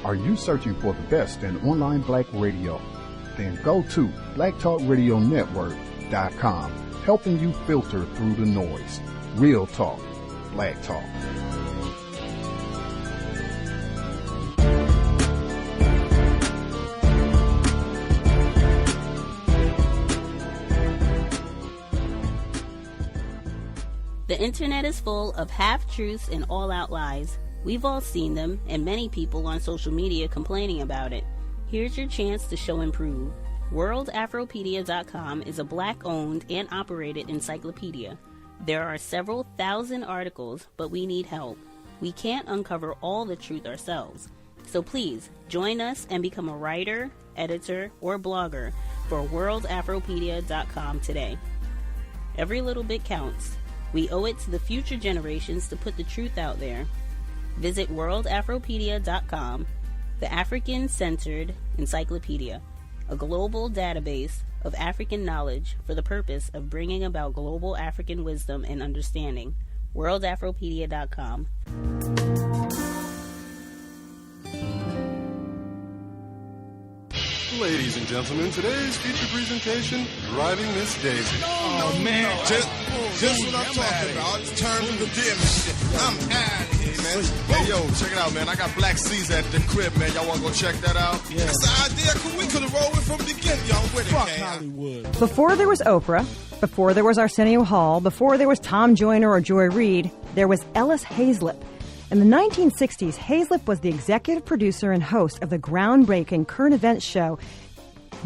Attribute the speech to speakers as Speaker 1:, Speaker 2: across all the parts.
Speaker 1: Are you searching for the best in online black radio? Then go to blacktalkradionetwork.com, helping you filter through the noise. Real talk, black talk.
Speaker 2: The internet is full of half-truths and all-out lies. We've all seen them, and many people on social media complaining about it. Here's your chance to show and prove. WorldAfropedia.com is a black-owned and operated encyclopedia. There are several thousand articles, but we need help. We can't uncover all the truth ourselves. So please, join us and become a writer, editor, or blogger for WorldAfropedia.com today. Every little bit counts. We owe it to the future generations to put the truth out there. Visit WorldAfropedia.com, the African-centered encyclopedia, a global database of African knowledge for the purpose of bringing about global African wisdom and understanding. WorldAfropedia.com.
Speaker 3: Ladies and gentlemen, today's feature presentation, Driving Miss Daisy.
Speaker 4: Oh, man. Just what I'm talking about. It's turn from the dim shit. I'm out of here, man.
Speaker 3: Hey, yo, check it out, man. I got Black Caesar at the crib, man. Y'all want to go check that out?
Speaker 4: Yeah. That's the idea. We could have rolled it from the beginning. Y'all with it,
Speaker 5: Fuck
Speaker 4: man.
Speaker 5: Hollywood.
Speaker 6: Before there was Oprah, before there was Arsenio Hall, before there was Tom Joyner or Joy Reid, there was Ellis Hazlip. In the 1960s, Hazlip was the executive producer and host of the groundbreaking current events show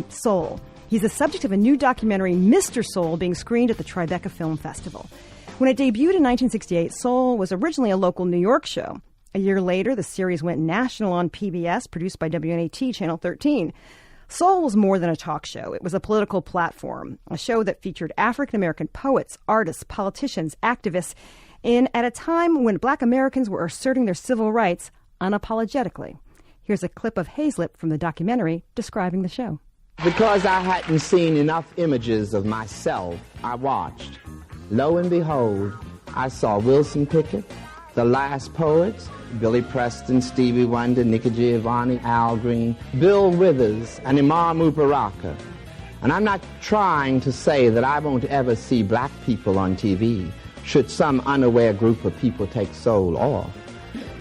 Speaker 6: Soul. He's the subject of a new documentary, Mr. Soul, being screened at the Tribeca Film Festival. When it debuted in 1968, Soul was originally a local New York show. A year later, the series went national on PBS, produced by WNAT Channel 13. Soul was more than a talk show. It was a political platform, a show that featured African-American poets, artists, politicians, activists, and at a time when black Americans were asserting their civil rights unapologetically. Here's a clip of Hazlip from the documentary describing the show.
Speaker 7: Because I hadn't seen enough images of myself, I watched. Lo and behold, I saw Wilson Pickett, The Last Poets, Billy Preston, Stevie Wonder, Nikki Giovanni, Al Green, Bill Withers, and Imam Mubaraka. And I'm not trying to say that I won't ever see black people on TV, should some unaware group of people take soul off.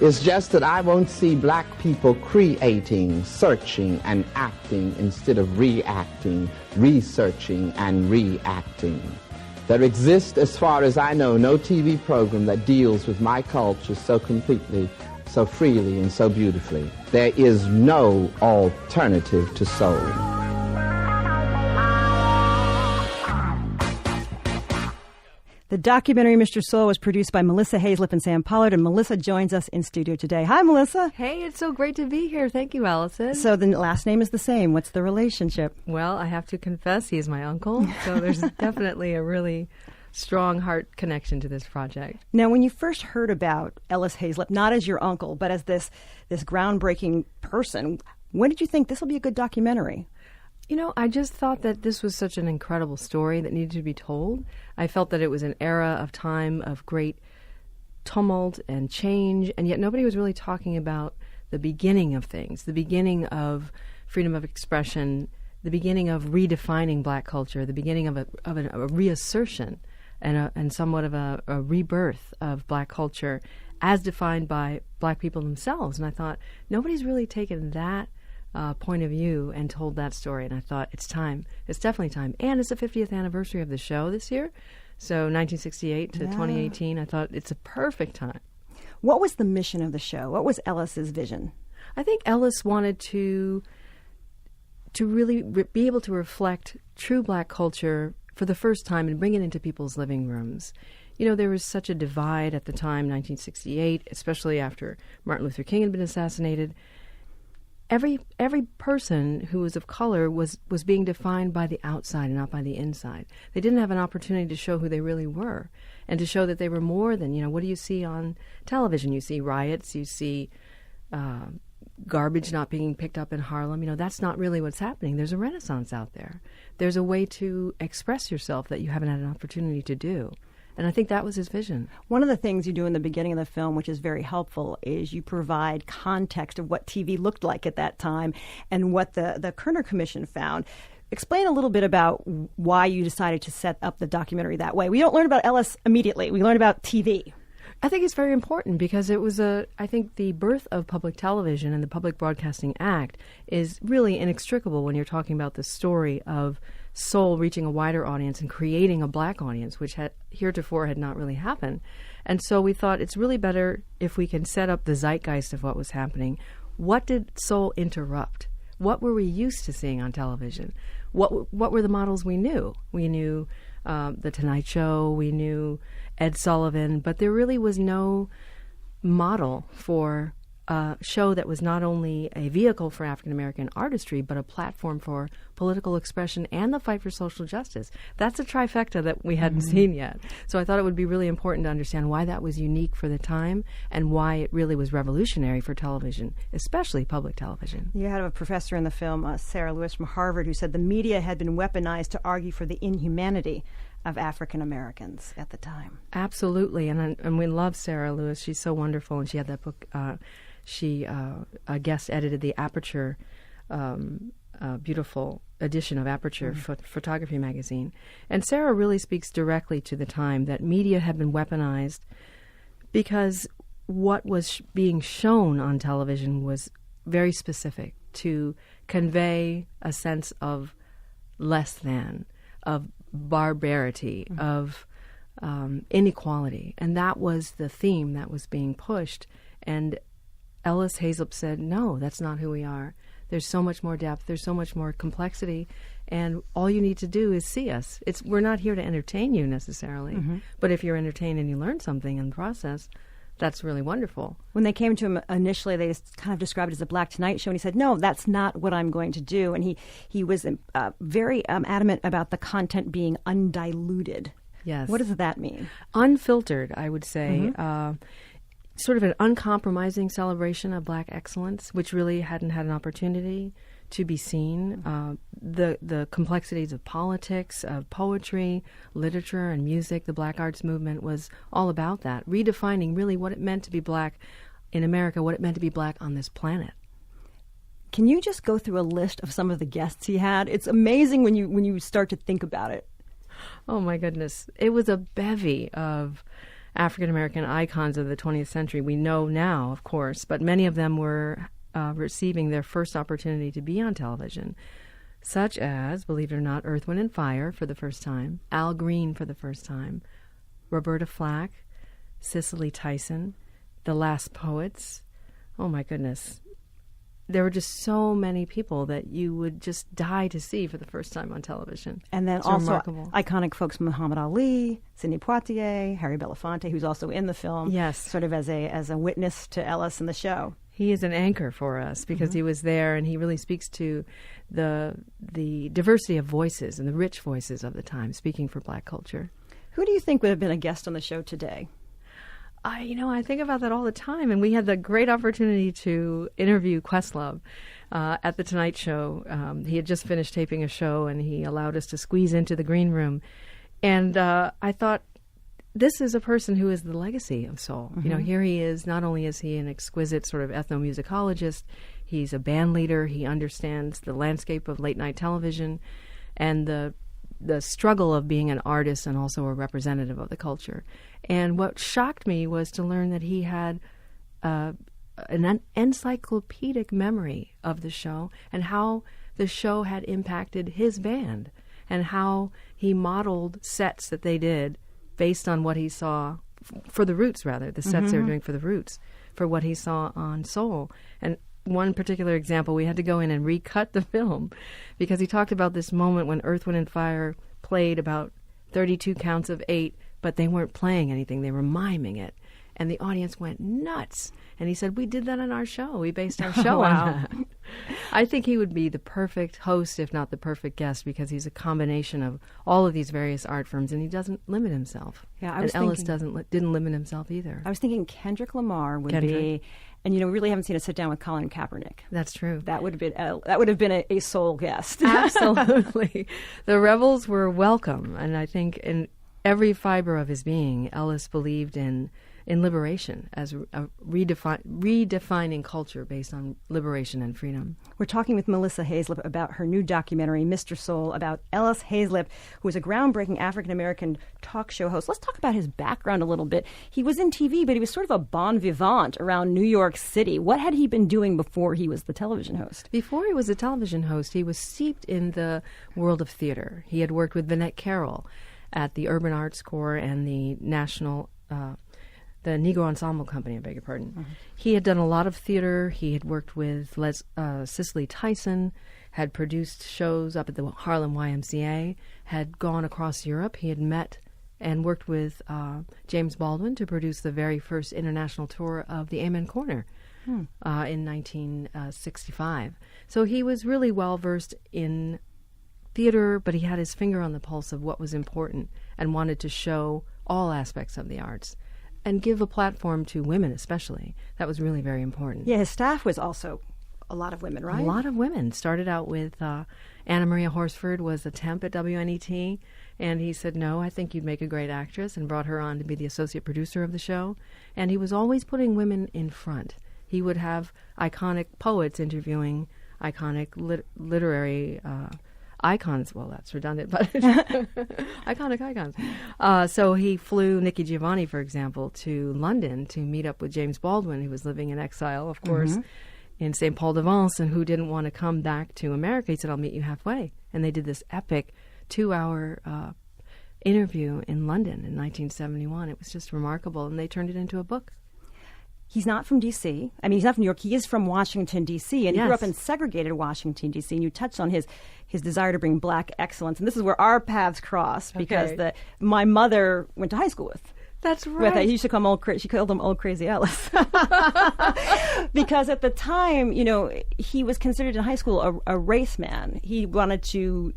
Speaker 7: It's just that I won't see black people creating, searching, and acting instead of reacting, researching, and reacting. There exists, as far as I know, no TV program that deals with my culture so completely, so freely, and so beautifully. There is no alternative to soul.
Speaker 6: The documentary Mr. Soul was produced by Melissa Hazlip and Sam Pollard, and Melissa joins us in studio today. Hi, Melissa.
Speaker 8: Hey, it's so great to be here. Thank you, Allison.
Speaker 6: So the last name is the same. What's the relationship?
Speaker 8: Well, I have to confess he is my uncle, so there's definitely a really strong heart connection to this project.
Speaker 6: Now, when you first heard about Ellis Hazlip, not as your uncle, but as this groundbreaking person, when did you think this will be a good documentary?
Speaker 8: You know, I just thought that this was such an incredible story that needed to be told. I felt that it was an era of time of great tumult and change, and yet nobody was really talking about the beginning of things, the beginning of freedom of expression, the beginning of redefining black culture, the beginning of a reassertion and somewhat of a rebirth of black culture as defined by black people themselves. And I thought, nobody's really taken that point of view and told that story, and I thought it's time. It's definitely time. And it's the 50th anniversary of the show this year, so 1968 to 2018, I thought it's a perfect time.
Speaker 6: What was the mission of the show? What was Ellis's vision?
Speaker 8: I think Ellis wanted to really be able to reflect true black culture for the first time and bring it into people's living rooms. You know, there was such a divide at the time, 1968, especially after Martin Luther King had been assassinated. Every person who was of color was being defined by the outside and not by the inside. They didn't have an opportunity to show who they really were and to show that they were more than, what do you see on television? You see riots, you see garbage not being picked up in Harlem. That's not really what's happening. There's a renaissance out there. There's a way to express yourself that you haven't had an opportunity to do. And I think that was his vision.
Speaker 6: One of the things you do in the beginning of the film, which is very helpful, is you provide context of what TV looked like at that time and what the Kerner Commission found. Explain a little bit about why you decided to set up the documentary that way. We don't learn about Ellis immediately. We learn about TV.
Speaker 8: I think it's very important because it was I think the birth of public television and the Public Broadcasting Act is really inextricable when you're talking about the story of soul reaching a wider audience and creating a black audience, which had heretofore had not really happened. And so we thought it's really better if we can set up the zeitgeist of what was happening. What did soul interrupt? What were we used to seeing on television? What were the models we knew? We knew The Tonight Show, we knew Ed Sullivan, but there really was no model for a show that was not only a vehicle for African-American artistry, but a platform for political expression and the fight for social justice. That's a trifecta that we hadn't seen yet. So I thought it would be really important to understand why that was unique for the time and why it really was revolutionary for television, especially public television.
Speaker 6: You had a professor in the film, Sarah Lewis from Harvard, who said the media had been weaponized to argue for the inhumanity of African Americans at the time.
Speaker 8: Absolutely, and we love Sarah Lewis. She's so wonderful, and she had that book. She guest edited the Aperture, beautiful edition of Aperture photography magazine. And Sarah really speaks directly to the time that media had been weaponized because what was being shown on television was very specific to convey a sense of less than, of barbarity, of inequality. And that was the theme that was being pushed. And Ellis Hazlip said, no, that's not who we are. There's so much more depth. There's so much more complexity. And all you need to do is see us. We're not here to entertain you necessarily. But if you're entertained and you learn something in the process, that's really wonderful.
Speaker 6: When they came to him initially, they just kind of described it as a Black Tonight Show, and he said, no, that's not what I'm going to do. And he was very adamant about the content being undiluted.
Speaker 8: Yes.
Speaker 6: What does that mean? Unfiltered,
Speaker 8: I would say. Sort of an uncompromising celebration of Black excellence, which really hadn't had an opportunity to be seen. The complexities of politics, of poetry, literature, and music, the Black arts movement was all about that, redefining really what it meant to be Black in America, what it meant to be Black on this planet.
Speaker 6: Can you just go through a list of some of the guests he had? It's amazing when you start to think about it.
Speaker 8: Oh, my goodness. It was a bevy of African-American icons of the 20th century. We know now, of course, but many of them were receiving their first opportunity to be on television, such as, believe it or not, Earth, Wind & Fire for the first time, Al Green for the first time, Roberta Flack, Cicely Tyson, The Last Poets. Oh, my goodness. There were just so many people that you would just die to see for the first time on television.
Speaker 6: And then
Speaker 8: it's
Speaker 6: also
Speaker 8: remarkable.
Speaker 6: Iconic folks, Muhammad Ali, Sidney Poitier, Harry Belafonte, who's also in the film.
Speaker 8: Yes.
Speaker 6: Sort of as a witness to Ellis in the show.
Speaker 8: He is an anchor for us because he was there, and he really speaks to the diversity of voices and the rich voices of the time, speaking for Black culture.
Speaker 6: Who do you think would have been a guest on the show today?
Speaker 8: I think about that all the time, and we had the great opportunity to interview Questlove at The Tonight Show. He had just finished taping a show, and he allowed us to squeeze into the green room. And I thought, this is a person who is the legacy of soul. You know, here he is. Not only is he an exquisite sort of ethnomusicologist, he's a band leader. He understands the landscape of late-night television and the struggle of being an artist and also a representative of the culture. And what shocked me was to learn that he had an encyclopedic memory of the show and how the show had impacted his band and how he modeled sets that they did based on what he saw for the Roots, rather, the sets they were doing for the Roots, for what he saw on Soul. And one particular example, we had to go in and recut the film because he talked about this moment when Earth, Wind & Fire played about 32 counts of 8, but they weren't playing anything. They were miming it. And the audience went nuts. And he said, we did that on our show. We based our show on that. I think he would be the perfect host, if not the perfect guest, because he's a combination of all of these various art forms, and he doesn't limit himself.
Speaker 6: Yeah,
Speaker 8: and Ellis didn't limit himself either.
Speaker 6: I was thinking Kendrick Lamar would be, and we really haven't seen a sit down with Colin Kaepernick.
Speaker 8: That's true.
Speaker 6: That would have been a soul guest.
Speaker 8: Absolutely. The rebels were welcome, and I think every fiber of his being, Ellis believed in liberation as a redefining culture based on liberation and freedom.
Speaker 6: We're talking with Melissa Hayslip about her new documentary, Mr. Soul, about Ellis Hayslip, who is a groundbreaking African-American talk show host. Let's talk about his background a little bit. He was in TV, but he was sort of a bon vivant around New York City. What had he been doing before he was the television host?
Speaker 8: Before he was a television host, he was steeped in the world of theater. He had worked with Vinette Carroll at the Urban Arts Corps and the the Negro Ensemble Company, I beg your pardon. Mm-hmm. He had done a lot of theater. He had worked with Cicely Tyson, had produced shows up at the Harlem YMCA, had gone across Europe. He had met and worked with James Baldwin to produce the very first international tour of the Amen Corner in 1965. So he was really well-versed in theater, but he had his finger on the pulse of what was important and wanted to show all aspects of the arts and give a platform to women especially. That was really very important.
Speaker 6: Yeah, his staff was also a lot of women, right?
Speaker 8: A lot of women. Started out with Anna Maria Horsford was a temp at WNET, and he said, no, I think you'd make a great actress, and brought her on to be the associate producer of the show. And he was always putting women in front. He would have iconic poets interviewing iconic literary icons. Well, that's redundant, but iconic icons. So he flew Nikki Giovanni, for example, to London to meet up with James Baldwin, who was living in exile, of course, in St. Paul de Vence, and who didn't want to come back to America. He said, I'll meet you halfway. And they did this epic 2-hour interview in London in 1971. It was just remarkable, and they turned it into a book.
Speaker 6: He's not from D.C. I mean, he's not from New York. He is from Washington, D.C., and he grew up in segregated Washington, D.C., and you touched on his desire to bring black excellence. And this is where our paths cross, because my mother went to high school with.
Speaker 8: That's right.
Speaker 6: He used to call him she called him Old Crazy Ellis. Because at the time, he was considered in high school a race man. He wanted to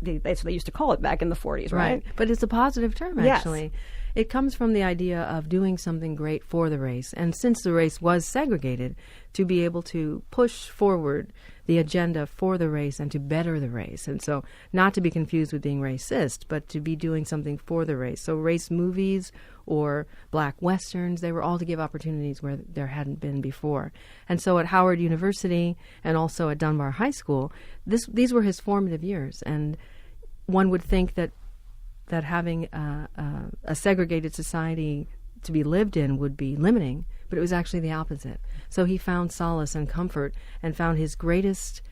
Speaker 6: that's what they used to call it back in the 40s, right?
Speaker 8: But it's a positive term, actually.
Speaker 6: Yes.
Speaker 8: It comes from the idea of doing something great for the race. And since the race was segregated, to be able to push forward the agenda for the race and to better the race. And so not to be confused with being racist, but to be doing something for the race. So race movies or black westerns, they were all to give opportunities where there hadn't been before. And so at Howard University and also at Dunbar High School, these were his formative years. And one would think that having a segregated society to be lived in would be limiting, but it was actually the opposite. So he found solace and comfort and found his greatest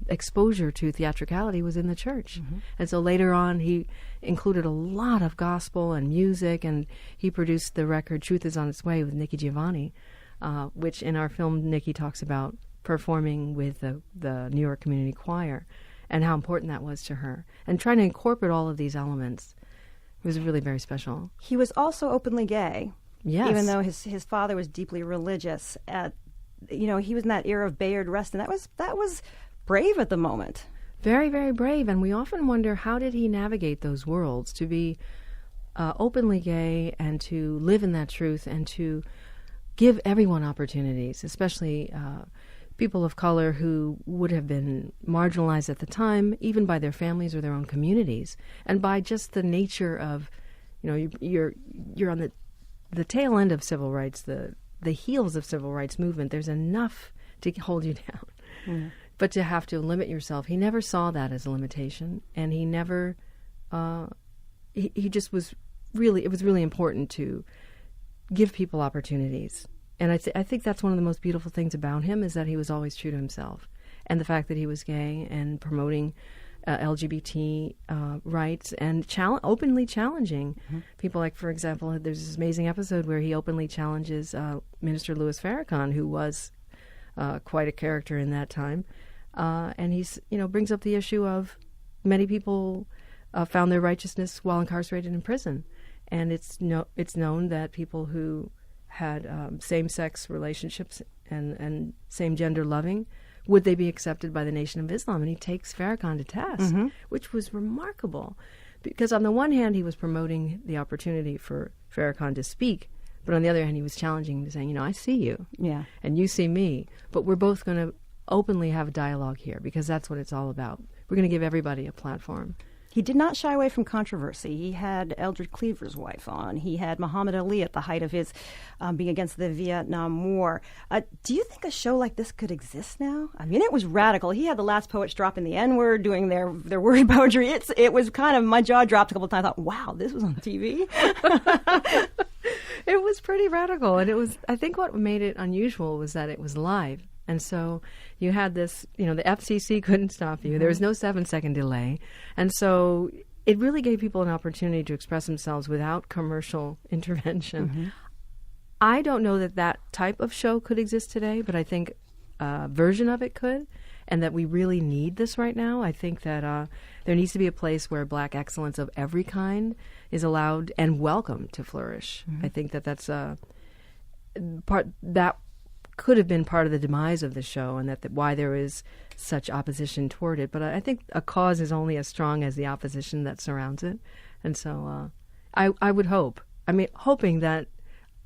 Speaker 8: exposure to theatricality was in the church. And so later on he included a lot of gospel and music, and he produced the record Truth Is On Its Way with Nikki Giovanni, which in our film Nikki talks about performing with the New York Community Choir and how important that was to her. And trying to incorporate all of these elements was really very special.
Speaker 6: He was also openly gay.
Speaker 8: Yes.
Speaker 6: Even though his father was deeply religious. He was in that era of Bayard Rustin. That was brave at the moment.
Speaker 8: Very, very brave. And we often wonder, how did he navigate those worlds to be openly gay and to live in that truth and to give everyone opportunities, especially people of color who would have been marginalized at the time, even by their families or their own communities, and by just the nature of, you're on the tail end of civil rights, the heels of civil rights movement. There's enough to hold you down, but to have to limit yourself, he never saw that as a limitation, and he never. He just was really. It was really important to give people opportunities. And I think that's one of the most beautiful things about him, is that he was always true to himself. And the fact that he was gay and promoting LGBT rights and openly challenging people. Like, for example, there's this amazing episode where he openly challenges Minister Louis Farrakhan, who was quite a character in that time. And he's, brings up the issue of many people found their righteousness while incarcerated in prison. And it's known that people who had same-sex relationships and same-gender loving, would they be accepted by the Nation of Islam? And he takes Farrakhan to task, which was remarkable. Because on the one hand, he was promoting the opportunity for Farrakhan to speak, but on the other hand, he was challenging him, saying, I see you, and you see me, but we're both going to openly have a dialogue here, because that's what it's all about. We're going to give everybody a platform.
Speaker 6: he did not shy away from controversy. He had Eldred Cleaver's wife on. He had Muhammad Ali at the height of his being against the Vietnam War. Do you think a show like this could exist now? I mean, it was radical. He had the Last Poets dropping the N-word, doing their word poetry. It was kind of, my jaw dropped a couple of times. I thought, wow, this was on TV?
Speaker 8: It was pretty radical. And it was, I think what made it unusual was that it was live. And so you had this, the FCC couldn't stop you. There was no 7-second delay. And so it really gave people an opportunity to express themselves without commercial intervention. I don't know that type of show could exist today, but I think a version of it could, and that we really need this right now. I think that there needs to be a place where Black excellence of every kind is allowed and welcome to flourish. I think that's part that could have been part of the demise of the show, and that why there is such opposition toward it. But I think a cause is only as strong as the opposition that surrounds it. And so I would hoping that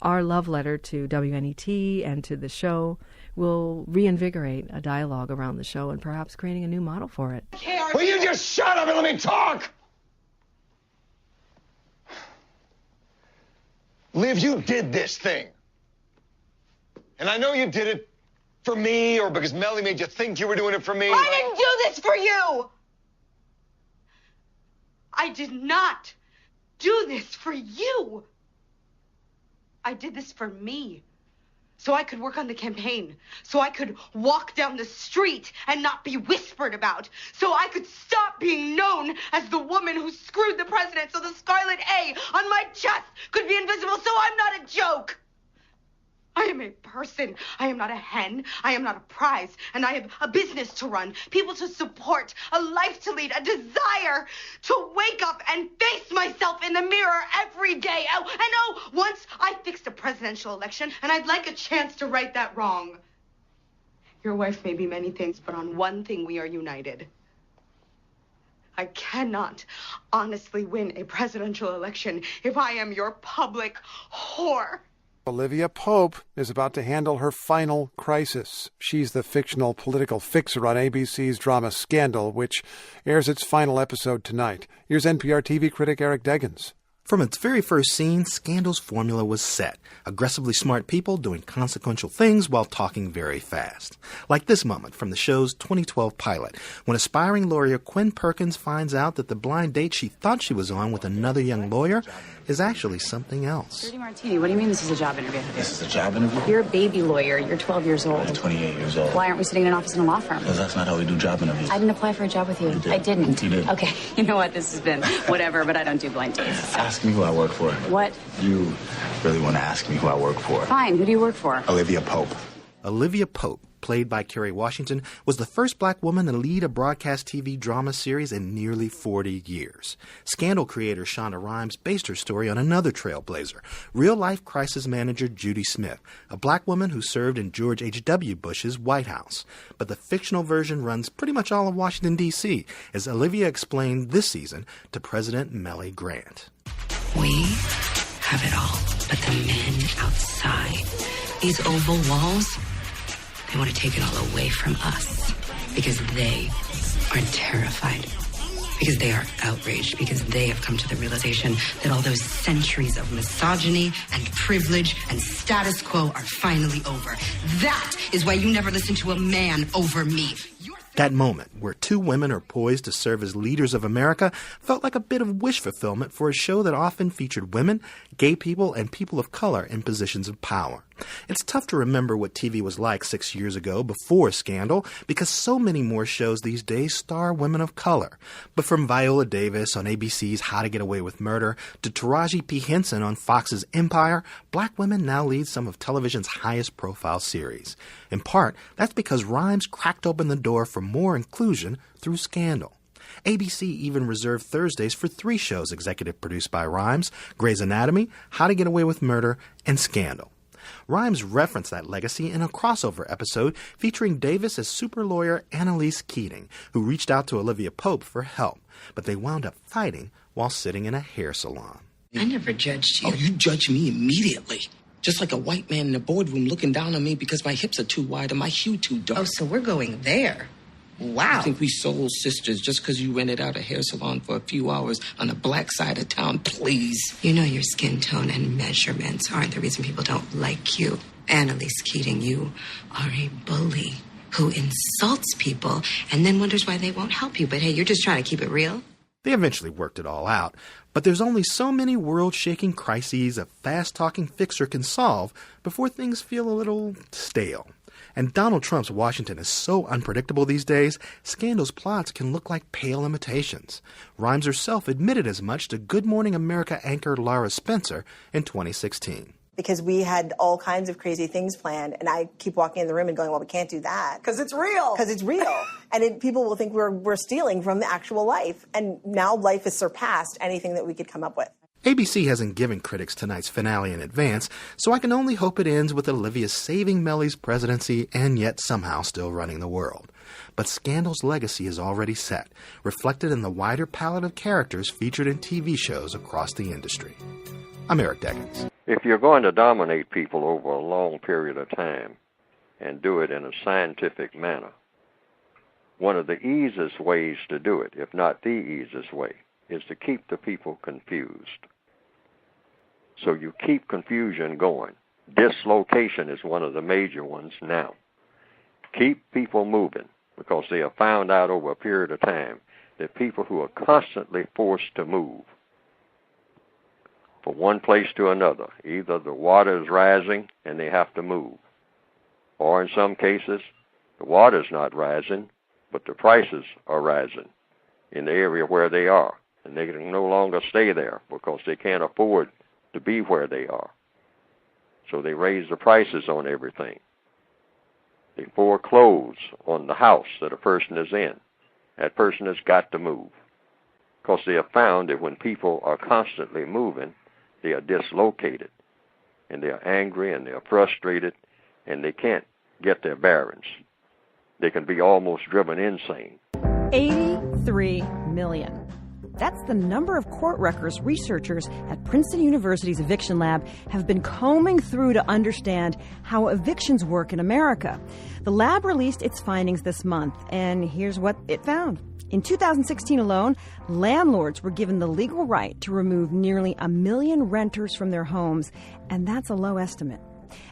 Speaker 8: our love letter to WNET and to the show will reinvigorate a dialogue around the show and perhaps creating a new model for it.
Speaker 5: Will you just shut up and let me talk? Liv, you did this thing. And I know you did it for me, or because Melly made you think you were doing it for me.
Speaker 9: I didn't do this for you! I did not do this for you! I did this for me. So I could work on the campaign. So I could walk down the street and not be whispered about. So I could stop being known as the woman who screwed the president, so the scarlet A on my chest could be invisible, so I'm not a joke! I am a person. I am not a hen. I am not a prize. And I have a business to run, people to support, a life to lead, a desire to wake up and face myself in the mirror every day. Once I fixed a presidential election, and I'd like a chance to right that wrong. Your wife may be many things, but on one thing we are united. I cannot honestly win a presidential election if I am your public whore.
Speaker 10: Olivia Pope is about to handle her final crisis. She's the fictional political fixer on ABC's drama Scandal, which airs its final episode tonight. Here's NPR TV critic Eric Deggans.
Speaker 11: From its very first scene, Scandal's formula was set. Aggressively smart people doing consequential things while talking very fast. Like this moment from the show's 2012 pilot, when aspiring lawyer Quinn Perkins finds out that the blind date she thought she was on with another young lawyer is actually something else.
Speaker 12: Dirty Martini, what do you mean this is a job interview?
Speaker 13: This is a job interview?
Speaker 12: You're a baby lawyer. You're 12 years old.
Speaker 13: I'm 28 years old.
Speaker 12: Why aren't we sitting in an office in a law firm?
Speaker 13: Because that's not how we do job interviews.
Speaker 12: I didn't apply for a job with you.
Speaker 13: You did.
Speaker 12: I didn't.
Speaker 13: You did.
Speaker 12: Okay, you know what? This has been whatever, but I don't do blind dates. So.
Speaker 13: Ask me who I work for.
Speaker 12: What?
Speaker 13: You really want to ask me who I work for?
Speaker 12: Fine. Who do you work for?
Speaker 13: Olivia Pope.
Speaker 11: Olivia Pope, played by Kerry Washington, was the first black woman to lead a broadcast TV drama series in nearly 40 years. Scandal creator Shonda Rhimes based her story on another trailblazer, real-life crisis manager Judy Smith, a black woman who served in George H.W. Bush's White House. But the fictional version runs pretty much all of Washington, D.C., as Olivia explained this season to President Melly Grant.
Speaker 14: We have it all, but the men outside, these oval walls, they want to take it all away from us because they are terrified, because they are outraged, because they have come to the realization that all those centuries of misogyny and privilege and status quo are finally over. That is why you never listen to a man over me.
Speaker 11: That moment, where two women are poised to serve as leaders of America, felt like a bit of wish fulfillment for a show that often featured women, gay people, and people of color in positions of power. It's tough to remember what TV was like 6 years ago before Scandal, because so many more shows these days star women of color. But from Viola Davis on ABC's How to Get Away with Murder to Taraji P. Henson on Fox's Empire, black women now lead some of television's highest profile series. In part, that's because Rhimes cracked open the door for more inclusion through Scandal. ABC even reserved Thursdays for 3 shows executive produced by Rhimes: Grey's Anatomy, How to Get Away with Murder, and Scandal. Rhimes referenced that legacy in a crossover episode featuring Davis as super lawyer Annalise Keating, who reached out to Olivia Pope for help, but they wound up fighting while sitting in a hair salon.
Speaker 14: I never judged you.
Speaker 13: Oh, you judge me immediately. Just like a white man in a boardroom looking down on me because my hips are too wide and my hue too dark.
Speaker 14: Oh, so we're going there.
Speaker 13: Wow. You think we soul sisters just because you rented out a hair salon for a few hours on the black side of town? Please.
Speaker 14: You know your skin tone and measurements aren't the reason people don't like you. Annalise Keating, you are a bully who insults people and then wonders why they won't help you. But hey, you're just trying to keep it real.
Speaker 11: They eventually worked it all out, but there's only so many world-shaking crises a fast-talking fixer can solve before things feel a little stale. And Donald Trump's Washington is so unpredictable these days, Scandal's plots can look like pale imitations. Rhimes herself admitted as much to Good Morning America anchor Lara Spencer in 2016.
Speaker 15: Because we had all kinds of crazy things planned, and I keep walking in the room and going, well, we can't do that. Because it's real. Because it's real. And people will think we're stealing from the actual life. And now life has surpassed anything that we could come up with.
Speaker 11: ABC hasn't given critics tonight's finale in advance, so I can only hope it ends with Olivia saving Melly's presidency and yet somehow still running the world. But Scandal's legacy is already set, reflected in the wider palette of characters featured in TV shows across the industry. I'm Eric Deggans.
Speaker 16: If you're going to dominate people over a long period of time and do it in a scientific manner, one of the easiest ways to do it, if not the easiest way, is to keep the people confused. So you keep confusion going. Dislocation is one of the major ones now. Keep people moving, because they have found out over a period of time that people who are constantly forced to move from one place to another, either the water is rising and they have to move, or in some cases, the water's not rising, but the prices are rising in the area where they are, and they can no longer stay there because they can't afford to be where they are. So they raise the prices on everything. They foreclose on the house that a person is in. That person has got to move, because they have found that when people are constantly moving, they are dislocated, and they are angry, and they are frustrated, and they can't get their bearings. They can be almost driven insane.
Speaker 6: 83 million. That's the number of court records researchers at Princeton University's eviction lab have been combing through to understand how evictions work in America. The lab released its findings this month, and here's what it found. In 2016 alone, landlords were given the legal right to remove nearly 1 million renters from their homes, and that's a low estimate.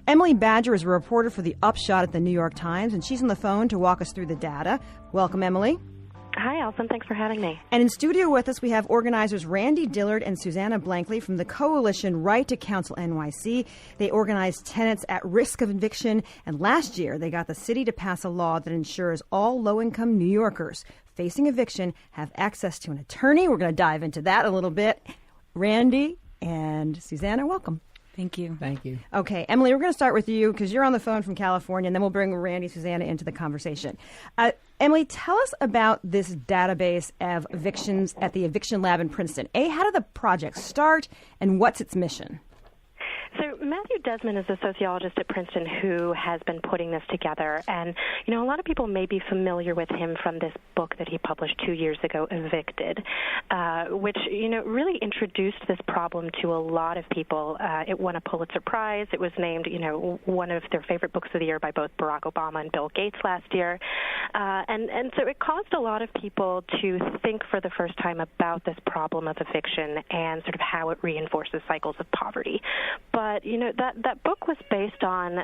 Speaker 6: Emily Badger is a reporter for The Upshot at the New York Times, and she's on the phone to walk us through the data. Welcome, Emily.
Speaker 17: Hi, Alison. Thanks for having me.
Speaker 6: And in studio with us, we have organizers Randy Dillard and Susanna Blankley from the coalition Right to Counsel NYC. They organized tenants at risk of eviction, and last year they got the city to pass a law that ensures all low-income New Yorkers facing eviction have access to an attorney. We're going to dive into that a little bit. Randy and Susanna, welcome.
Speaker 18: Thank you.
Speaker 19: Thank you.
Speaker 6: Okay, Emily, we're going to start with you because you're on the phone from California, and then we'll bring Randy and Susanna into the conversation. Emily, tell us about this database of evictions at the Eviction Lab in Princeton. How did the project start, and what's its mission?
Speaker 17: So Matthew Desmond is a sociologist at Princeton who has been putting this together. And, you know, a lot of people may be familiar with him from this book that he published 2 years ago, Evicted, which, you know, really introduced this problem to a lot of people. It won a Pulitzer Prize. It was named, you know, one of their favorite books of the year by both Barack Obama and Bill Gates last year. And so it caused a lot of people to think for the first time about this problem of eviction and sort of how it reinforces cycles of poverty. But, you know, that book was based on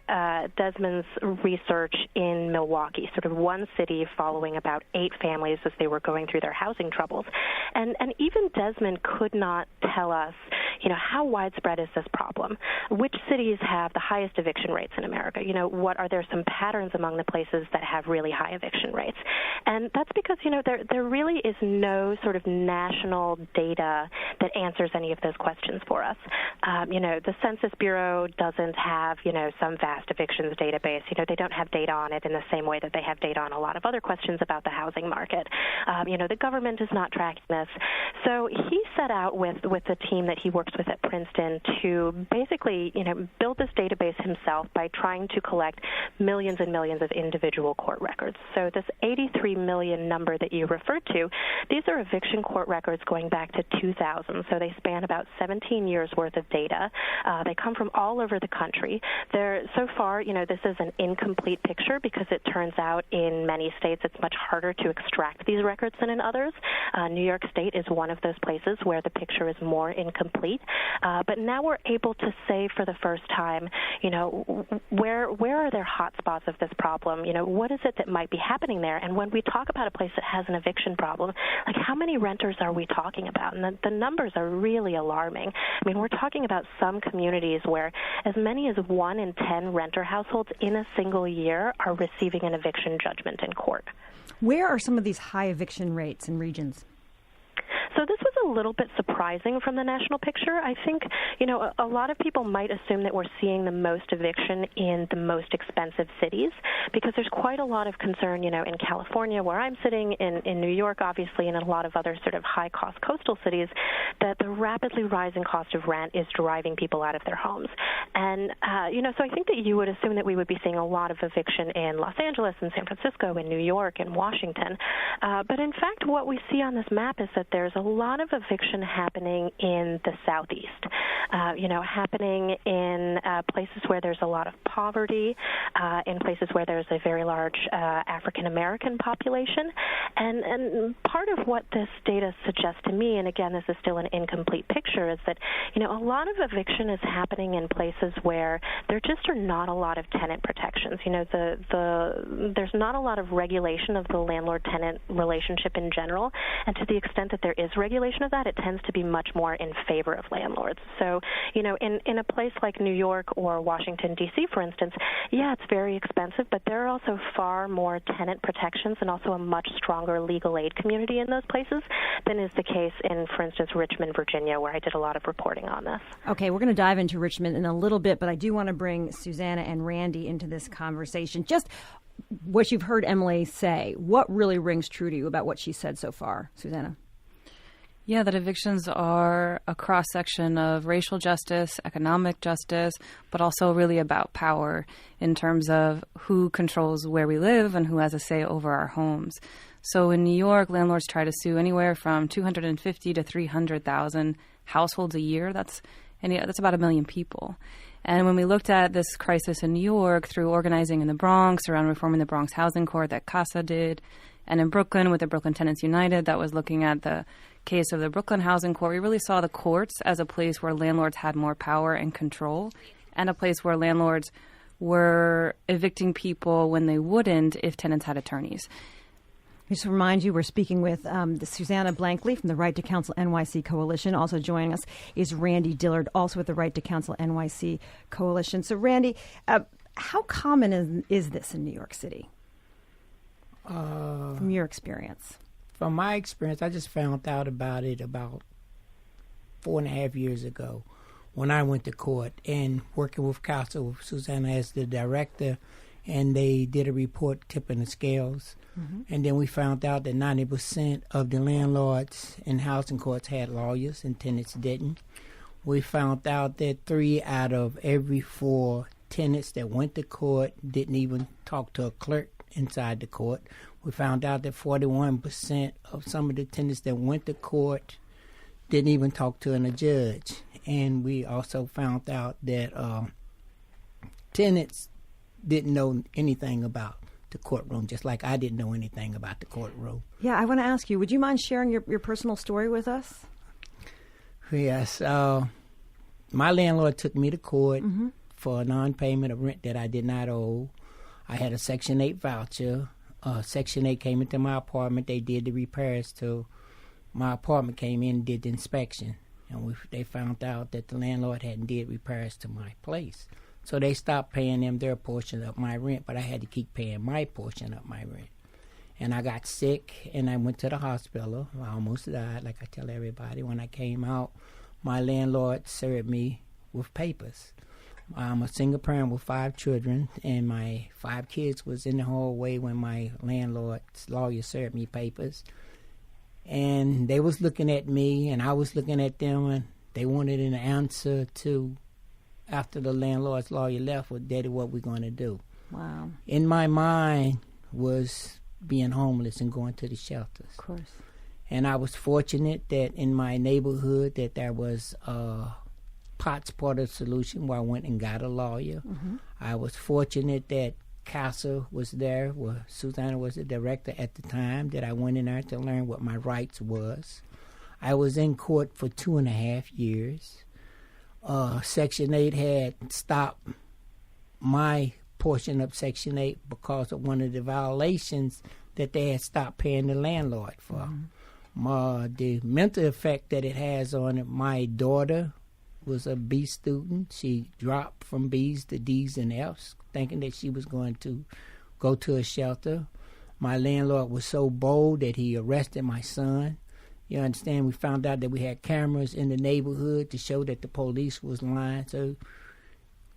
Speaker 17: Desmond's research in Milwaukee, sort of one city following about 8 families as they were going through their housing troubles. And even Desmond could not tell us, you know, how widespread is this problem? Which cities have the highest eviction rates in America? You know, what are there some patterns among the places that have really high eviction rates? And that's because, you know, there really is no sort of national data that answers any of those questions for us. You know, the Census Bureau doesn't have, you know, some vast evictions database. You know, they don't have data on it in the same way that they have data on a lot of other questions about the housing market. You know, the government is not tracking this. So he set out with the team that he works with at Princeton to basically, you know, build this database himself by trying to collect millions and millions of individual court records. So this 83 million number that you referred to, these are eviction court records going back to 2000. So they span about 17 years worth of data. They They come from all over the country. So far, this is an incomplete picture because it turns out in many states it's much harder to extract these records than in others. New York State is one of those places where the picture is more incomplete. But now we're able to say for the first time, where are there hot spots of this problem? What is it that might be happening there? And when we talk about a place that has an eviction problem, like how many renters are we talking about? And the numbers are really alarming. I mean, we're talking about some communities where as many as 1 in 10 renter households in a single year are receiving an eviction judgment in court.
Speaker 6: Where are some of these high eviction rates in regions?
Speaker 17: So this was a little bit surprising from the national picture. I think, a lot of people might assume that we're seeing the most eviction in the most expensive cities because there's quite a lot of concern, in California where I'm sitting, in New York, obviously, and in a lot of other sort of high-cost coastal cities, that the rapidly rising cost of rent is driving people out of their homes. And, so I think that you would assume that we would be seeing a lot of eviction in Los Angeles and San Francisco and New York and Washington. But in fact, what we see on this map is that there's a lot of eviction happening in the Southeast, happening in places where there's a lot of poverty, in places where there's a very large African-American population. And part of what this data suggests to me, and again, this is still an incomplete picture, is that, a lot of eviction is happening in places where there just are not a lot of tenant protections. There's not a lot of regulation of the landlord-tenant relationship in general, and to the extent that there is regulation of that, it tends to be much more in favor of landlords. So, in a place like New York or Washington, D.C., for instance, yeah, it's very expensive, but there are also far more tenant protections and also a much stronger legal aid community in those places than is the case in, for instance, Richmond, Virginia, where I did a lot of reporting on this.
Speaker 6: Okay, we're going to dive into Richmond in a little bit, but I do want to bring Susanna and Randy into this conversation. Just what you've heard Emily say, what really rings true to you about what she said so far, Susanna?
Speaker 18: Yeah, that evictions are a cross-section of racial justice, economic justice, but also really about power in terms of who controls where we live and who has a say over our homes. So in New York, landlords try to sue anywhere from 250 to 300,000 households a year. That's about 1 million people. And when we looked at this crisis in New York through organizing in the Bronx, around reforming the Bronx Housing Court that CASA did, and in Brooklyn with the Brooklyn Tenants United that was looking at the case of the Brooklyn Housing Court, we really saw the courts as a place where landlords had more power and control, and a place where landlords were evicting people when they wouldn't if tenants had attorneys.
Speaker 6: Just to remind you, we're speaking with Susanna Blankley from the Right to Counsel NYC Coalition. Also joining us is Randy Dillard, also with the Right to Counsel NYC Coalition. So, Randy, how common is this in New York City? From your experience?
Speaker 19: From my experience, I just found out about it about 4.5 years ago when I went to court and working with counsel, with Susanna as the director, and they did a report tipping the scales. Mm-hmm. And then we found out that 90% of the landlords in housing courts had lawyers and tenants didn't. We found out that 3 out of every 4 tenants that went to court didn't even talk to a clerk inside the court. We found out that 41% of some of the tenants that went to court didn't even talk to a judge. And we also found out that tenants didn't know anything about the courtroom, just like I didn't know anything about the courtroom.
Speaker 6: Yeah, I want to ask you, would you mind sharing your personal story with us?
Speaker 19: Yes. My landlord took me to court for a non-payment of rent that I did not owe. I had a Section 8 voucher. Section 8 came into my apartment. They did the repairs to my apartment, came in and did the inspection. And they found out that the landlord hadn't did repairs to my place. So they stopped paying them their portion of my rent, but I had to keep paying my portion of my rent. And I got sick, and I went to the hospital. I almost died, like I tell everybody. When I came out, my landlord served me with papers. I'm a single parent with 5 children, and my 5 kids was in the hallway when my landlord's lawyer served me papers. And they was looking at me, and I was looking at them, and they wanted an answer to, after the landlord's lawyer left, well, Daddy, what we going to do?
Speaker 6: Wow.
Speaker 19: In my mind was being homeless and going to the shelters.
Speaker 6: Of course. And
Speaker 19: I was fortunate that in my neighborhood that there was part's part of the solution where I went and got a lawyer.
Speaker 6: Mm-hmm.
Speaker 19: I was fortunate that Casa was there, Susanna was the director at the time, that I went in there to learn what my rights was. I was in court for 2.5 years. Section 8 had stopped my portion of Section 8 because of one of the violations that they had stopped paying the landlord for. Mm-hmm. The mental effect that it has on it, my daughter was a B student. She dropped from B's to D's and F's, thinking that she was going to go to a shelter. My landlord was so bold that he arrested my son. You understand, we found out that we had cameras in the neighborhood to show that the police was lying. So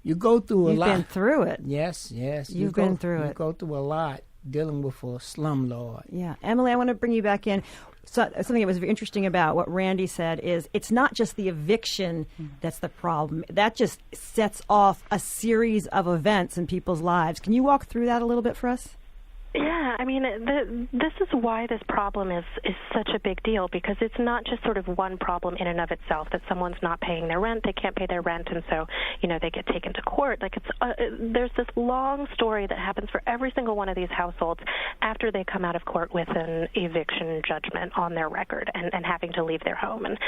Speaker 19: you go through a lot.
Speaker 6: You've been through it.
Speaker 19: Yes.
Speaker 6: You've been through it.
Speaker 19: You go through a lot dealing with a slumlord.
Speaker 6: Yeah. Emily, I want to bring you back in. So, something that was very interesting about what Randy said is it's not just the eviction that's the problem. That just sets off a series of events in people's lives. Can you walk through that a little bit for us?
Speaker 17: Yeah, I mean, this is why this problem is such a big deal, because it's not just sort of one problem in and of itself, that someone's not paying their rent, they can't pay their rent, and so, they get taken to court. Like, there's this long story that happens for every single one of these households after they come out of court with an eviction judgment on their record and having to leave their home. And,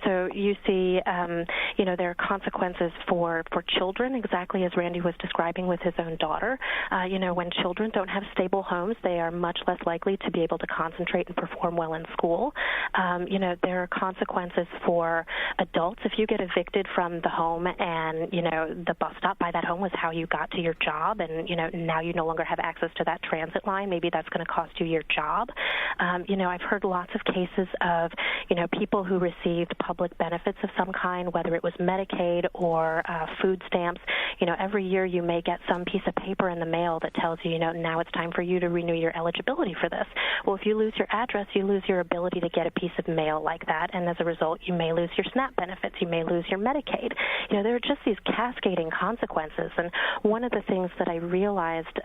Speaker 17: so you see, there are consequences for children, exactly as Randy was describing with his own daughter. When children don't have stable homes, they are much less likely to be able to concentrate and perform well in school. There are consequences for adults. If you get evicted from the home and, the bus stop by that home was how you got to your job, and, now you no longer have access to that transit line, maybe that's going to cost you your job. I've heard lots of cases of, people who received public benefits of some kind, whether it was Medicaid or food stamps. Every year you may get some piece of paper in the mail that tells you, now it's time for you to renew your eligibility for this. Well, if you lose your address, you lose your ability to get a piece of mail like that, and as a result, you may lose your SNAP benefits, you may lose your Medicaid. There are just these cascading consequences, and one of the things that I realized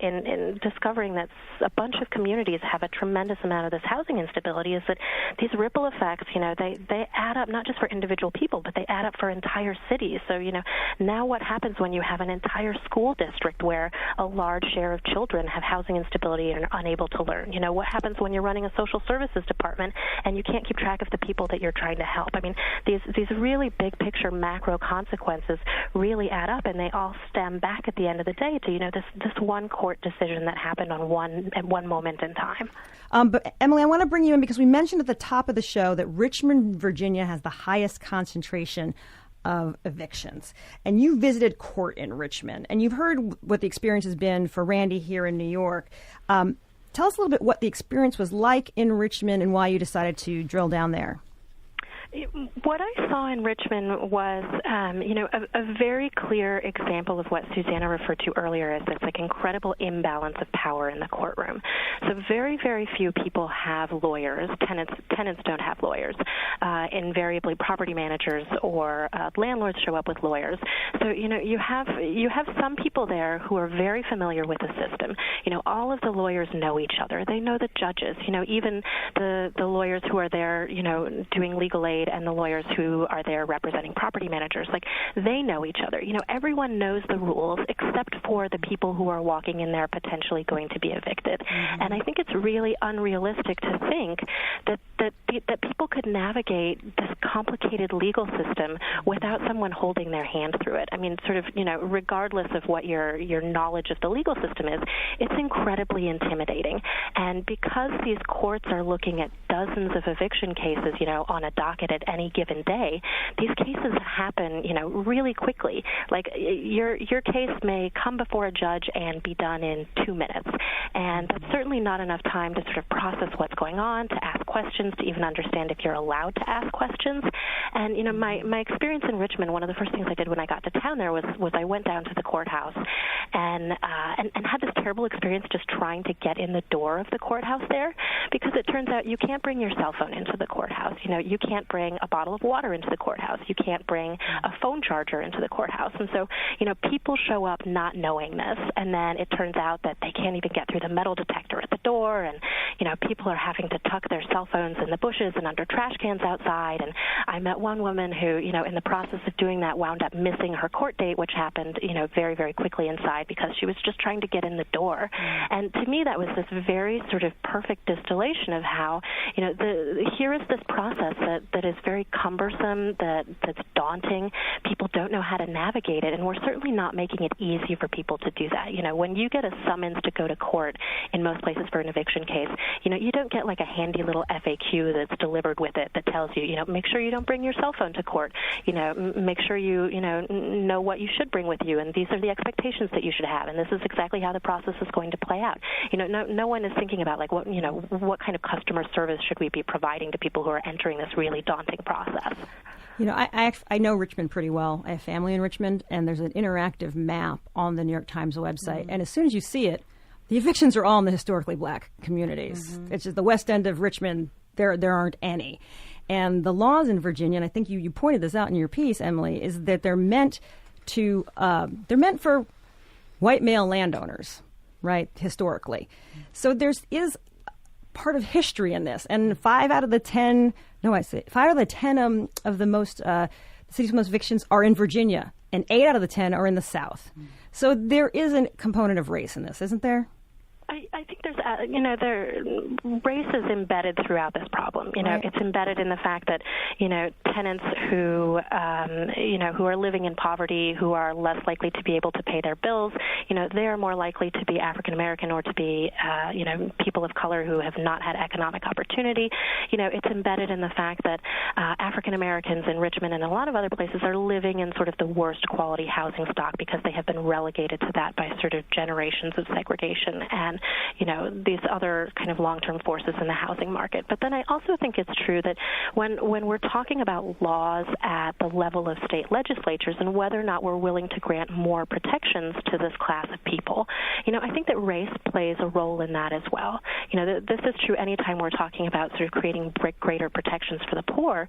Speaker 17: in discovering that a bunch of communities have a tremendous amount of this housing instability is that these ripple effects, they add up not just for individual people, but they add up for entire cities. So, now what happens when you have an entire school district where a large share of children have housing instability and are unable to learn? What happens when you're running a social services department and you can't keep track of the people that you're trying to help? I mean, these really big picture macro consequences really add up, and they all stem back at the end of the day to, this one court decision that happened at one moment in time.
Speaker 6: But Emily, I want to bring you in because we mentioned at the top of the show that Richmond, Virginia has the highest concentration of evictions. And you visited court in Richmond, and you've heard what the experience has been for Randy here in New York. Tell us a little bit what the experience was like in Richmond and why you decided to drill down there.
Speaker 17: What I saw in Richmond was, a very clear example of what Susanna referred to earlier as this incredible imbalance of power in the courtroom. So very, very few people have lawyers. Tenants don't have lawyers. Invariably, property managers or landlords show up with lawyers. So you have some people there who are very familiar with the system. All of the lawyers know each other. They know the judges. Even the lawyers who are there, doing legal aid, and the lawyers who are there representing property managers, they know each other. Everyone knows the rules except for the people who are walking in there potentially going to be evicted. Mm-hmm. And I think it's really unrealistic to think that people could navigate this complicated legal system without someone holding their hand through it. I mean, regardless of what your knowledge of the legal system is, it's incredibly intimidating. And because these courts are looking at dozens of eviction cases, on a docket at any given day, these cases happen, really quickly. Like your case may come before a judge and be done in 2 minutes. And that's certainly not enough time to sort of process what's going on, to ask questions, to even understand if you're allowed to ask questions. And, my experience in Richmond, one of the first things I did when I got to town there was I went down to the courthouse and had this terrible experience just trying to get in the door of the courthouse there, because it turns out you can't bring your cell phone into the courthouse. You can't bring a bottle of water into the courthouse. You can't bring a phone charger into the courthouse. And so, people show up not knowing this, and then it turns out that they can't even get through the metal detector at the door, and, people are having to tuck their cell phones in the bushes and under trash cans outside. And I met one woman who, in the process of doing that, wound up missing her court date, which happened, very, very quickly inside because she was just trying to get in the door. And to me, that was this very sort of perfect distillation of how, here is this process that is very cumbersome, that's daunting. People don't know how to navigate it, and we're certainly not making it easy for people to do that. When you get a summons to go to court in most places for an eviction case, you don't get like a handy little FAQ that's delivered with it that tells you, make sure you don't bring your cell phone to court. Make sure you, know what you should bring with you, and these are the expectations that you should have, and this is exactly how the process is going to play out. No one is thinking about like what kind of customer service should we be providing to people who are entering this really daunting process.
Speaker 6: I know Richmond pretty well. I have family in Richmond, and there's an interactive map on the New York Times website. Mm-hmm. And as soon as you see it, the evictions are all in the historically black communities. Mm-hmm. It's just the West End of Richmond, there aren't any. And the laws in Virginia, and I think you pointed this out in your piece, Emily, is that they're meant for white male landowners, right, historically. So is part of history in this. And 5 out of the 10 of the most city's most evictions are in Virginia, and 8 out of the 10 are in the South. So there is a component of race in this, isn't there?
Speaker 17: I think there's, race is embedded throughout this problem.
Speaker 6: Right.
Speaker 17: It's embedded in the fact that, tenants who are living in poverty, who are less likely to be able to pay their bills, they are more likely to be African American or to be, people of color who have not had economic opportunity. It's embedded in the fact that African Americans in Richmond and a lot of other places are living in sort of the worst quality housing stock because they have been relegated to that by sort of generations of segregation and these other kind of long-term forces in the housing market. But then I also think it's true that when we're talking about laws at the level of state legislatures and whether or not we're willing to grant more protections to this class of people, I think that race plays a role in that as well. This is true anytime we're talking about sort of creating greater protections for the poor.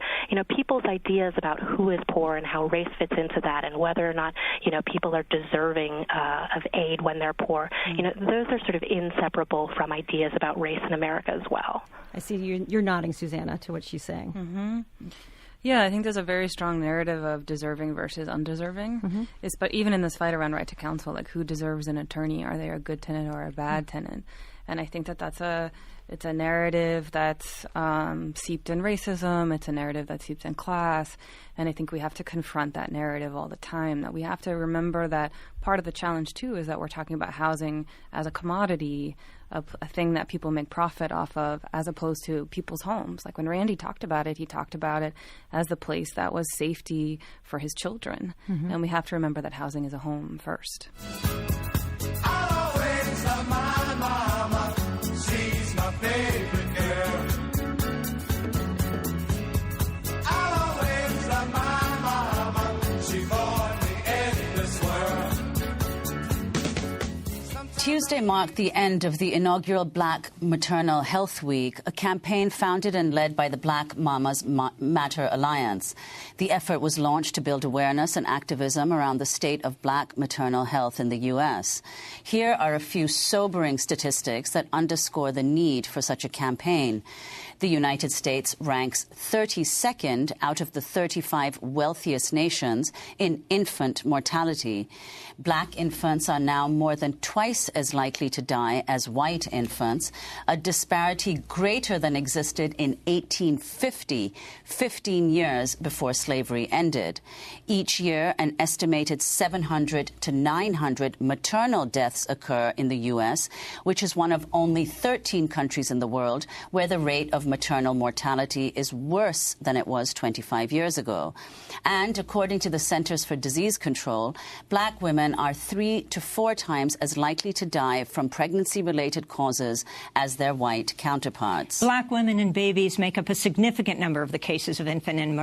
Speaker 17: People's ideas about who is poor and how race fits into that and whether or not, people are deserving of aid when they're poor, those are sort of inseparable from ideas about race in America as well.
Speaker 6: I see you're nodding, Susanna, to what she's saying.
Speaker 18: Mm-hmm. Yeah, I think there's a very strong narrative of deserving versus undeserving. Mm-hmm. But even in this fight around right to counsel, like who deserves an attorney? Are they a good tenant or a bad tenant? And I think it's a narrative that's seeped in racism. It's a narrative that seeps in class. And I think we have to confront that narrative all the time, that we have to remember that part of the challenge, too, is that we're talking about housing as a commodity, a thing that people make profit off of, as opposed to people's homes. Like when Randy talked about it, he talked about it as the place that was safety for his children. Mm-hmm. And we have to remember that housing is a home first.
Speaker 4: I'll always love my mama. She's my favorite girl. I'll always love my mama. She brought me in this world.
Speaker 20: Tuesday marked the end of the inaugural Black Maternal Health Week, a campaign founded and led by the Black Mamas Matter Alliance. The effort was launched to build awareness and activism around the state of Black maternal health in the U.S. Here are a few sobering statistics that underscore the need for such a campaign. The United States ranks 32nd out of the 35 wealthiest nations in infant mortality. Black infants are now more than twice as likely to die as white infants, a disparity greater than existed in 1850, 15 years before slavery ended. Each year, an estimated 700 to 900 maternal deaths occur in the U.S., which is one of only 13 countries in the world where the rate of maternal mortality is worse than it was 25 years ago. And according to the Centers for Disease Control, Black women are 3 to 4 times as likely to die from pregnancy-related causes as their white counterparts.
Speaker 21: Black women and babies make up a significant number of the cases of infant and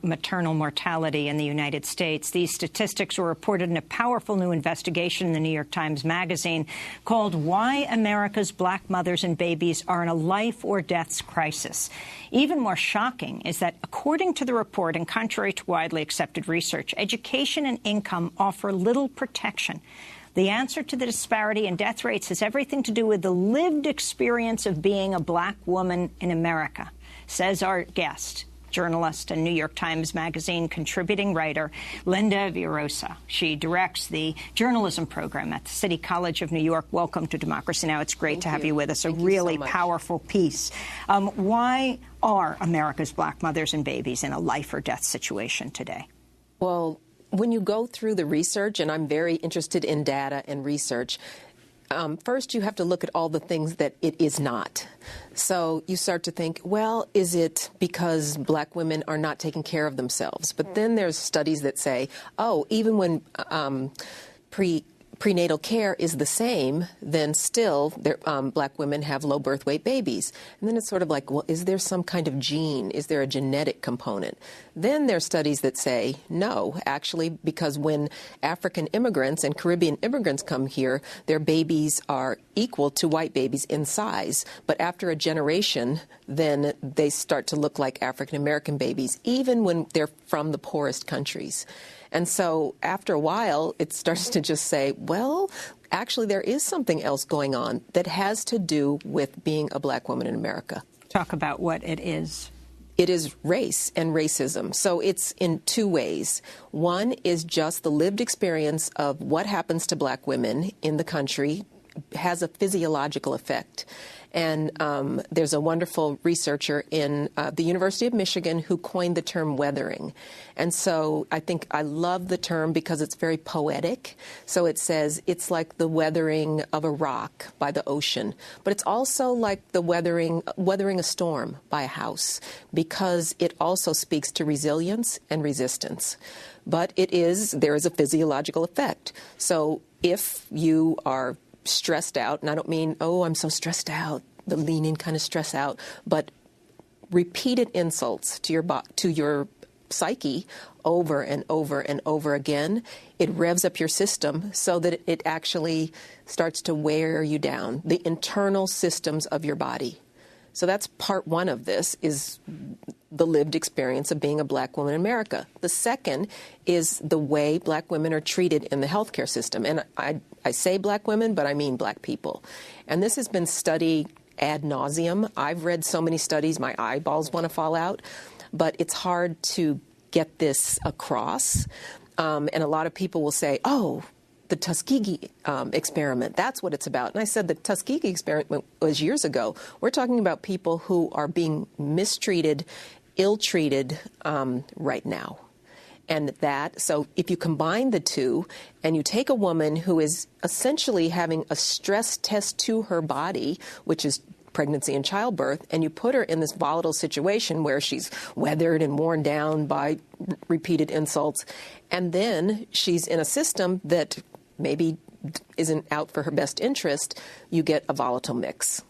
Speaker 21: maternal mortality in the United States. These statistics were reported in a powerful new investigation in the New York Times Magazine called Why America's Black Mothers and Babies Are in a Life or Deaths Crisis. Even more shocking is that, according to the report, and contrary to widely accepted research, education and income offer little protection. The answer to the disparity in death rates has everything to do with the lived experience of being a black woman in America, says our guest, journalist and New York Times Magazine contributing writer Linda Villarosa. She directs the journalism program at the City College of New York. Welcome to Democracy Now! It's great to have you with us. A really powerful piece. Why are America's black mothers and babies in a life or death situation today?
Speaker 1: Well, when you go through the research, and I'm very interested in data and research, first you have to look at all the things that it is not. So you start to think, well, is it because black women are not taking care of themselves? But then there's studies that say, oh, even when prenatal care is the same, then still black women have low birth weight babies. And then it's sort of like, well, is there some kind of gene? Is there a genetic component? Then there are studies that say, no, actually, because when African immigrants and Caribbean immigrants come here, their babies are equal to white babies in size. But after a generation, then they start to look like African American babies, even when they're from the poorest countries. And so after a while, it starts to just say, well, actually, there is something else going on that has to do with being a black woman in America.
Speaker 21: Talk about what it is.
Speaker 1: It is race and racism. So it's in two ways. One is just the lived experience of what happens to black women in the country has a physiological effect. And there's a wonderful researcher in the University of Michigan who coined the term weathering. And so I think I love the term because it's very poetic. So it says it's like the weathering of a rock by the ocean. But it's also like the weathering a storm by a house, because it also speaks to resilience and resistance. But there is a physiological effect. So if you are stressed out, and I don't mean, oh, I'm so stressed out, the leaning kind of stress out, but repeated insults to your psyche over and over and over again, it revs up your system so that it actually starts to wear you down, the internal systems of your body. So that's part one of this, is the lived experience of being a black woman in America. The second is the way black women are treated in the healthcare system. And I say black women, but I mean black people. And this has been studied ad nauseum. I've read so many studies, my eyeballs want to fall out. But it's hard to get this across. And a lot of people will say, oh, the Tuskegee experiment, that's what it's about. And I said the Tuskegee experiment was years ago. We're talking about people who are being mistreated, ill-treated right now. And so if you combine the two and you take a woman who is essentially having a stress test to her body, which is pregnancy and childbirth, and you put her in this volatile situation where she's weathered and worn down by repeated insults, and then she's in a system that maybe isn't out for her best interest, you get a volatile mix.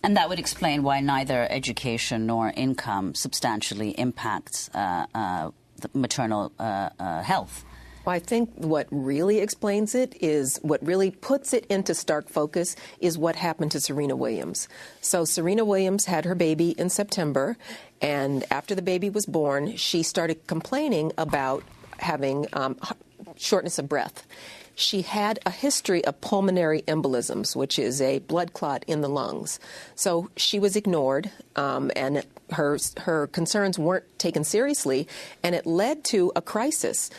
Speaker 20: And that would explain why neither education nor income substantially impacts the maternal health.
Speaker 1: Well, I think what really explains it is, what really puts it into stark focus is what happened to Serena Williams. So Serena Williams had her baby in September, and after the baby was born, she started complaining about having shortness of breath. She had a history of pulmonary embolisms, which is a blood clot in the lungs. So she was ignored, and her concerns weren't taken seriously, and it led to a crisis.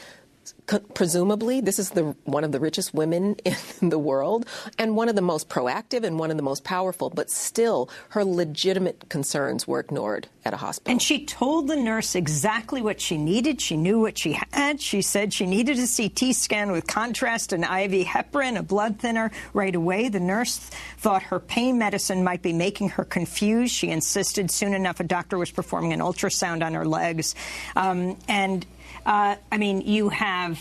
Speaker 1: Presumably, this is one of the richest women in the world, and one of the most proactive and one of the most powerful, but still her legitimate concerns were ignored at a hospital.
Speaker 21: And she told the nurse exactly what she needed. She knew what she had. She said she needed a CT scan with contrast, an IV heparin, a blood thinner right away. The nurse thought her pain medicine might be making her confused. She insisted soon enough a doctor was performing an ultrasound on her legs. You have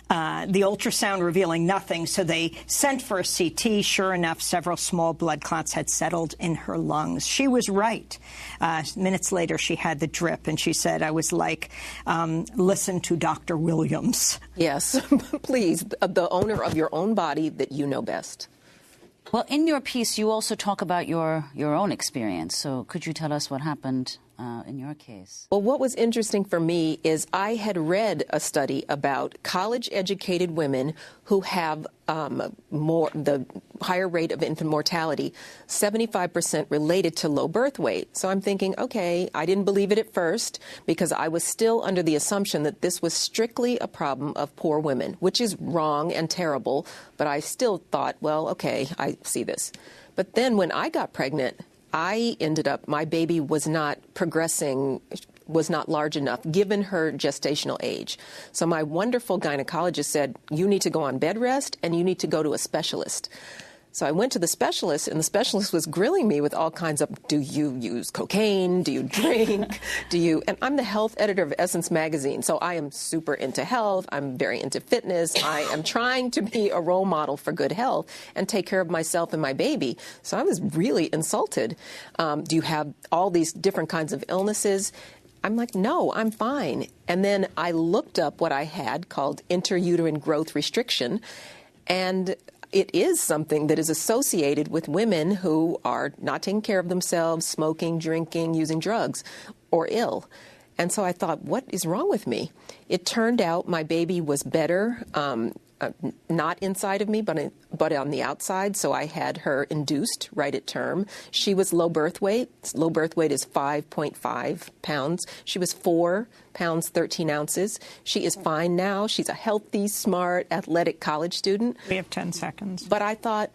Speaker 21: the ultrasound revealing nothing, so they sent for a CT. Sure enough, several small blood clots had settled in her lungs. She was right. Minutes later, she had the drip, and she said, I was like, listen to Dr. Williams.
Speaker 1: Yes, please, the owner of your own body that you know best.
Speaker 20: Well, in your piece, you also talk about your own experience. So could you tell us what happened in your case?
Speaker 1: Well, what was interesting for me is I had read a study about college-educated women who have the higher rate of infant mortality, 75% related to low birth weight. So I'm thinking, okay, I didn't believe it at first because I was still under the assumption that this was strictly a problem of poor women, which is wrong and terrible. But I still thought, well, okay, I see this. But then when I got pregnant, my baby was not progressing, was not large enough, given her gestational age. So my wonderful gynecologist said, you need to go on bed rest and you need to go to a specialist. So I went to the specialist, and the specialist was grilling me with all kinds of, do you use cocaine? Do you drink? And I'm the health editor of Essence magazine, so I am super into health. I'm very into fitness. I am trying to be a role model for good health and take care of myself and my baby. So I was really insulted. Do you have all these different kinds of illnesses? I'm like, no, I'm fine. And then I looked up what I had called intrauterine growth restriction, and it is something that is associated with women who are not taking care of themselves, smoking, drinking, using drugs, or ill. And so I thought, what is wrong with me? It turned out my baby was better, not inside of me, but on the outside. So I had her induced right at term. She was low birth weight. Low birth weight is 5.5 pounds. She was 4 pounds, 13 ounces. She is fine now. She's a healthy, smart, athletic college student.
Speaker 21: We have 10 seconds.
Speaker 1: But I thought,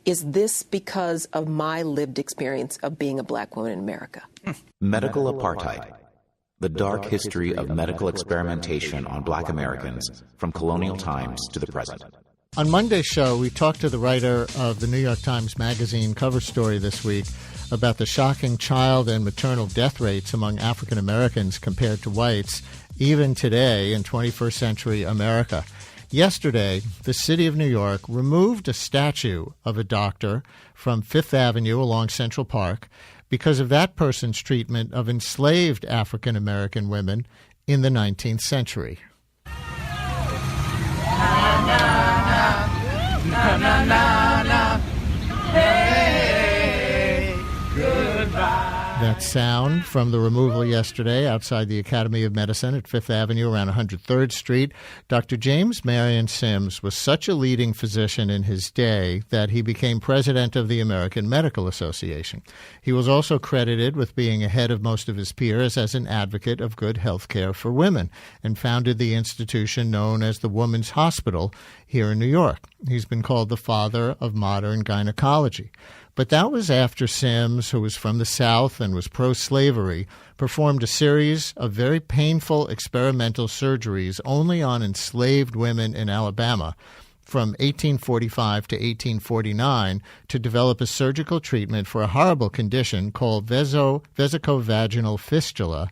Speaker 1: is this because of my lived experience of being a black woman in America?
Speaker 2: Medical apartheid. The dark history of medical experimentation on black Americans from colonial times to the present.
Speaker 22: On Monday's show, we talked to the writer of the New York Times Magazine cover story this week about the shocking child and maternal death rates among African Americans compared to whites, even today in 21st century America. Yesterday, the city of New York removed a statue of a doctor from Fifth Avenue along Central Park because of that person's treatment of enslaved African American women in the 19th century.
Speaker 4: Na, na, na, na. Hey, goodbye.
Speaker 22: That sound from the removal yesterday outside the Academy of Medicine at Fifth Avenue around 103rd Street. Dr. James Marion Sims was such a leading physician in his day that he became president of the American Medical Association. He was also credited with being ahead of most of his peers as an advocate of good health care for women and founded the institution known as the Woman's Hospital here in New York. He's been called the father of modern gynecology. But that was after Sims, who was from the South and was pro-slavery, performed a series of very painful experimental surgeries only on enslaved women in Alabama from 1845 to 1849 to develop a surgical treatment for a horrible condition called vesicovaginal fistula,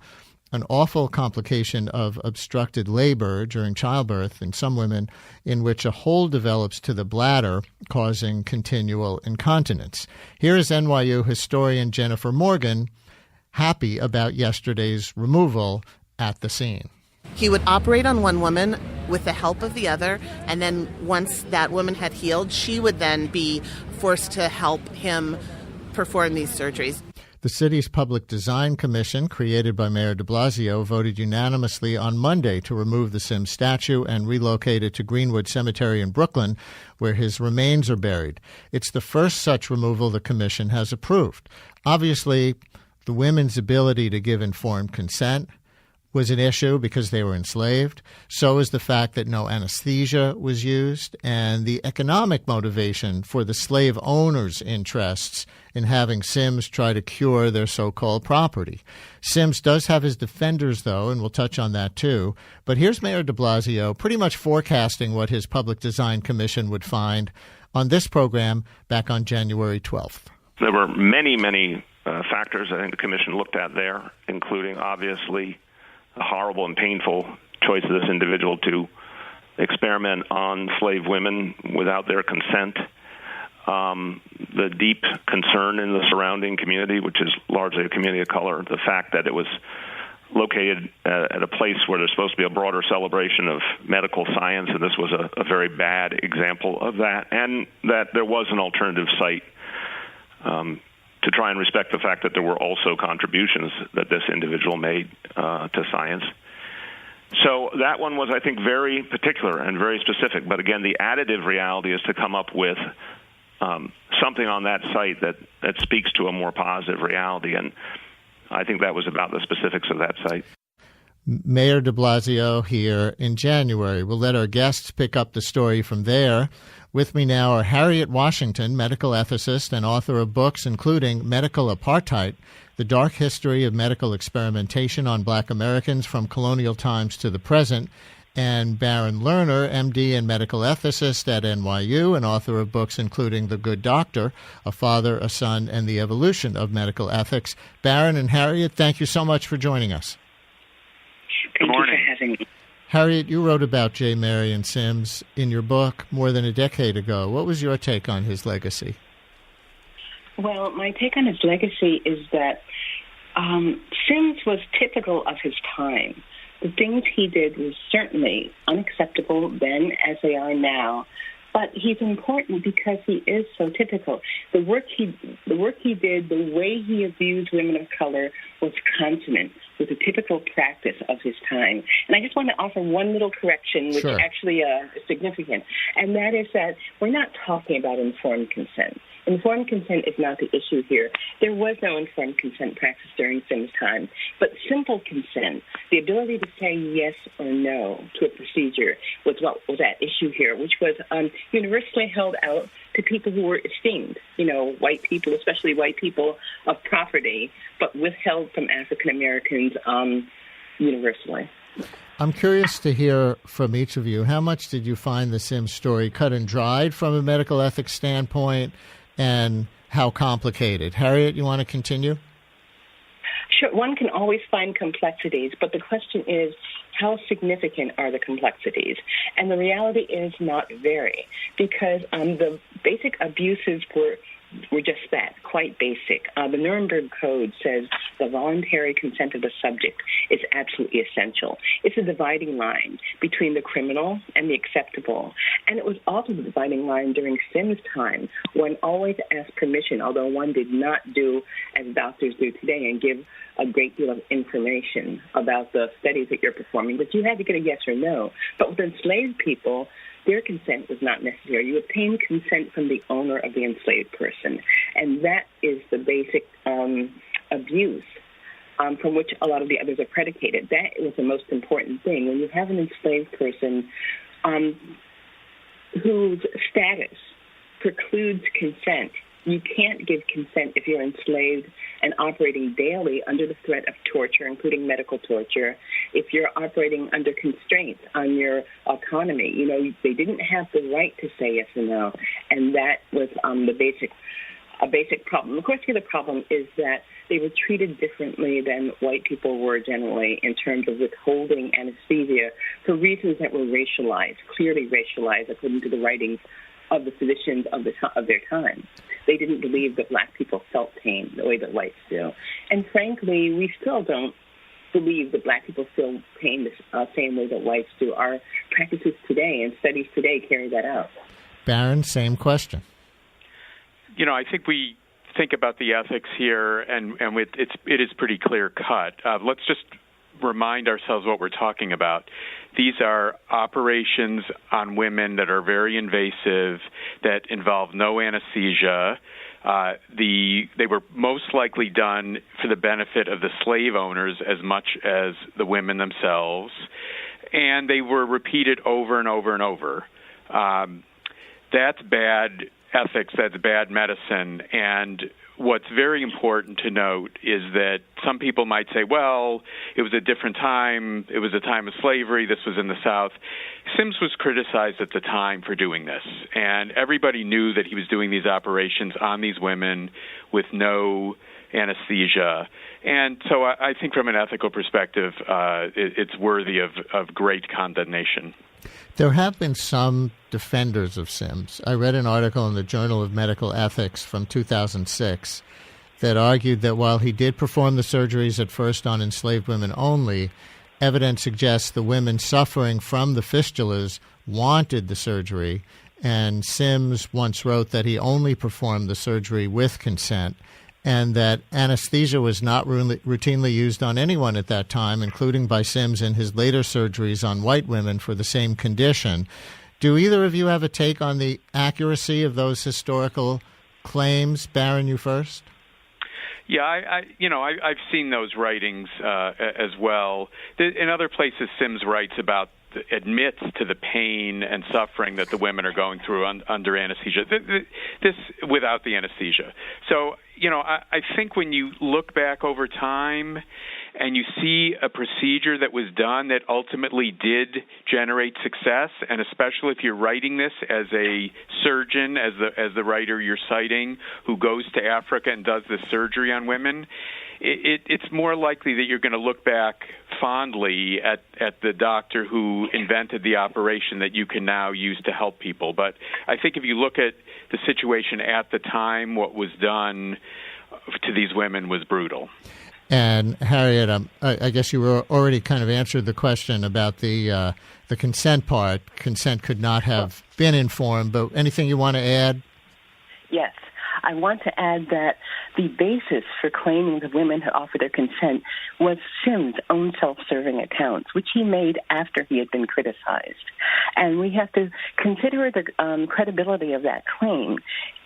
Speaker 22: an awful complication of obstructed labor during childbirth in some women in which a hole develops to the bladder, causing continual incontinence. Here is NYU historian Jennifer Morgan, happy about yesterday's removal at the scene.
Speaker 23: He would operate on one woman with the help of the other, and then once that woman had healed, she would then be forced to help him perform these surgeries.
Speaker 22: The city's Public Design Commission, created by Mayor de Blasio, voted unanimously on Monday to remove the Sims statue and relocate it to Greenwood Cemetery in Brooklyn, where his remains are buried. It's the first such removal the commission has approved. Obviously, the women's ability to give informed consent was an issue because they were enslaved. So is the fact that no anesthesia was used, and the economic motivation for the slave owners' interests in having Sims try to cure their so-called property. Sims does have his defenders, though, and we'll touch on that too. But here's Mayor de Blasio pretty much forecasting what his Public Design Commission would find on this program back on January 12th.
Speaker 24: There were many, many factors I think the commission looked at there, including, obviously, the horrible and painful choice of this individual to experiment on slave women without their consent, the deep concern in the surrounding community, which is largely a community of color, the fact that it was located at a place where there's supposed to be a broader celebration of medical science, and this was a very bad example of that, and that there was an alternative site to try and respect the fact that there were also contributions that this individual made to science. So that one was, I think, very particular and very specific. But again, the additive reality is to come up with something on that site that speaks to a more positive reality. And I think that was about the specifics of that site.
Speaker 22: Mayor de Blasio here in January. We'll let our guests pick up the story from there. With me now are Harriet Washington, medical ethicist and author of books including Medical Apartheid, The Dark History of Medical Experimentation on Black Americans from Colonial Times to the Present, and Baron Lerner, MD and medical ethicist at NYU and author of books including The Good Doctor, A Father, a Son, and the Evolution of Medical Ethics. Baron and Harriet, thank you so much for joining us.
Speaker 3: Thank you for having me.
Speaker 22: Harriet, you wrote about J. Marion Sims in your book more than a decade ago. What was your take on his legacy?
Speaker 3: Well, my take on his legacy is that Sims was typical of his time. The things he did were certainly unacceptable then as they are now, but he's important because he is so typical. The work he did, the way he abused women of color was consonant with the typical practice of his time. And I just want to offer one little correction, which actually is significant, and that is that we're not talking about informed consent. Informed consent is not the issue here. There was no informed consent practice during Sims' time, but simple consent, the ability to say yes or no to a procedure, was what was at issue here, which was universally held out to people who were esteemed, white people, especially white people of property, but withheld from African Americans universally.
Speaker 22: I'm curious to hear from each of you. How much did you find the Sims story cut and dried from a medical ethics standpoint, and how complicated? Harriet, you want to continue?
Speaker 3: Sure. One can always find complexities, but the question is, how significant are the complexities? And the reality is not very, because the basic abuses were just that, quite basic. The Nuremberg Code says the voluntary consent of the subject is absolutely essential. It's a dividing line between the criminal and the acceptable. And it was also the dividing line during Sims' time. One always asked permission, although one did not do as doctors do today and give a great deal of information about the studies that you're performing, but you had to get a yes or no. But with enslaved people, their consent was not necessary. You obtained consent from the owner of the enslaved person. And that is the basic abuse from which a lot of the others are predicated. That was the most important thing. When you have an enslaved person whose status precludes consent, you can't give consent if you're enslaved and operating daily under the threat of torture, including medical torture. If you're operating under constraints on your autonomy, they didn't have the right to say yes or no, and that was a basic problem. Of course, the other problem is that they were treated differently than white people were generally in terms of withholding anesthesia for reasons that were racialized, clearly racialized, according to the writings of the physicians of their time. They didn't believe that black people felt pain the way that whites do. And frankly, we still don't believe that black people feel pain the same way that whites do. Our practices today and studies today carry that out.
Speaker 22: Baron, same question.
Speaker 5: I think we think about the ethics here, and it is pretty clear cut. Let's just remind ourselves what we're talking about. These are operations on women that are very invasive, that involve no anesthesia. They were most likely done for the benefit of the slave owners as much as the women themselves, and they were repeated over and over and over. That's bad ethics, that's bad medicine, and what's very important to note is that some people might say, well, it was a different time, it was a time of slavery, this was in the South. Sims was criticized at the time for doing this, and everybody knew that he was doing these operations on these women with no anesthesia. And so I think from an ethical perspective, it's worthy of great condemnation.
Speaker 22: There have been some defenders of Sims. I read an article in the Journal of Medical Ethics from 2006 that argued that while he did perform the surgeries at first on enslaved women only, evidence suggests the women suffering from the fistulas wanted the surgery, and Sims once wrote that he only performed the surgery with consent. and that anesthesia was not routinely used on anyone at that time, including by Sims in his later surgeries on white women for the same condition. Do either of you have a take on the accuracy of those historical claims? Baron, you first.
Speaker 5: Yeah, I've seen those writings as well. In other places, Sims writes about, admits to the pain and suffering that the women are going through under anesthesia. This without the anesthesia. So, I think when you look back over time and you see a procedure that was done that ultimately did generate success, and especially if you're writing this as a surgeon, as the writer you're citing, who goes to Africa and does this surgery on women, it's more likely that you're going to look back fondly at the doctor who invented the operation that you can now use to help people. But I think if you look at the situation at the time, what was done to these women was brutal.
Speaker 22: And Harriet, I guess you were already kind of answered the question about the consent part. Consent could not have been informed, but anything you want to add?
Speaker 3: Yes. I want to add that the basis for claiming the women had offered their consent was Sims' own self-serving accounts, which he made after he had been criticized. And we have to consider the credibility of that claim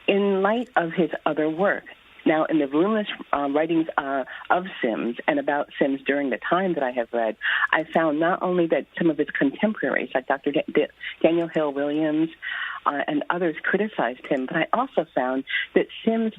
Speaker 3: in light of his other work. Now, in the voluminous writings of Sims and about Sims during the time that I have read, I found not only that some of his contemporaries, like Dr. Daniel Hill Williams and others, criticized him, but I also found that Sims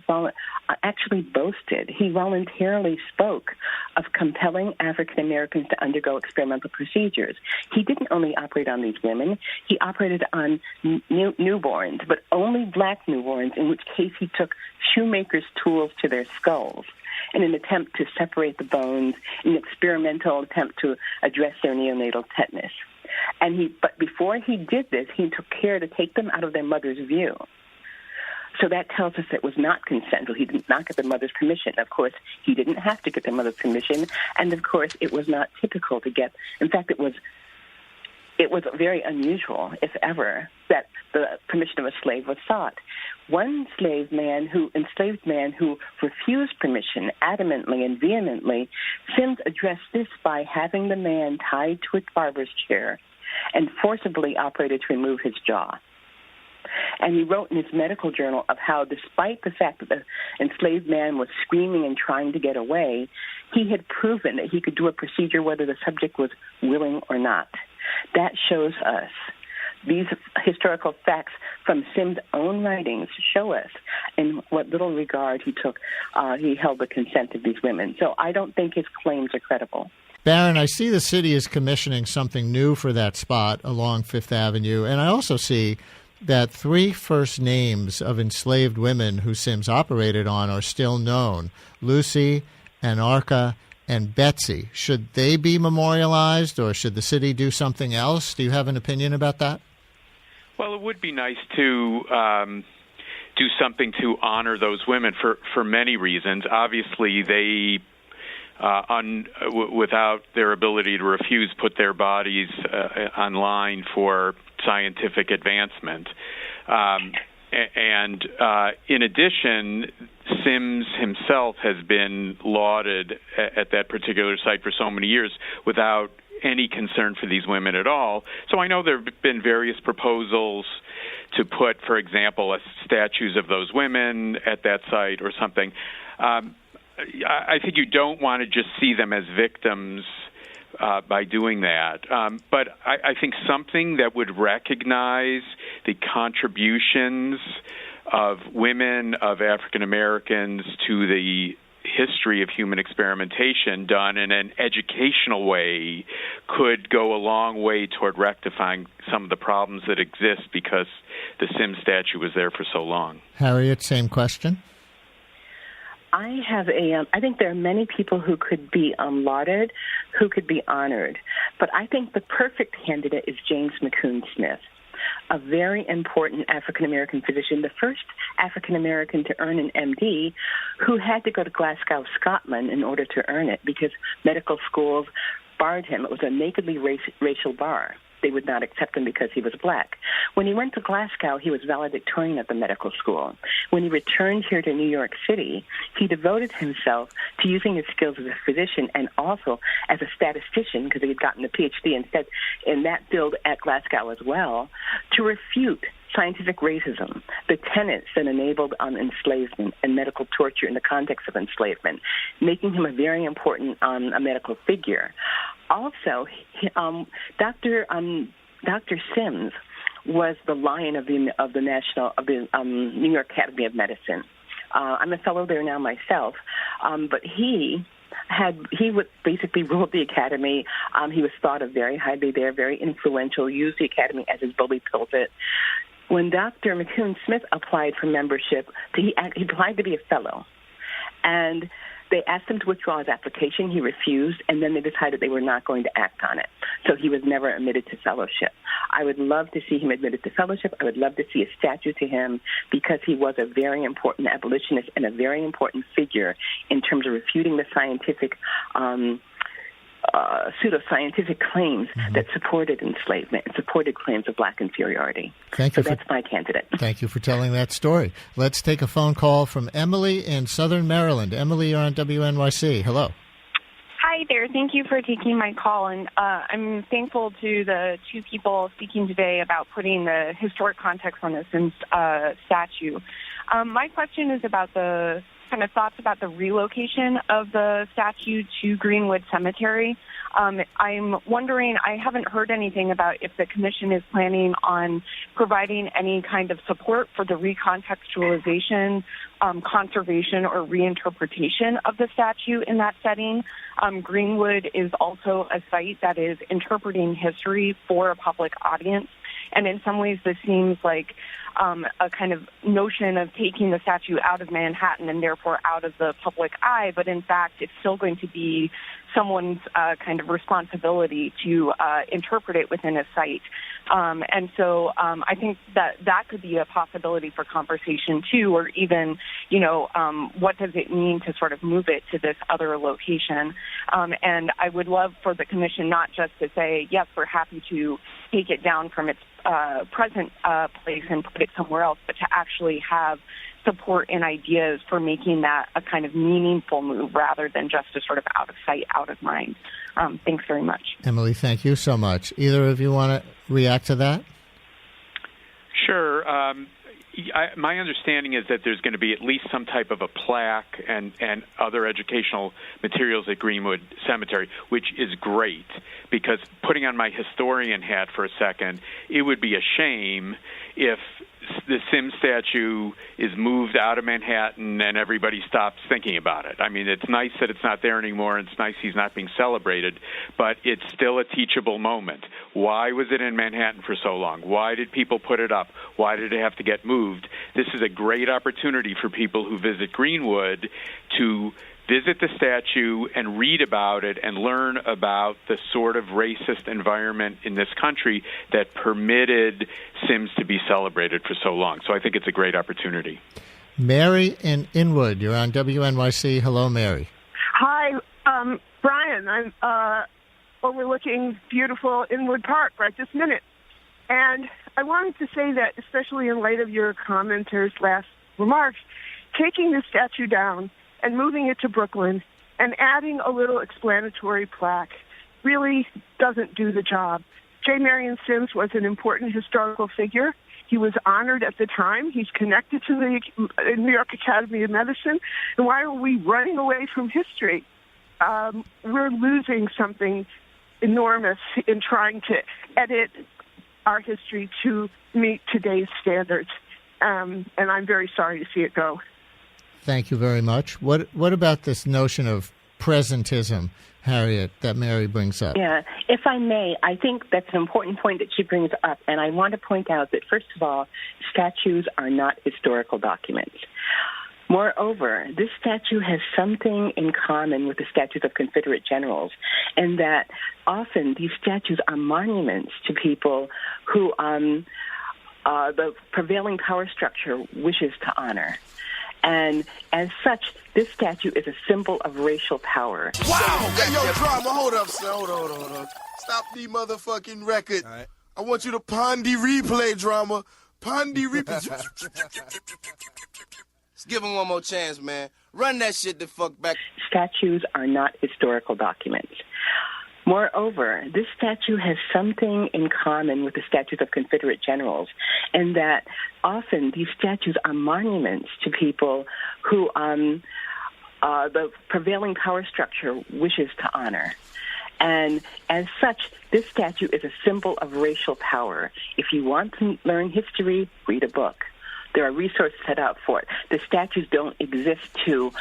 Speaker 3: actually boasted. He voluntarily spoke of compelling African Americans to undergo experimental procedures. He didn't only operate on these women. He operated on newborns, but only black newborns, in which case he took shoemakers' tools to their skulls in an attempt to separate the bones, in an experimental attempt to address their neonatal tetanus. But before he did this, he took care to take them out of their mother's view. So that tells us it was not consensual. He did not get the mother's permission. Of course, he didn't have to get the mother's permission, and of course, it was not typical to get. In fact, it was very unusual, if ever, that the permission of a slave was sought. One enslaved man who refused permission adamantly and vehemently, Sims addressed this by having the man tied to a barber's chair and forcibly operated to remove his jaw. And he wrote in his medical journal of how, despite the fact that the enslaved man was screaming and trying to get away, he had proven that he could do a procedure whether the subject was willing or not. That shows us, these historical facts from Sims' own writings show us in what little regard he held the consent of these women. So I don't think his claims are credible.
Speaker 22: Baron, I see the city is commissioning something new for that spot along Fifth Avenue, and I also see that 3 first names of enslaved women who Sims operated on are still known: Lucy, Anarcha, and Betsy. Should they be memorialized, or should the city do something else? Do you have an opinion about that?
Speaker 5: Well, it would be nice to do something to honor those women for many reasons. Obviously, they, without their ability to refuse, put their bodies online for scientific advancement. And in addition, Sims himself has been lauded at that particular site for so many years without any concern for these women at all. So I know there have been various proposals to put, for example, statues of those women at that site or something. I think you don't want to just see them as victims by doing that. But I think something that would recognize the contributions of women, of African Americans to the history of human experimentation done in an educational way could go a long way toward rectifying some of the problems that exist because the Sims statue was there for so long.
Speaker 22: Harriet, same question.
Speaker 3: I think there are many people who could be lauded, who could be honored. But I think the perfect candidate is James McCune Smith, a very important African-American physician, the first African-American to earn an MD, who had to go to Glasgow, Scotland in order to earn it because medical schools barred him. It was a nakedly racial bar. they would not accept him because he was black. When he went to Glasgow, he was valedictorian at the medical school. When he returned here to New York City, he devoted himself to using his skills as a physician and also as a statistician, because he had gotten a PhD instead in that field at Glasgow as well, to refute scientific racism, the tenets that enabled enslavement and medical torture in the context of enslavement, making him a very important a medical figure. Also, Dr. Sims was the lion of the New York Academy of Medicine. I'm a fellow there now myself, but he would basically rule the academy. He was thought of very highly there, very influential, used the academy as his bully pulpit. When Dr. McCune Smith applied for membership, he applied to be a fellow. And they asked him to withdraw his application. He refused, and then they decided they were not going to act on it. So he was never admitted to fellowship. I would love to see him admitted to fellowship. I would love to see a statue to him because he was a very important abolitionist and a very important figure in terms of refuting the scientific pseudoscientific claims that supported enslavement and supported claims of black inferiority. That's my candidate.
Speaker 22: Thank you for telling that story. Let's take a phone call from Emily in Southern Maryland. Emily, you're on WNYC. Hello.
Speaker 7: Hi there. Thank you for taking my call. And I'm thankful to the two people speaking today about putting the historic context on this statue. My question is about the kind of thoughts about the relocation of the statue to Greenwood Cemetery. I'm wondering, I haven't heard anything about if the commission is planning on providing any kind of support for the recontextualization, conservation, or reinterpretation of the statue in that setting. Greenwood is also a site that is interpreting history for a public audience. And in some ways, this seems like a kind of notion of taking the statue out of Manhattan and therefore out of the public eye. But in fact, it's still going to be someone's kind of responsibility to interpret it within a site. And so I think that could be a possibility for conversation, too, or even, what does it mean to sort of move it to this other location? And I would love for the commission not just to say, yes, we're happy to take it down from its present place and put it somewhere else, but to actually have support and ideas for making that a kind of meaningful move rather than just a sort of out of sight, out of mind. Thanks very much.
Speaker 22: Emily, thank you so much. Either of you want to react to that?
Speaker 5: Sure. My understanding is that there's going to be at least some type of a plaque and other educational materials at Greenwood Cemetery, which is great, because putting on my historian hat for a second, it would be a shame if the Sims statue is moved out of Manhattan and everybody stops thinking about it. I mean, it's nice that it's not there anymore, and it's nice he's not being celebrated, but it's still a teachable moment. Why was it in Manhattan for so long? Why did people put it up? Why did it have to get moved? This is a great opportunity for people who visit Greenwood to visit the statue and read about it and learn about the sort of racist environment in this country that permitted Sims to be celebrated for so long. So I think it's a great opportunity.
Speaker 22: Mary in Inwood, you're on WNYC. Hello, Mary.
Speaker 8: Hi, Brian. I'm overlooking beautiful Inwood Park right this minute. And I wanted to say that, especially in light of your commenters' last remarks, taking the statue down and moving it to Brooklyn and adding a little explanatory plaque really doesn't do the job. J. Marion Sims was an important historical figure. He was honored at the time. He's connected to the New York Academy of Medicine. And why are we running away from history? We're losing something enormous in trying to edit our history to meet today's standards. And I'm very sorry to see it go.
Speaker 22: Thank you very much. What about this notion of presentism, Harriet, that Mary brings up?
Speaker 3: Yeah, if I may, I think that's an important point that she brings up, and I want to point out that, first of all, statues are not historical documents. Moreover, this statue has something in common with the statues of Confederate generals, in that often these statues are monuments to people who the prevailing power structure wishes to honor. And as such, this statue is a symbol of racial power.
Speaker 4: Wow! Hey, yo, drama, hold up, son. Hold on. Stop the motherfucking record. All right. I want you to pon the replay, drama. Pon the replay. Let's give him one more chance, man. Run that shit the fuck back.
Speaker 3: Statues are not historical documents. Moreover, this statue has something in common with the statues of Confederate generals, in that often these statues are monuments to people who the prevailing power structure wishes to honor. And as such, this statue is a symbol of racial power. If you want to learn history, read a book. There are resources set out for it. The statues don't exist to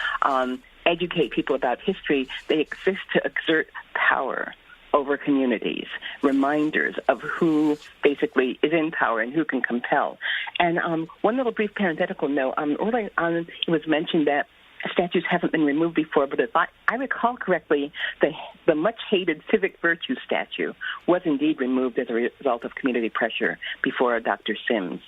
Speaker 3: educate people about history. They exist to exert power over communities, reminders of who basically is in power and who can compel. And one little brief parenthetical note, early on it was mentioned that statues haven't been removed before, but if I recall correctly, the much-hated civic virtue statue was indeed removed as a result of community pressure before Dr. Sims.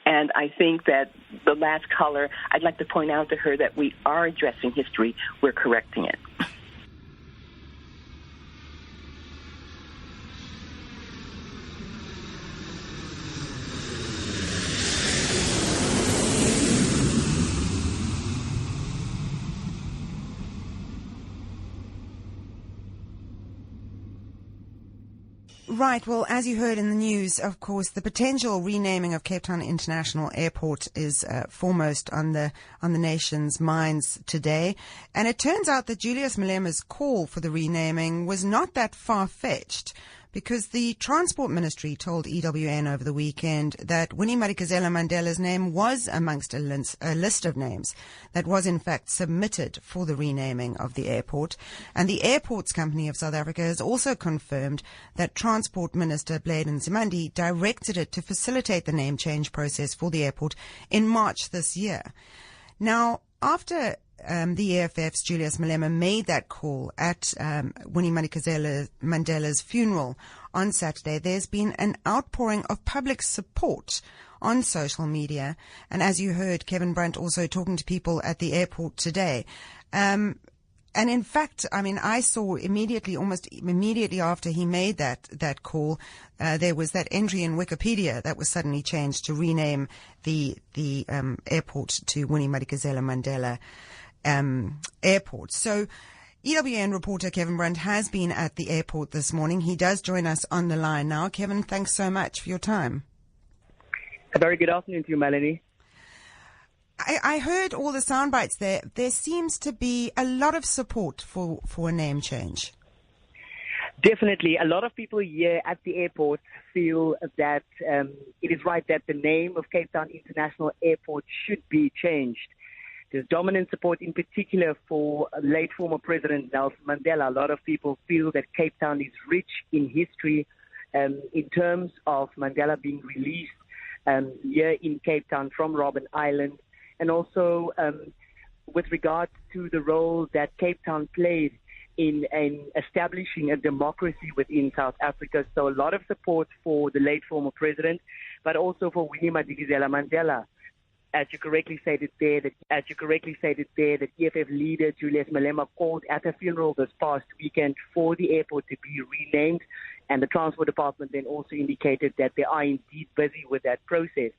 Speaker 3: And I think that the last caller, I'd like to point out to her that we are addressing history. We're correcting it.
Speaker 9: Right. Well, as you heard in the news, of course, the potential renaming of Cape Town International Airport is foremost on the nation's minds today. And it turns out that Julius Malema's call for the renaming was not that far-fetched, because the Transport Ministry told EWN over the weekend that Winnie Madikizela Mandela's name was amongst a list of names that was in fact submitted for the renaming of the airport. And the Airports Company of South Africa has also confirmed that Transport Minister Blade Nzimande directed it to facilitate the name change process for the airport in March this year. Now, after the EFF's Julius Malema made that call at Winnie Madikizela Mandela's funeral on Saturday, there's been an outpouring of public support on social media. And as you heard, Kevin Brandt also talking to people at the airport today. And in fact, I mean, I saw almost immediately after he made that call, there was that entry in Wikipedia that was suddenly changed to rename the airport to Winnie Madikizela Mandela airport. So EWN reporter Kevin Brandt has been at the airport this morning. He does join us on the line now. Kevin, thanks so much for your time.
Speaker 10: A very good afternoon to you, Melanie.
Speaker 9: I heard all the sound bites there. There seems to be a lot of support for a name change.
Speaker 10: Definitely. A lot of people here at the airport feel that it is right that the name of Cape Town International Airport should be changed. There's dominant support in particular for late former President Nelson Mandela. A lot of people feel that Cape Town is rich in history in terms of Mandela being released here in Cape Town from Robben Island, and also with regard to the role that Cape Town played in establishing a democracy within South Africa. So a lot of support for the late former president, but also for Winnie Madikizela Mandela. As you correctly stated there, that EFF leader Julius Malema called at a funeral this past weekend for the airport to be renamed, and the Transport Department then also indicated that they are indeed busy with that process.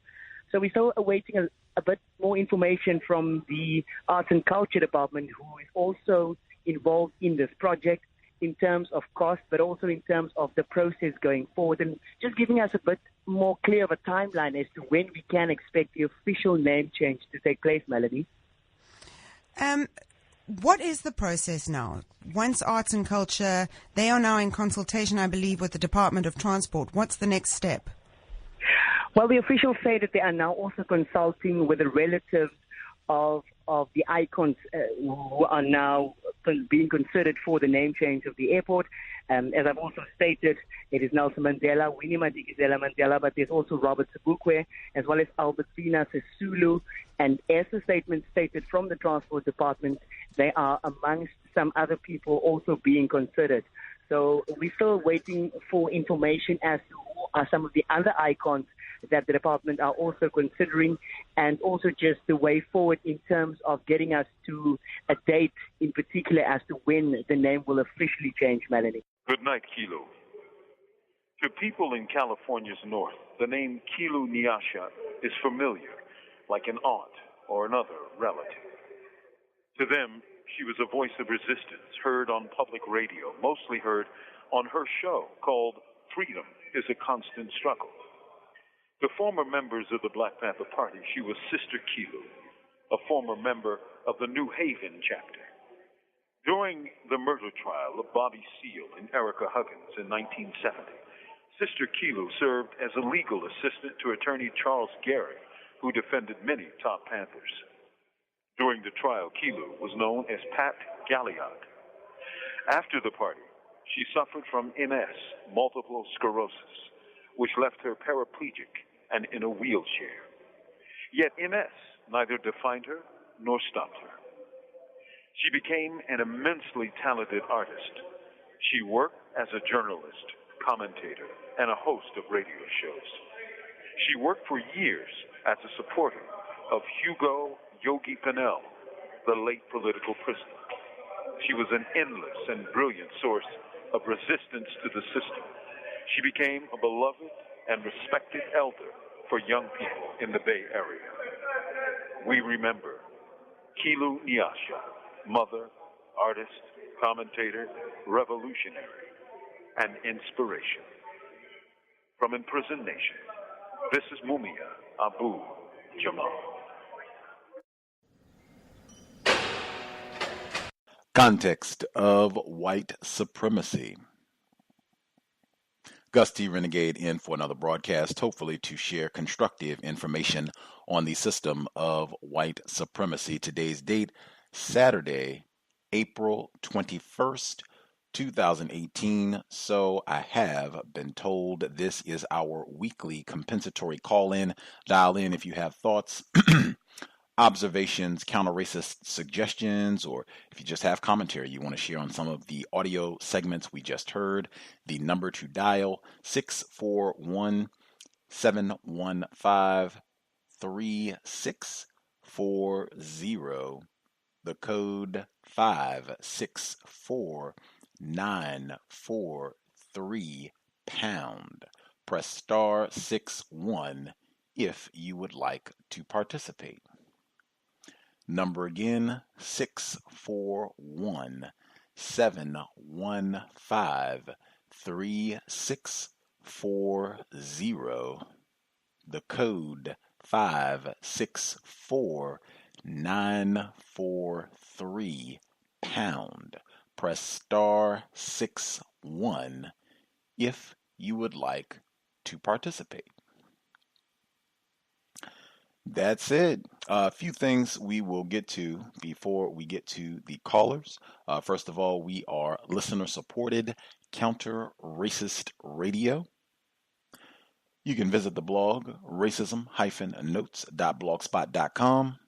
Speaker 10: So we're still awaiting a bit more information from the Arts and Culture Department, who is also involved in this project in terms of cost, but also in terms of the process going forward, and just giving us a bit more clear of a timeline as to when we can expect the official name change to take place, Melody.
Speaker 9: What is the process now? Once Arts and Culture, they are now in consultation, I believe, with the Department of Transport. What's the next step?
Speaker 10: Well, the officials say that they are now also consulting with the relatives of the icons who are now being considered for the name change of the airport. As I've also stated, it is Nelson Mandela, Winnie Madikizela Mandela, but there's also Robert Sobukwe, as well as Albertina Sisulu. And as the statement stated from the Transport Department, they are amongst some other people also being considered. So we're still waiting for information as to who are some of the other icons that the department are also considering, and also just the way forward in terms of getting us to a date in particular as to when the name will officially change, Melanie.
Speaker 12: Good night, Kilo. To people in California's north, the name Kilu Nyasha is familiar, like an aunt or another relative. To them, she was a voice of resistance, heard on public radio, mostly heard on her show called Freedom is a Constant Struggle. To former members of the Black Panther Party, she was Sister Kilu, a former member of the New Haven chapter. During the murder trial of Bobby Seale and Erica Huggins in 1970, Sister Kilu served as a legal assistant to attorney Charles Garrett, who defended many top Panthers. During the trial, Kilu was known as Pat Galliard. After the party, she suffered from MS, multiple sclerosis, which left her paraplegic and in a wheelchair. Yet MS neither defined her nor stopped her. She became an immensely talented artist. She worked as a journalist, commentator, and a host of radio shows. She worked for years as a supporter of Hugo Yogi Pinell, the late political prisoner. She was an endless and brilliant source of resistance to the system. She became a beloved and respected elder for young people in the Bay Area. We remember Kilu Nyasha, mother, artist, commentator, revolutionary, and inspiration. From Imprisoned Nation, this is Mumia Abu Jamal.
Speaker 13: Context of white supremacy. Gus T. Renegade in for another broadcast, hopefully to share constructive information on the system of white supremacy. Today's date, Saturday, April 21st, 2018. So I have been told this is our weekly compensatory call-in. Dial in if you have thoughts, observations, counter-racist suggestions, or if you just have commentary you want to share on some of the audio segments we just heard. The number to dial, 641-715-3640. The code 564943 pound. Press star 61 if you would like to participate. Number again, 641-715-3640. The code 564943 pound. Press star 61 if you would like to participate. That's it. A few things we will get to before we get to the callers. First of all, we are listener-supported counter-racist radio. You can visit the blog, racism-notes.blogspot.com.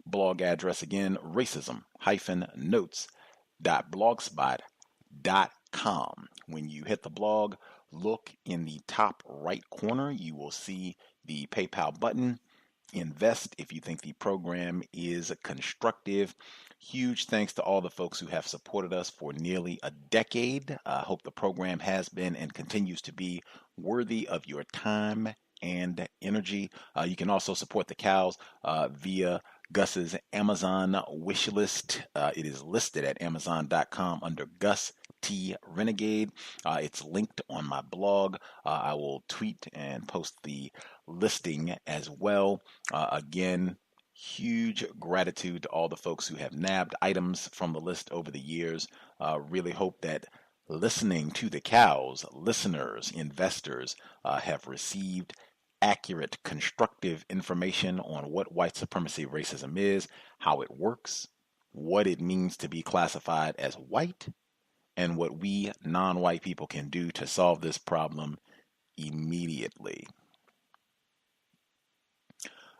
Speaker 13: Blog address again, racism-notes.blogspot.com. When you hit the blog, look in the top right corner. You will see the PayPal button. Invest if you think the program is constructive. Huge thanks to all the folks who have supported us for nearly a decade. I hope the program has been and continues to be worthy of your time and energy. You can also support the cows via Gus's Amazon wish list. It is listed at Amazon.com under Gus T. Renegade. It's linked on my blog. I will tweet and post the listing as well. Again, huge gratitude to all the folks who have nabbed items from the list over the years. Really hope that listening to the cows, listeners, investors have received accurate, constructive information on what white supremacy racism is, how it works, what it means to be classified as white, and what we non-white people can do to solve this problem immediately.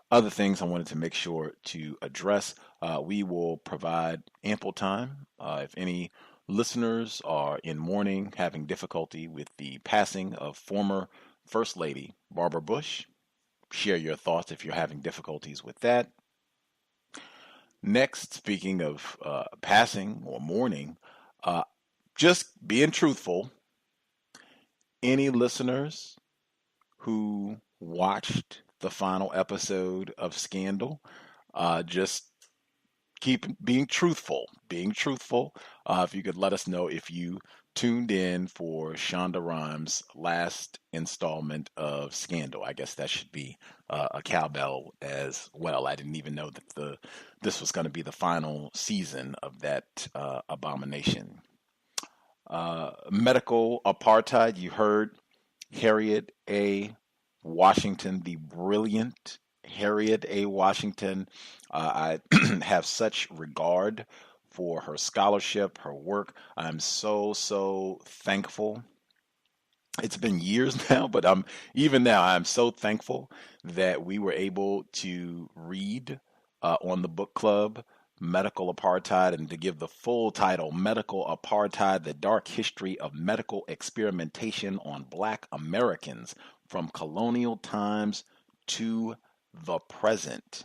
Speaker 13: Other things I wanted to make sure to address, we will provide ample time if any listeners are in mourning, having difficulty with the passing of former First Lady Barbara Bush. Share your thoughts if you're having difficulties with that. Next, speaking of passing or mourning, just being truthful, any listeners who watched the final episode of Scandal, just keep being truthful. If you could let us know if you tuned in for Shonda Rhimes' last installment of Scandal. I guess that should be a cowbell as well. I didn't even know that this was going to be the final season of that abomination. Medical apartheid. You heard Harriet A. Washington, the brilliant Harriet A. Washington. I have such regard for her scholarship, her work. I'm so thankful. It's been years now, but even now I'm so thankful that we were able to read on the book club Medical Apartheid, and to give the full title, Medical Apartheid, The Dark History of Medical Experimentation on Black Americans from Colonial Times to the Present,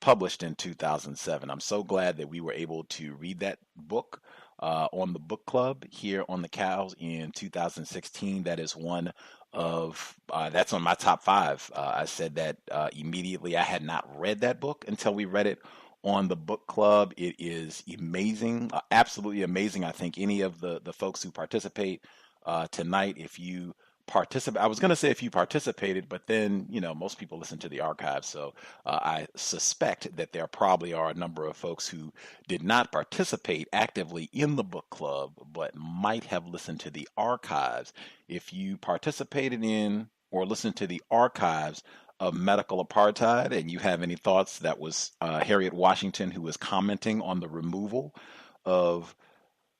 Speaker 13: published in 2007. I'm so glad that we were able to read that book on the book club here on the Cows in 2016. That is one of that's on my top 5. I said that immediately. I had not read that book until we read it on the book club. It is amazing, absolutely amazing. I think any of the folks who participate tonight, if you participate, I was going to say if you participated, but then, most people listen to the archives. So I suspect that there probably are a number of folks who did not participate actively in the book club, but might have listened to the archives. If you participated in or listened to the archives of Medical Apartheid and you have any thoughts, that was Harriet Washington who was commenting on the removal of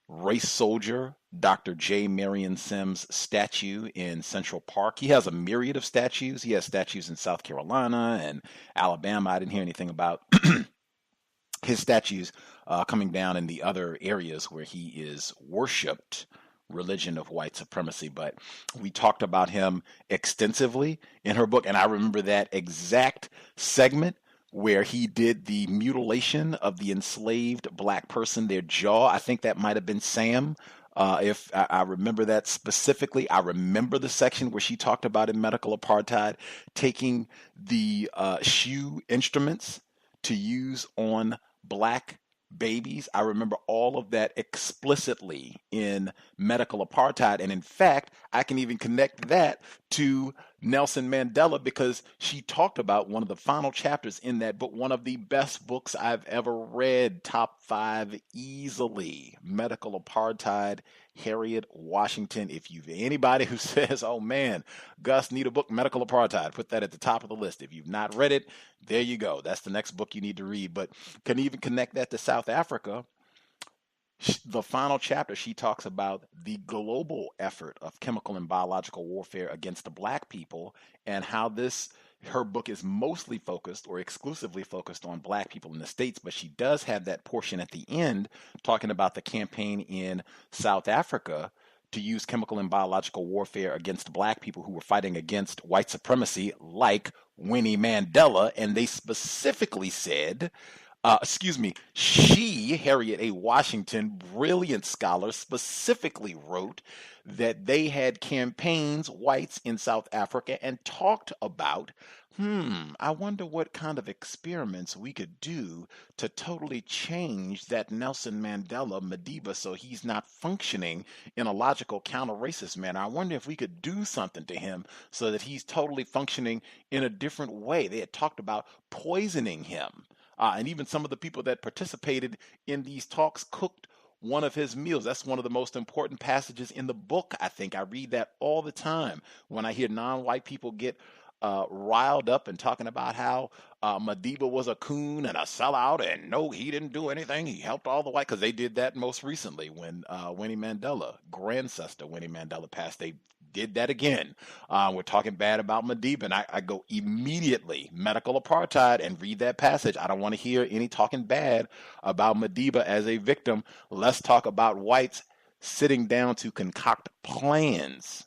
Speaker 13: race soldier Dr. J. Marion Sims' statue in Central Park. He has a myriad of statues. He has statues in South Carolina and Alabama. I didn't hear anything about his statues coming down in the other areas where he is worshipped, religion of white supremacy. But we talked about him extensively in her book, and I remember that exact segment where he did the mutilation of the enslaved black person, their jaw. I think that might have been Sam. If I remember that specifically, I remember the section where she talked about in Medical Apartheid taking the shoe instruments to use on black babies. I remember all of that explicitly in Medical Apartheid. And in fact, I can even connect that to Nelson Mandela, because she talked about one of the final chapters in that book, one of the best books I've ever read, top 5 easily, Medical Apartheid, Harriet Washington. If you've anybody who says, oh man, Gus, need a book, Medical Apartheid, put that at the top of the list. If you've not read it, there you go. That's the next book you need to read. But can even connect that to South Africa. The final chapter, she talks about the global effort of chemical and biological warfare against the black people, and how her book is mostly focused or exclusively focused on black people in the States, but she does have that portion at the end talking about the campaign in South Africa to use chemical and biological warfare against black people who were fighting against white supremacy, like Winnie Mandela. And they specifically said, she, Harriet A. Washington, brilliant scholar, specifically wrote that they had campaigns, whites in South Africa, and talked about, I wonder what kind of experiments we could do to totally change that Nelson Mandela Madiba so he's not functioning in a logical counter-racist manner. I wonder if we could do something to him so that he's totally functioning in a different way. They had talked about poisoning him. And even some of the people that participated in these talks cooked one of his meals. That's one of the most important passages in the book, I think. I read that all the time when I hear non-white people get riled up and talking about how Madiba was a coon and a sellout, and no, he didn't do anything. He helped all the white, because they did that most recently when Winnie Mandela, grandsister Winnie Mandela, passed. They did that again. We're talking bad about Madiba, and I go immediately medical apartheid and read that passage. I don't want to hear any talking bad about Madiba as a victim. Let's talk about whites sitting down to concoct plans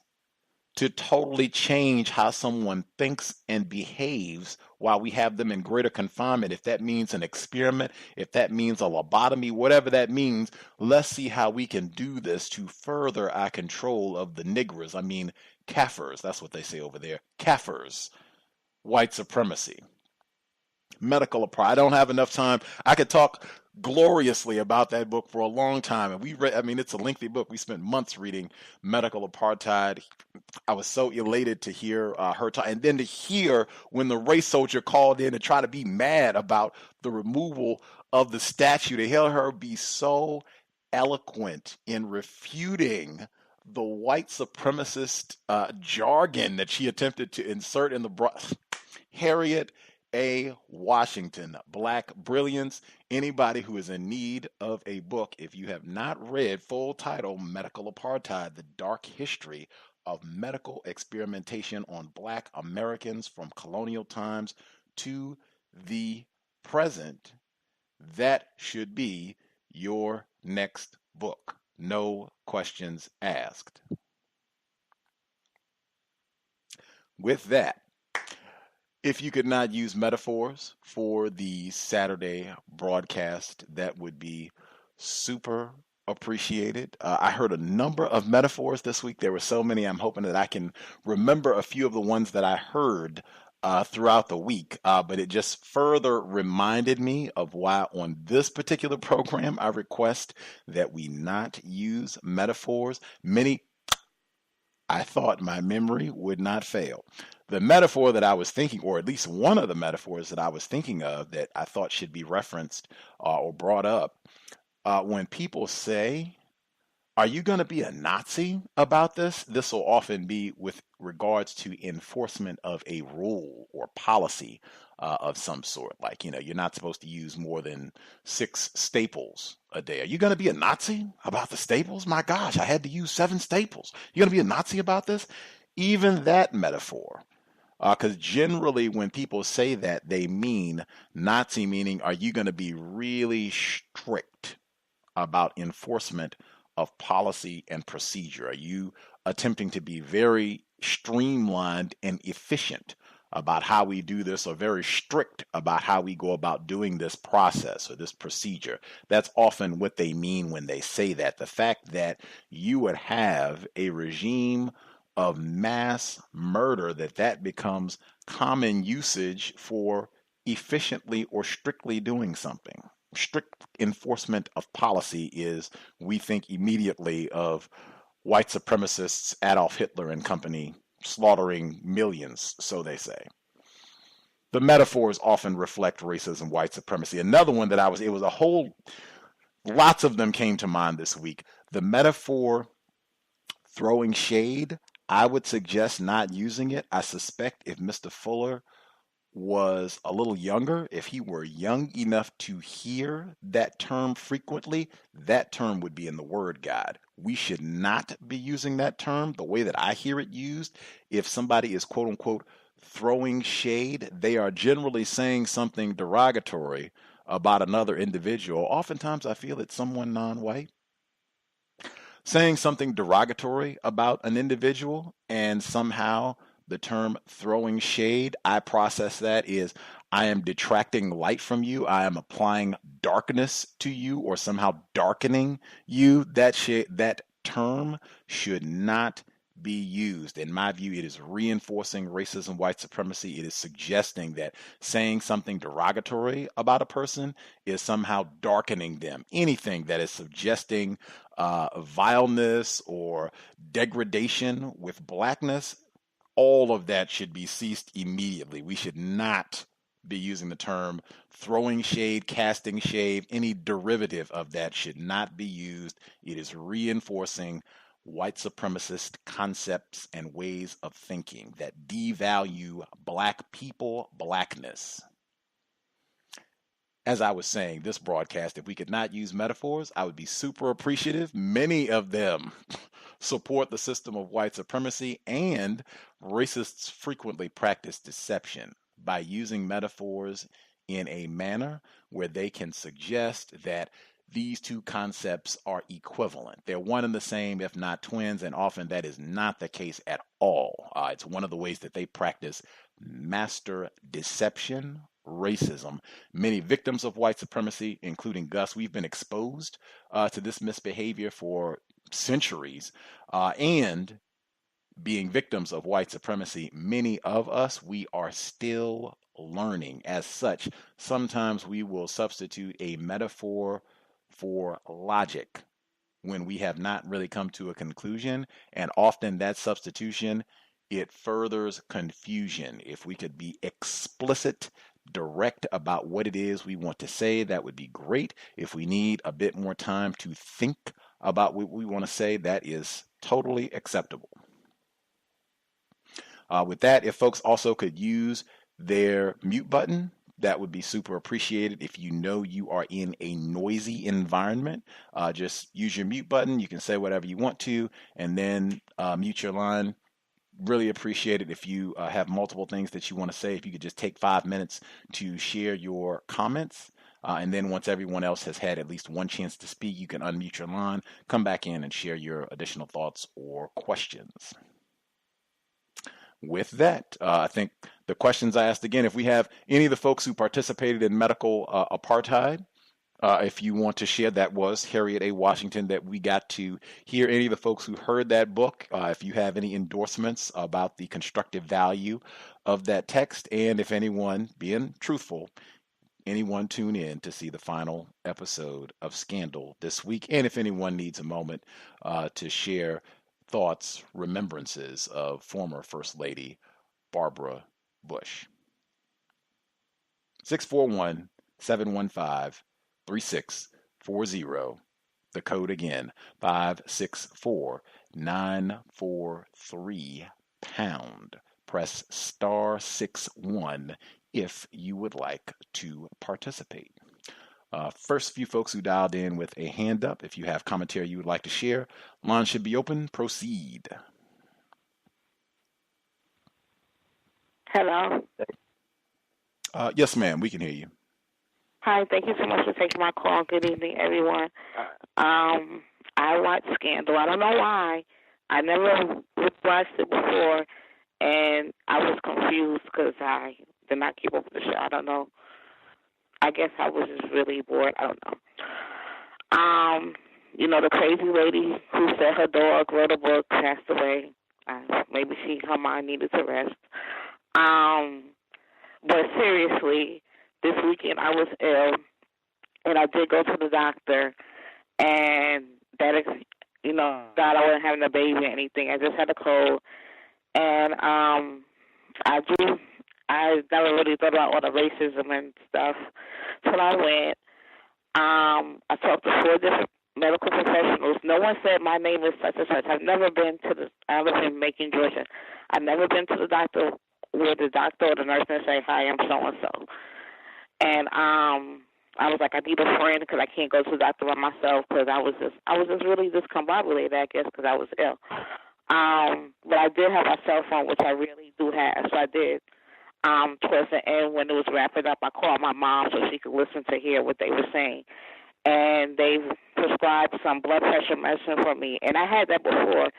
Speaker 13: to totally change how someone thinks and behaves while we have them in greater confinement. If that means an experiment, if that means a lobotomy, whatever that means, let's see how we can do this to further our control of the niggers. I mean, Kafirs, that's what they say over there. Kafirs, white supremacy. Medical apartheid. I don't have enough time. I could talk gloriously about that book for a long time. And we read, I mean, it's a lengthy book. We spent months reading Medical Apartheid. I was so elated to hear her talk. And then to hear when the race soldier called in and tried to be mad about the removal of the statue, to hear her be so eloquent in refuting the white supremacist jargon that she attempted to insert in the Harriet A. Washington, Black Brilliance. Anybody who is in need of a book, if you have not read, full title, Medical Apartheid, The Dark History of Medical Experimentation on Black Americans from Colonial Times to the Present, that should be your next book. No questions asked. With that, if you could not use metaphors for the Saturday broadcast, that would be super appreciated. I heard a number of metaphors this week. There were so many. I'm hoping that I can remember a few of the ones that I heard throughout the week. But it just further reminded me of why on this particular program, I request that we not use metaphors. I thought my memory would not fail. The metaphor that I was thinking, or at least one of the metaphors that I was thinking of that I thought should be referenced or brought up, when people say, are you going to be a Nazi about this? This will often be with regards to enforcement of a rule or policy of some sort. Like, you're not supposed to use more than 6 staples a day. Are you going to be a Nazi about the staples? My gosh, I had to use 7 staples. You're going to be a Nazi about this? Even that metaphor. Because generally when people say that, they mean Nazi, meaning are you going to be really strict about enforcement of policy and procedure? Are you attempting to be very streamlined and efficient about how we do this, or very strict about how we go about doing this process or this procedure? That's often what they mean when they say that. The fact that you would have a regime of mass murder, that becomes common usage for efficiently or strictly doing something. Strict enforcement of policy is, we think immediately of white supremacists, Adolf Hitler and company, slaughtering millions, so they say. The metaphors often reflect racism, white supremacy. Another one that lots of them came to mind this week. The metaphor throwing shade, I would suggest not using it. I suspect if Mr. Fuller was a little younger, if he were young enough to hear that term frequently, that term would be in the word guide. We should not be using that term the way that I hear it used. If somebody is quote unquote throwing shade, they are generally saying something derogatory about another individual. Oftentimes I feel it's someone non-white saying something derogatory about an individual, and somehow the term throwing shade, I process that is, I am detracting light from you, I am applying darkness to you, or somehow darkening you. That term should not be used. In my view, it is reinforcing racism, white supremacy. It is suggesting that saying something derogatory about a person is somehow darkening them. Anything that is suggesting vileness or degradation with blackness, all of that should be ceased immediately. We should not be using the term throwing shade, casting shade. Any derivative of that should not be used. It is reinforcing white supremacist concepts and ways of thinking that devalue black people, blackness. As I was saying, this broadcast, if we could not use metaphors, I would be super appreciative. Many of them support the system of white supremacy, and racists frequently practice deception by using metaphors in a manner where they can suggest that these two concepts are equivalent. They're one and the same, if not twins, and often that is not the case at all. It's one of the ways that they practice master deception, racism. Many victims of white supremacy, including Gus, we've been exposed to this misbehavior for centuries, and being victims of white supremacy, many of us, we are still learning. As such, sometimes we will substitute a metaphor for logic when we have not really come to a conclusion, and often that substitution, it furthers confusion. If we could be explicit, direct about what it is we want to say, that would be great. If we need a bit more time to think about what we want to say, that is totally acceptable. With that, if folks also could use their mute button, that would be super appreciated. If you know you are in a noisy environment, just use your mute button. You can say whatever you want to, and then mute your line. Really appreciate it if you have multiple things that you want to say. If you could just take 5 minutes to share your comments, and then once everyone else has had at least one chance to speak, you can unmute your line, come back in and share your additional thoughts or questions. With that, I think the questions I asked again, if we have any of the folks who participated in medical apartheid, if you want to share, that was Harriet A. Washington that we got to hear. Any of the folks who heard that book, if you have any endorsements about the constructive value of that text, and if anyone, being truthful, anyone tune in to see the final episode of Scandal this week, and if anyone needs a moment to share thoughts, remembrances of former First Lady Barbara Bush. 641-715-3640. The code again, 564-943#. Press *61 if you would like to participate. First few folks who dialed in with a hand up, if you have commentary you would like to share, line should be open. Proceed.
Speaker 11: Hello.
Speaker 13: Yes, ma'am. We can hear you.
Speaker 11: Hi. Thank you so much for taking my call. Good evening, everyone. I watched Scandal. I don't know why. I never watched it before, and I was confused because I did not keep up with the show. I don't know. I guess I was just really bored. I don't know. The crazy lady who said her dog wrote a book passed away. Maybe her mind needed to rest. But seriously, this weekend I was ill, and I did go to the doctor, and that is, God, I wasn't having a baby or anything. I just had a cold, and I never really thought about all the racism and stuff till I went. I talked to 4 different medical professionals. No one said my name is such and such. I live in Macon, Georgia. I've never been to the doctor where the doctor or the nurse and say, "Hi, I'm so and so." And I was like, I need a friend because I can't go to the doctor by myself because I was just really discombobulated, I guess, because I was ill. But I did have a cell phone, which I really do have, so I did. Towards the end, when it was wrapping up, I called my mom so she could listen to hear what they were saying. And they prescribed some blood pressure medicine for me. And I had that before.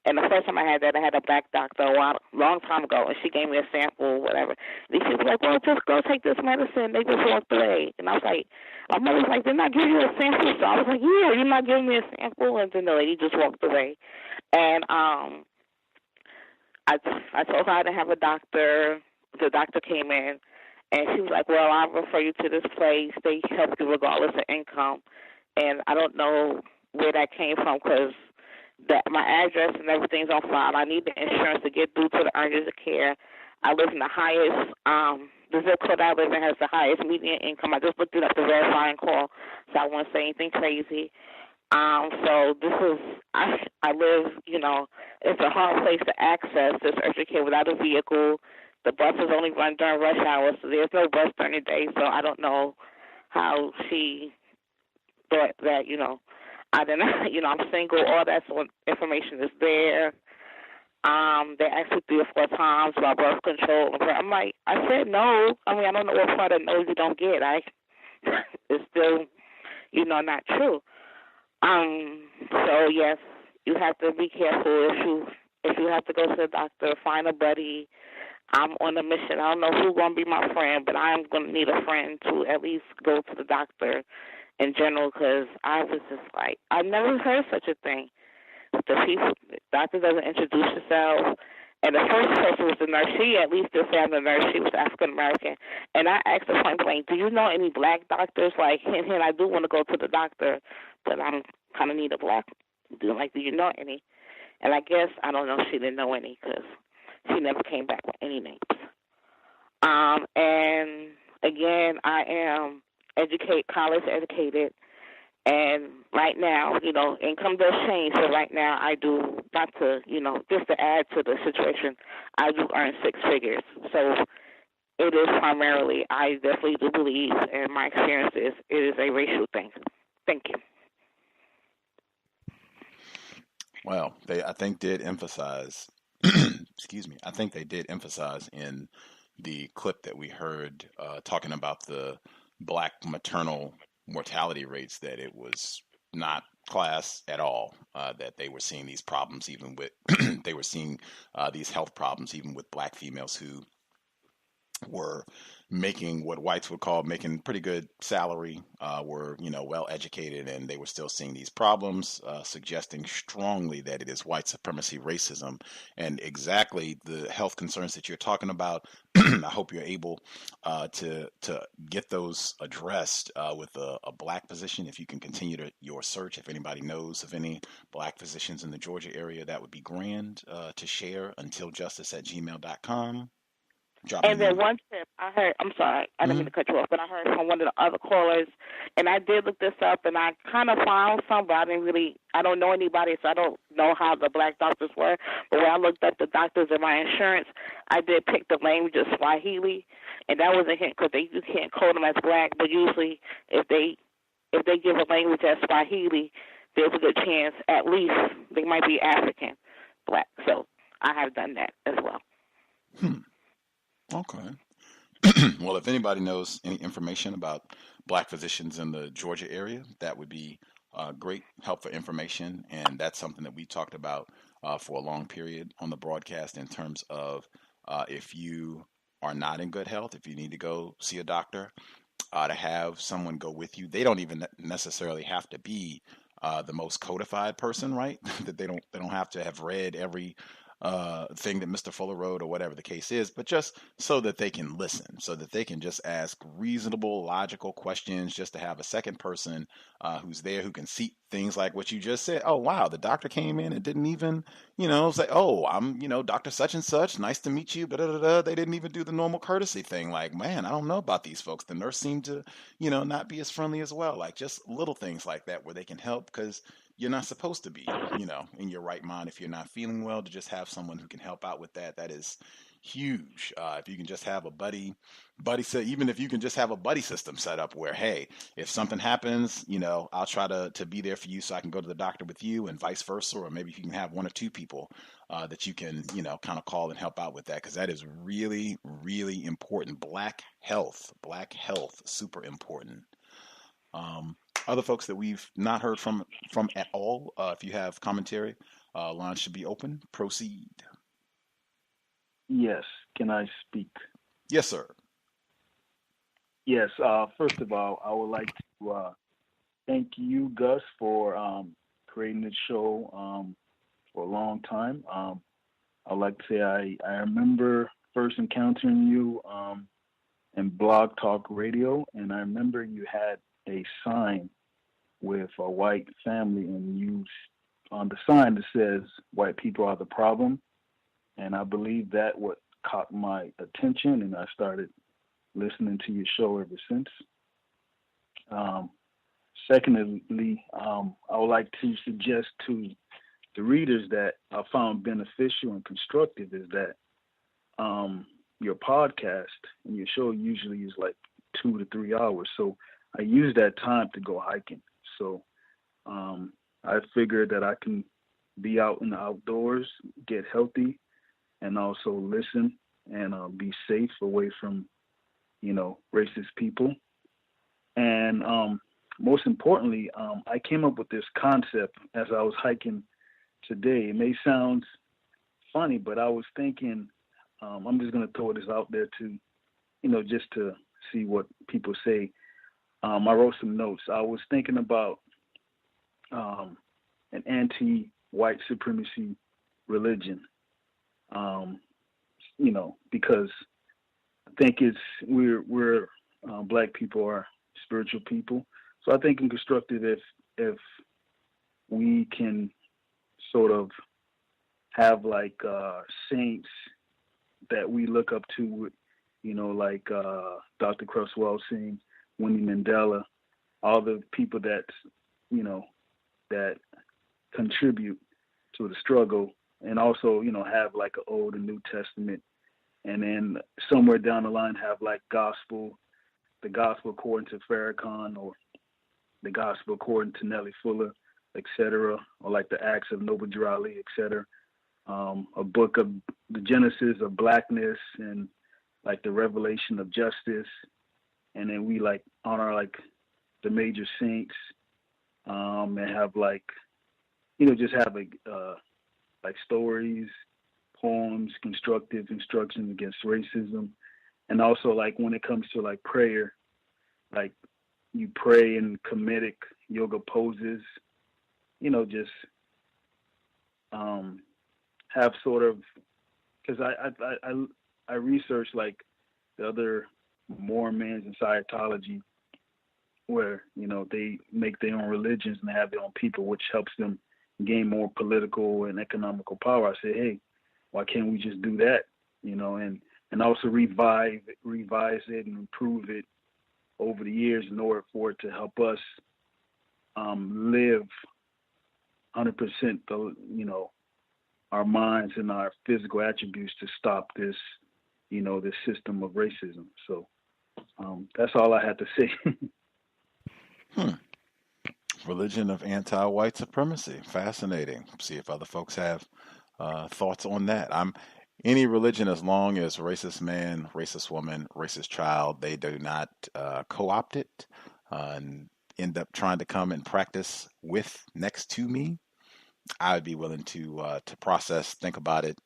Speaker 11: And the first time I had that, I had a black doctor a long time ago, and she gave me a sample or whatever. And she was like, "Well, just go take this medicine." They just walked away. And I was like, my mother was like, "Didn't I give you a sample?" So I was like, "Yeah, you're not giving me a sample." And then the lady just walked away. And I told her I didn't have a doctor. The doctor came in, and she was like, "Well, I'll refer you to this place. They help you regardless of income." And I don't know where that came from because my address and everything's on file. I need the insurance to get through to the earners of care. I live in the highest, the zip code I live in has the highest median income. I just looked it up to verify and call, so I won't say anything crazy. So this is, I live, it's a hard place to access this urgent care without a vehicle. The buses only run during rush hours, so there's no bus during the day, so I don't know how she thought that, I didn't, I'm single. All that sort of information is there. They asked me 3 or 4 times about birth control. I'm like, I said no. I mean, I don't know what part of no you don't get. It's still, not true. So yes, you have to be careful. If you have to go to the doctor, find a buddy. I'm on a mission. I don't know who's going to be my friend, but I'm going to need a friend to at least go to the doctor in general, because I was just like, I've never heard such a thing. The doctor doesn't introduce herself. And the first person was the nurse. She at least did say I'm the nurse. She was African American. And I asked her point blank, do you know any black doctors? Like, hint, I do want to go to the doctor, but I kind of need a black. Do you know any? And I guess, I don't know, she didn't know any because she never came back with any names. And again, I am college educated. And right now, income does change. So right now I do, not to, just to add to the situation, I do earn 6 figures. So it is primarily, I definitely do believe, and my experience is, it is a racial thing. Thank you.
Speaker 13: Well, I think did emphasize, excuse me, I think they did emphasize in the clip that we heard talking about the black maternal mortality rates that it was not class at all, that they were seeing these problems even with, they were seeing these health problems even with black females who were making what whites would call making pretty good salary, were, well educated, and they were still seeing these problems, suggesting strongly that it is white supremacy racism and exactly the health concerns that you're talking about. I hope you're able to get those addressed with a black physician. If you can continue your search, if anybody knows of any black physicians in the Georgia area, that would be grand to share. untiljustice@gmail.com.
Speaker 11: And then one tip I heard, I'm sorry, I didn't mean to cut you off, but I heard from one of the other callers, and I did look this up, and I kind of found some, but I don't know anybody, so I don't know how the black doctors were. But when I looked up the doctors in my insurance, I did pick the language of Swahili, and that was a hint, because you can't code them as black, but usually if they give a language as Swahili, there's a good chance at least they might be African black. So I have done that as well.
Speaker 13: Okay. Well, if anybody knows any information about black physicians in the Georgia area, that would be great, helpful information. And that's something that we talked about for a long period on the broadcast in terms of if you are not in good health, if you need to go see a doctor, to have someone go with you. They don't even necessarily have to be the most codified person, right? That they don't have to have read every thing that Mr. Fuller wrote or whatever the case is, but just so that they can listen, so that they can just ask reasonable, logical questions, just to have a second person who's there who can see things like what you just said. Oh, wow, the doctor came in and didn't even, say, oh, I'm, Dr. Such and Such, nice to meet you, da-da-da-da. They didn't even do the normal courtesy thing. Like, man, I don't know about these folks. The nurse seemed to, not be as friendly as well. Like just little things like that where they can help, because you're not supposed to be, in your right mind if you're not feeling well, to just have someone who can help out with that. That is huge. If you can just have a buddy, even if you can just have a buddy system set up where, hey, if something happens, I'll try to be there for you so I can go to the doctor with you, and vice versa. Or maybe you can have 1 or 2 people that you can, kind of call and help out with that, because that is really, really important. Black health, super important. Other folks that we've not heard from at all, if you have commentary, lines should be open. Proceed.
Speaker 14: Yes. Can I speak?
Speaker 13: Yes, sir.
Speaker 14: Yes. First of all, I would like to thank you, Gus, for creating this show for a long time. I'd like to say I remember first encountering you in Blog Talk Radio, and I remember you had a sign with a white family, and you on the sign that says white people are the problem, and I believe that what caught my attention, and I started listening to your show ever since. Secondly, I would like to suggest to the readers that I found beneficial and constructive is that your podcast and your show usually is like 2 to 3 hours, so I use that time to go hiking. So I figured that I can be out in the outdoors, get healthy, and also listen and be safe away from, racist people. And most importantly, I came up with this concept as I was hiking today. It may sound funny, but I was thinking, I'm just going to throw this out there to, just to see what people say. I wrote some notes. I was thinking about an anti-white supremacy religion, because I think we're black people are spiritual people. So I think it's constructive if we can sort of have like saints that we look up to, like Dr. C.O.W.S, Winnie Mandela, all the people that that contribute to the struggle, and also have like an Old and New Testament, and then somewhere down the line have like the gospel according to Farrakhan, or the gospel according to Nellie Fuller, etc., or like the Acts of Noble Drew Ali, etc. A book of the Genesis of Blackness and like the Revelation of Justice, and then we like honor like the major saints, and have like just have like stories, poems, constructive instructions against racism, and also like when it comes to like prayer, like you pray in comedic yoga poses, just have sort of, because I researched like the other Mormons and Scientology, where they make their own religions and they have their own people, which helps them gain more political and economical power. I said, hey, why can't we just do that? And also revise it and improve it over the years in order for it to help us live 100% our minds and our physical attributes to stop this, this system of racism. So that's all I had to say.
Speaker 13: Religion of anti-white supremacy. Fascinating. See if other folks have thoughts on that. Any religion, as long as racist man, racist woman, racist child, they do not co-opt it and end up trying to come and practice next to me, I would be willing to process, think about it,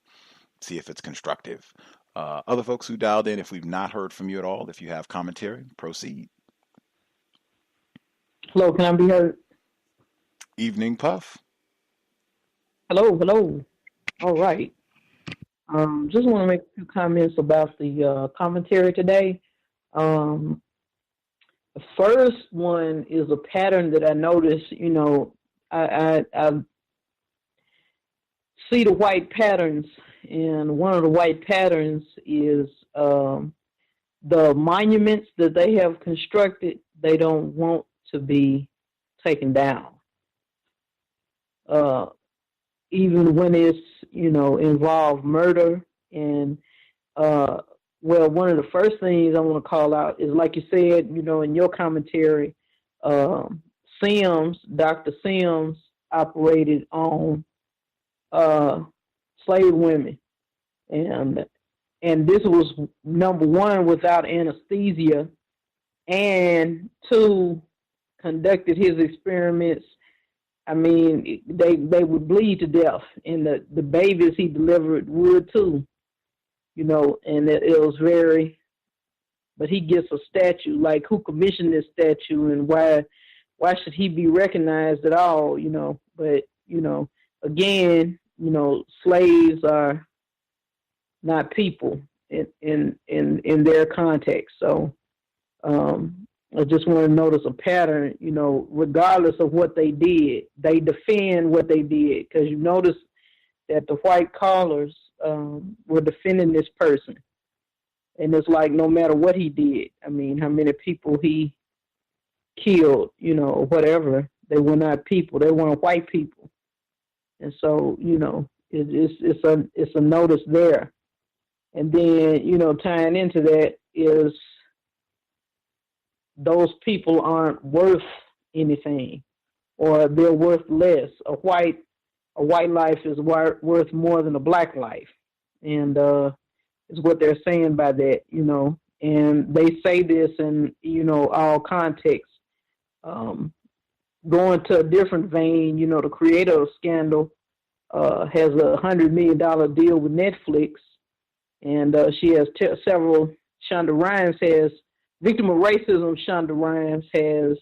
Speaker 13: see if it's constructive. Other folks who dialed in, if we've not heard from you at all, if you have commentary, proceed.
Speaker 15: Hello, can I be heard?
Speaker 13: Evening, Puff.
Speaker 15: Hello. All right. Just want to make a few comments about the commentary today. The first one is a pattern that I noticed. I see the white patterns, and one of the white patterns is the monuments that they have constructed, they don't want to be taken down. Even when it's, involved murder. And, one of the first things I want to call out is, like you said, in your commentary, Dr. Sims operated on slave women. And this was, number one, without anesthesia, and two, conducted his experiments. I mean, they would bleed to death, and the babies he delivered would too, and it was very, but he gets a statue, like who commissioned this statue and why should he be recognized at all, but, again, slaves are not people in their context. So, I just want to notice a pattern, regardless of what they did, they defend what they did. Because you notice that the white collars were defending this person. And it's like no matter what he did, I mean, how many people he killed, or whatever, they were not people. They weren't white people. And so, it's a notice there. And then, tying into that is, those people aren't worth anything. or they're worth less. A white life is worth more than a black life, and is what they're saying by that, you know. And they say this in, you know, all contexts. Going to a different vein, you know, the creator of Scandal has a $100 million deal with Netflix, and she has several. Shonda Rhimes has, victim of racism. Shonda Rhimes has,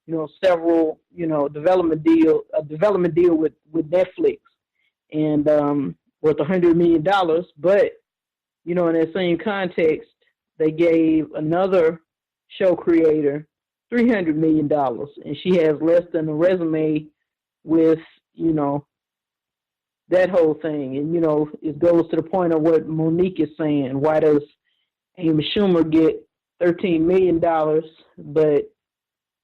Speaker 15: you know, several, you know, development deal with Netflix, and worth $100 million. But, you know, in that same context, they gave another show creator $300 million, and she has less than a resume with, you know, that whole thing. And, you know, it goes to the point of what Monique is saying. Why does Amy Schumer get $13 million, but,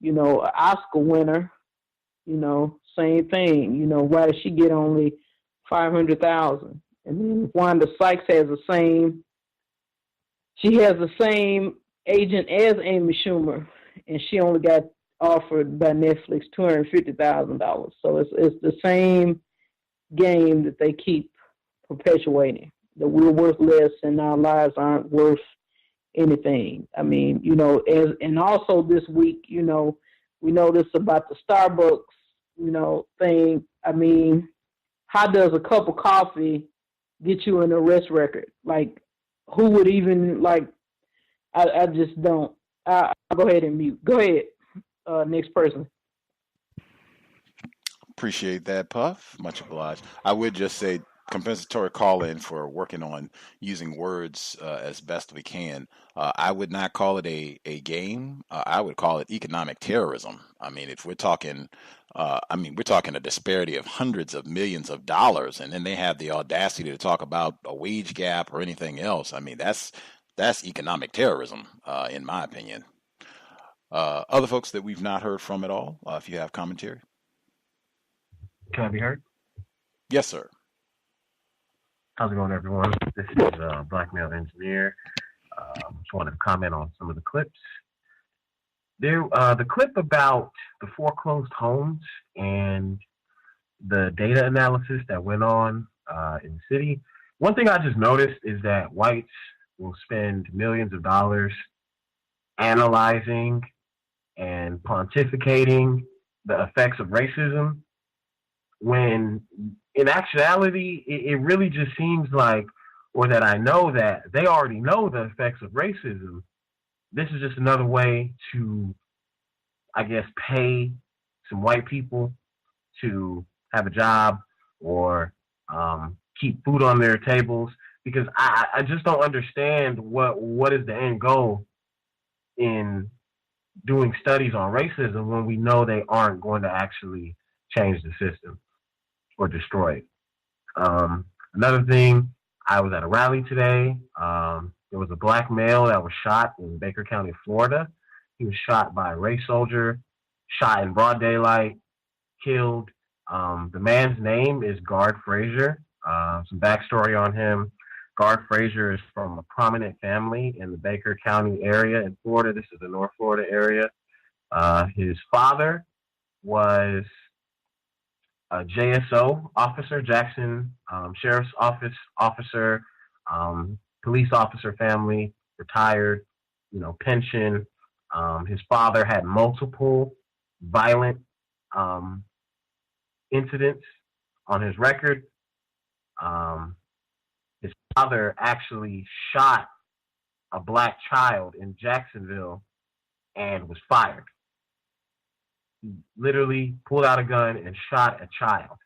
Speaker 15: you know, an Oscar winner, you know, same thing. You know, why does she get only $500,000? And then Wanda Sykes has the same. She has the same agent as Amy Schumer, and she only got offered by Netflix $250,000. So it's the same game that they keep perpetuating, that we're worth less and our lives aren't worth anything. I mean, you know, and also this week, you know, we know this about the Starbucks, you know, thing. I mean, how does a cup of coffee get you an arrest record? Like, who would even, like, I just don't. I'll go ahead and mute. Go ahead, next person.
Speaker 13: Appreciate that, Puff. Much obliged. I would just say compensatory call-in for working on using words as best we can. I would not call it a game. I would call it economic terrorism. I mean, if we're talking, we're talking a disparity of hundreds of millions of dollars, and then they have the audacity to talk about a wage gap or anything else. I mean, that's economic terrorism, in my opinion. Other folks that we've not heard from at all, if you have commentary.
Speaker 6: Can I be heard?
Speaker 13: Yes, sir.
Speaker 6: How's it going, everyone? This is Black Male Engineer. Just wanted to comment on some of the clips. The clip about the foreclosed homes and the data analysis that went on in the city. One thing I just noticed is that whites will spend millions of dollars analyzing and pontificating the effects of racism, when in actuality, it really just seems like, or that I know that they already know the effects of racism. This is just another way to, I guess, pay some white people to have a job or keep food on their tables, because I just don't understand what is the end goal in doing studies on racism when we know they aren't going to actually change the system or destroy it. Another thing, I was at a rally today. There was a black male that was shot in Baker County, Florida. He was shot by a race soldier, shot in broad daylight, killed. The man's name is Guard Frazier. Some backstory on him. Guard Frazier is from a prominent family in the Baker County area in Florida. This is the North Florida area. His father was a JSO officer, Jackson Sheriff's Office officer, police officer family, retired, pension. His father had multiple violent incidents on his record. His father actually shot a black child in Jacksonville and was fired. He literally pulled out a gun and shot a child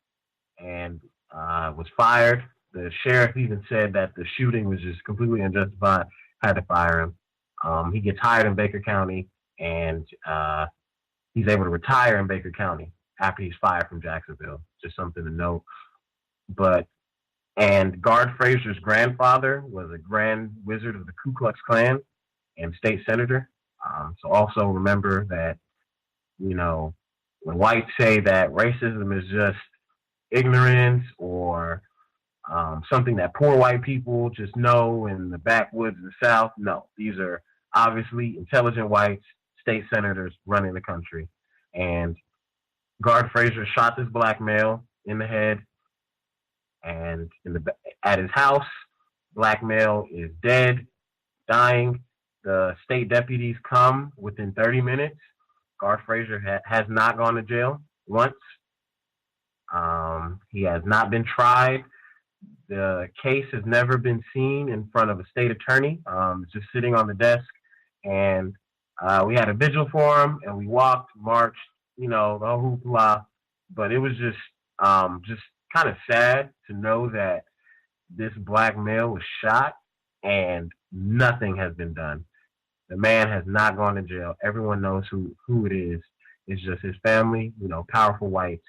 Speaker 6: and was fired. The sheriff even said that the shooting was just completely unjustified, had to fire him. He gets hired in Baker County, and he's able to retire in Baker County after he's fired from Jacksonville. Just something to note. And Guard Frazier's grandfather was a Grand Wizard of the Ku Klux Klan and state senator. So also remember that, when whites say that racism is just ignorance or something that poor white people just know in the backwoods of the South, no. These are obviously intelligent whites, state senators running the country. And Guard Frazier shot this black male in the head, and at his house, black male is dead, dying. The state deputies come within 30 minutes. Guard Frazier has not gone to jail once. He has not been tried. The case has never been seen in front of a state attorney. It's just sitting on the desk. And we had a vigil for him, and we walked, marched, the whole hoopla. But it was just kind of sad to know that this black male was shot and nothing has been done. The man has not gone to jail. Everyone knows who it is. It's just his family, powerful whites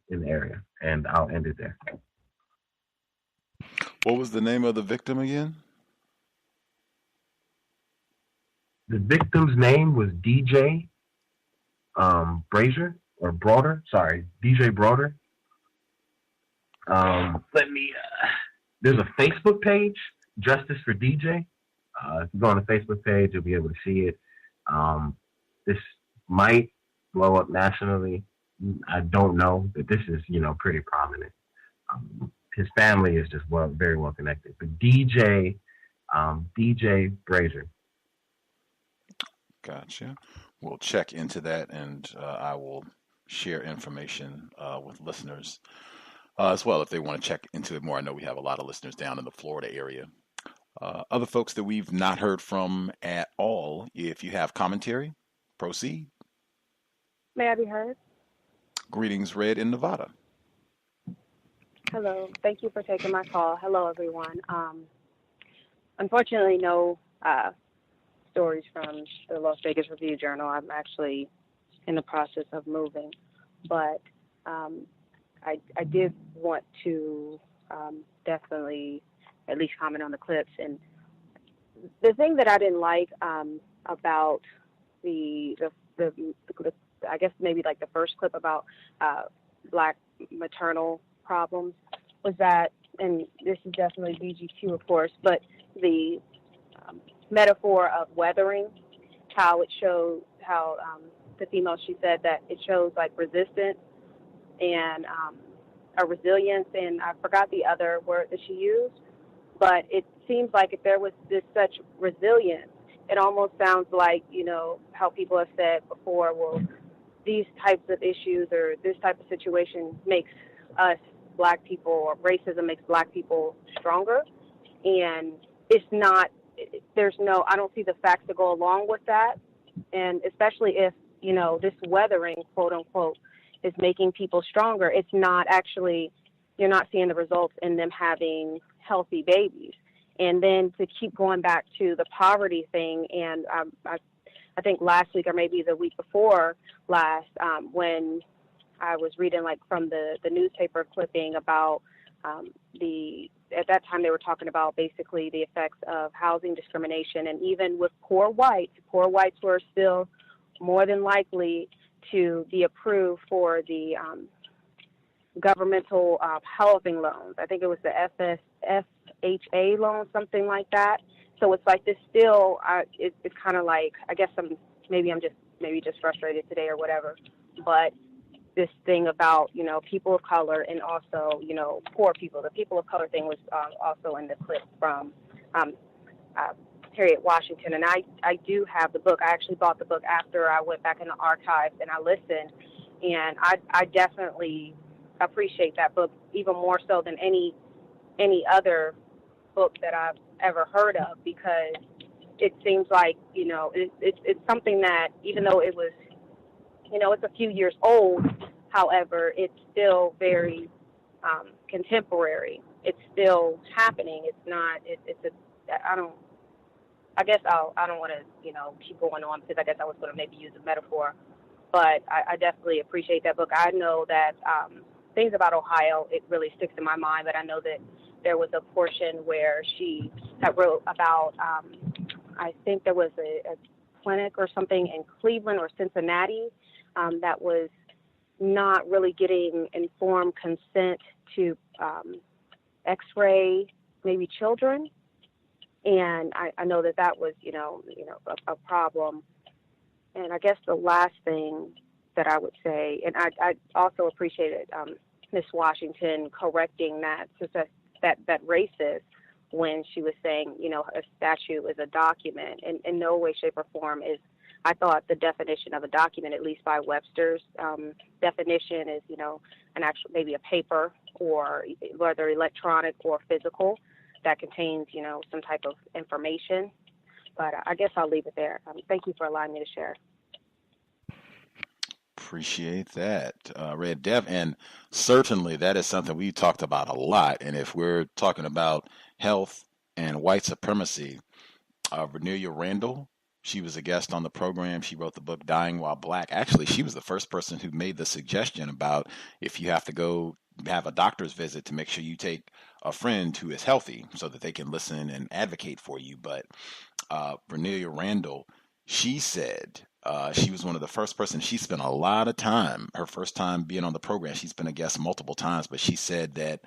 Speaker 6: in the area. And I'll end it there.
Speaker 13: What was the name of the victim again?
Speaker 6: The victim's name was DJ Brazier or Broader. Sorry, DJ Broader. There's a Facebook page, Justice for DJ. If you go on the Facebook page, you'll be able to see it. This might blow up nationally. I don't know, but this is, pretty prominent. His family is just very well connected. But DJ Brazier.
Speaker 13: Gotcha. We'll check into that, and I will share information with listeners as well if they want to check into it more. I know we have a lot of listeners down in the Florida area. Other folks that we've not heard from at all, if you have commentary, proceed.
Speaker 16: May I be heard?
Speaker 13: Greetings, Red in Nevada.
Speaker 16: Hello. Thank you for taking my call. Hello, everyone. Unfortunately, no stories from the Las Vegas Review-Journal. I'm actually in the process of moving. But I did want to definitely at least comment on the clips. And the thing that I didn't like about the I guess maybe like the first clip about black maternal problems was that, and this is definitely BGQ, of course, but the metaphor of weathering, how it shows how the female, she said that it shows like resistance and a resilience, and I forgot the other word that she used, but it seems like if there was this such resilience, it almost sounds like, how people have said before, well, these types of issues or this type of situation makes us black people, or racism makes black people stronger. And it's not, I don't see the facts to go along with that. And especially if, this weathering, quote unquote, is making people stronger, it's not actually, you're not seeing the results in them having healthy babies. And then to keep going back to the poverty thing, and I think last week or maybe the week before last, when I was reading like from the newspaper clipping about at that time they were talking about basically the effects of housing discrimination, and even with poor whites were still more than likely to be approved for the governmental housing loans. I think it was the FHA loan, something like that. So it's like this still, it's kind of like, I guess I'm just frustrated today or whatever, but this thing about, people of color and also, poor people. The people of color thing was also in the clip from Harriet Washington. And I do have the book. I actually bought the book after I went back in the archives and I listened. And I definitely appreciate that book even more so than any other book that I've ever heard of, because it seems like, it's something that, even though it was, it's a few years old, however, it's still very contemporary. It's still happening. It's not, I don't want to, keep going on, because I guess I was going to maybe use a metaphor, but I definitely appreciate that book. I know that things about Ohio, it really sticks in my mind, but I know that there was a portion where she had wrote about, I think there was a clinic or something in Cleveland or Cincinnati that was not really getting informed consent to X-ray maybe children, and I know that was a problem. And I guess the last thing that I would say, and I also appreciated Ms. Washington correcting that racist when she was saying, you know, a statute is a document. And in no way, shape, or form is, I thought the definition of a document, at least by Webster's definition, is, you know, an actual, maybe a paper, or whether electronic or physical, that contains, you know, some type of information. But I guess I'll leave it there. Thank you for allowing me to share.
Speaker 13: Appreciate that, Red Dev. And certainly that is something we talked about a lot. And if we're talking about health and white supremacy, Vernelia Randall, she was a guest on the program. She wrote the book Dying While Black. Actually, she was the first person who made the suggestion about if you have to go have a doctor's visit to make sure you take a friend who is healthy so that they can listen and advocate for you. But Vernelia Randall, she said she was one of the first person. She spent a lot of time, her first time being on the program. She's been a guest multiple times, but she said that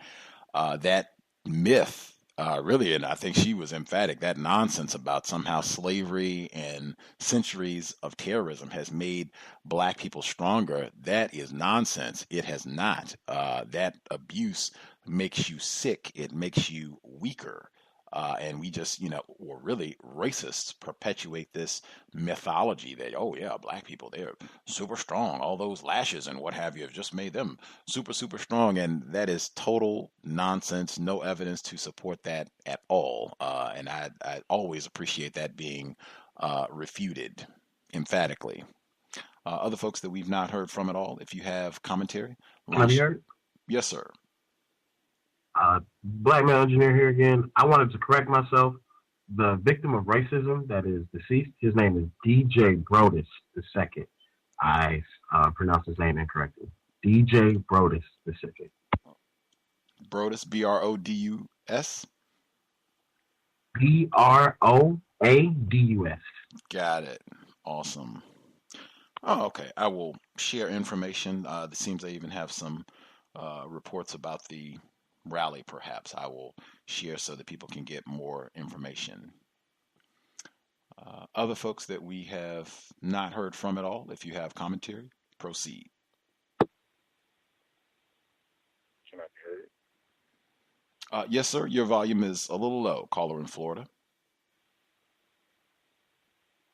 Speaker 13: that myth, really, and I think she was emphatic, that nonsense about somehow slavery and centuries of terrorism has made black people stronger, that is nonsense. It has not. That abuse makes you sick. It makes you weaker. And we just, you know, or really racists perpetuate this mythology that, oh yeah, black people, they're super strong. All those lashes and what have you have just made them super, super strong. And that is total nonsense. No evidence to support that at all. And I always appreciate that being refuted emphatically. Other folks that we've not heard from at all, if you have commentary.
Speaker 6: Can I be heard?
Speaker 13: Yes, sir.
Speaker 6: Black male engineer here again. I wanted to correct myself. The victim of racism that is deceased, his name is DJ Brodus II. I pronounced his name incorrectly. DJ Brodus II.
Speaker 13: Brodus, Brodus?
Speaker 6: Brodus.
Speaker 13: Got it. Awesome. Oh, okay. I will share information. It seems I even have some reports about the rally, perhaps. I will share so that people can get more information. Other folks that we have not heard from at all, if you have commentary, proceed.
Speaker 17: Can I be heard?
Speaker 13: Yes, sir. Your volume is a little low, caller in Florida.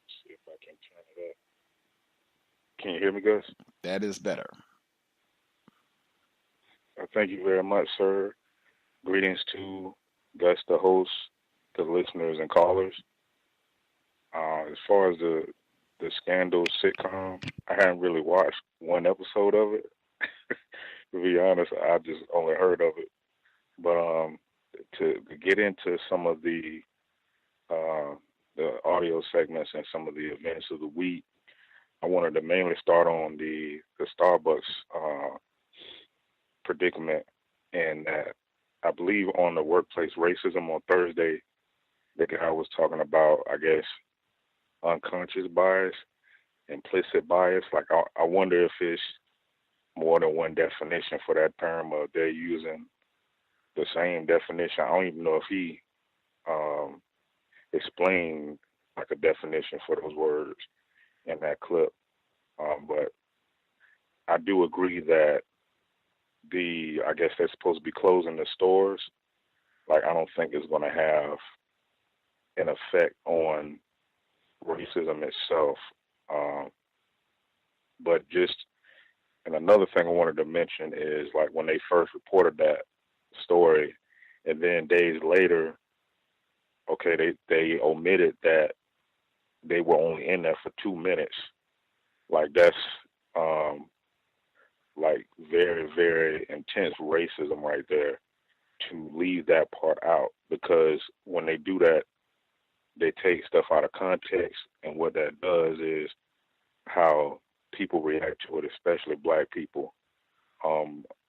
Speaker 17: See if I can turn it up. Can you hear me, Gus?
Speaker 13: That is better.
Speaker 17: Thank you very much, sir. Greetings to Gus, the host, the listeners and callers. As far as the Scandal sitcom, I haven't really watched one episode of it. To be honest, I just only heard of it. But to get into some of the audio segments and some of the events of the week, I wanted to mainly start on the Starbucks predicament, and that I believe on the workplace racism on Thursday, the guy was talking about, I guess, unconscious bias, implicit bias. Like, I wonder if it's more than one definition for that term, or they're using the same definition. I don't even know if he explained like a definition for those words in that clip. But I do agree that I guess they're supposed to be closing the stores. Like, I don't think it's going to have an effect on racism itself. But just, and another thing I wanted to mention is, like, when they first reported that story, and then days later, okay, they omitted that they were only in there for 2 minutes. Like, that's like very, very intense racism right there, to leave that part out, because when they do that, they take stuff out of context, and what that does is how people react to it, especially black people.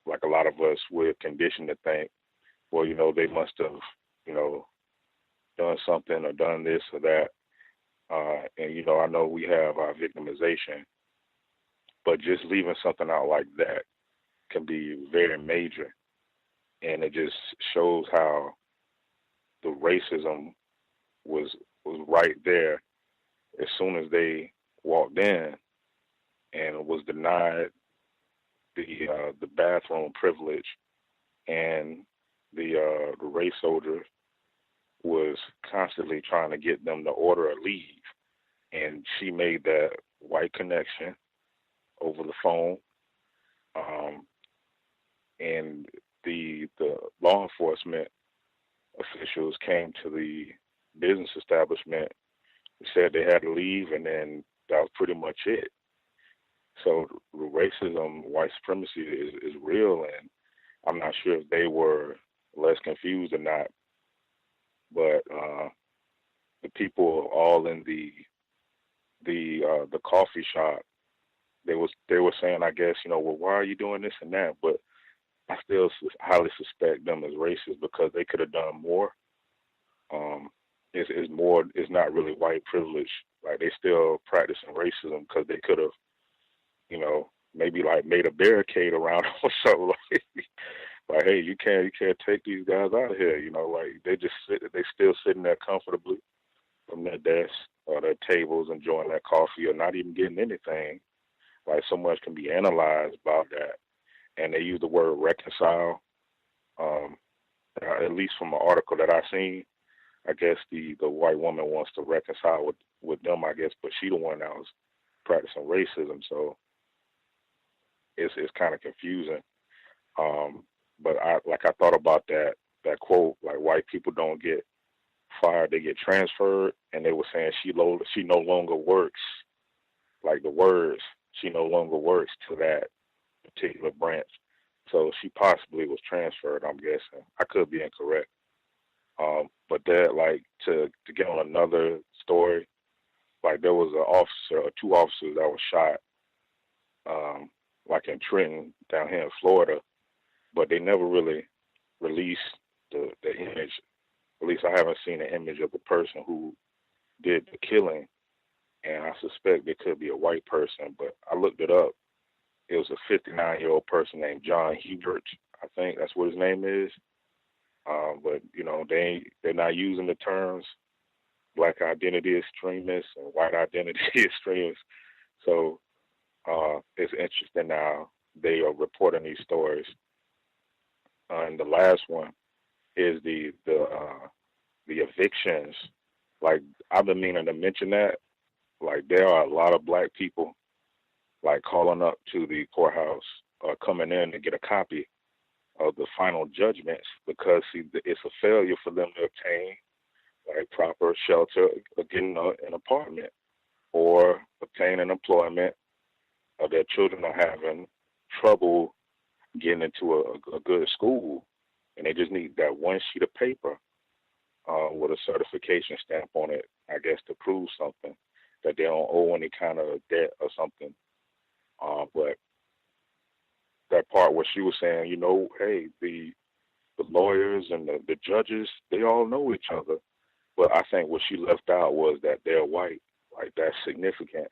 Speaker 17: Like, a lot of us, we're conditioned to think, well, you know, they must have, you know, done something or done this or that. And, you know, I know we have our victimization, but just leaving something out like that can be very major. And it just shows how the racism was right there as soon as they walked in. and was denied the bathroom privilege, and the race soldier was constantly trying to get them to order a leave, and she made that white connection over the phone, and the law enforcement officials came to the business establishment, said they had to leave, and then that was pretty much it. So racism, white supremacy is real, and I'm not sure if they were less confused or not. But the people all in the coffee shop, they were saying, I guess, well, why are you doing this and that? But I still highly suspect them as racist because they could have done more. It's not really white privilege. Like, they still practicing racism because they could have, maybe like made a barricade around them or something, like, hey, you can't take these guys out of here. Like, they still sitting there comfortably from their desks or their tables enjoying their coffee or not even getting anything. Like, so much can be analyzed about that. And they use the word reconcile. At least from an article that I seen, I guess the white woman wants to reconcile with them, I guess, but she the one that was practicing racism, so it's kind of confusing. But I thought about that quote, like, white people don't get fired, they get transferred, and they were saying she no longer works, like the words, she no longer works to that particular branch. So she possibly was transferred, I'm guessing. I could be incorrect. But that, like, to get on another story, like, there was an officer or two officers that were shot, like in Trenton down here in Florida, but they never really released the image. At least I haven't seen an image of the person who did the killing, and I suspect it could be a white person, but I looked it up. It was a 59-year-old person named John Hebert. I think that's what his name is. But, they're not using the terms black identity extremists and white identity extremists. So it's interesting now they are reporting these stories. And the last one is the evictions. Like, I've been meaning to mention that. Like, there are a lot of black people, like, calling up to the courthouse or coming in to get a copy of the final judgments because, see, it's a failure for them to obtain, like, proper shelter or getting an apartment or obtain an employment, or their children are having trouble getting into a good school, and they just need that one sheet of paper with a certification stamp on it, I guess, to prove something, that they don't owe any kind of debt or something. But that part where she was saying, hey, the lawyers and the judges, they all know each other. But I think what she left out was that they're white. Like, that's significant.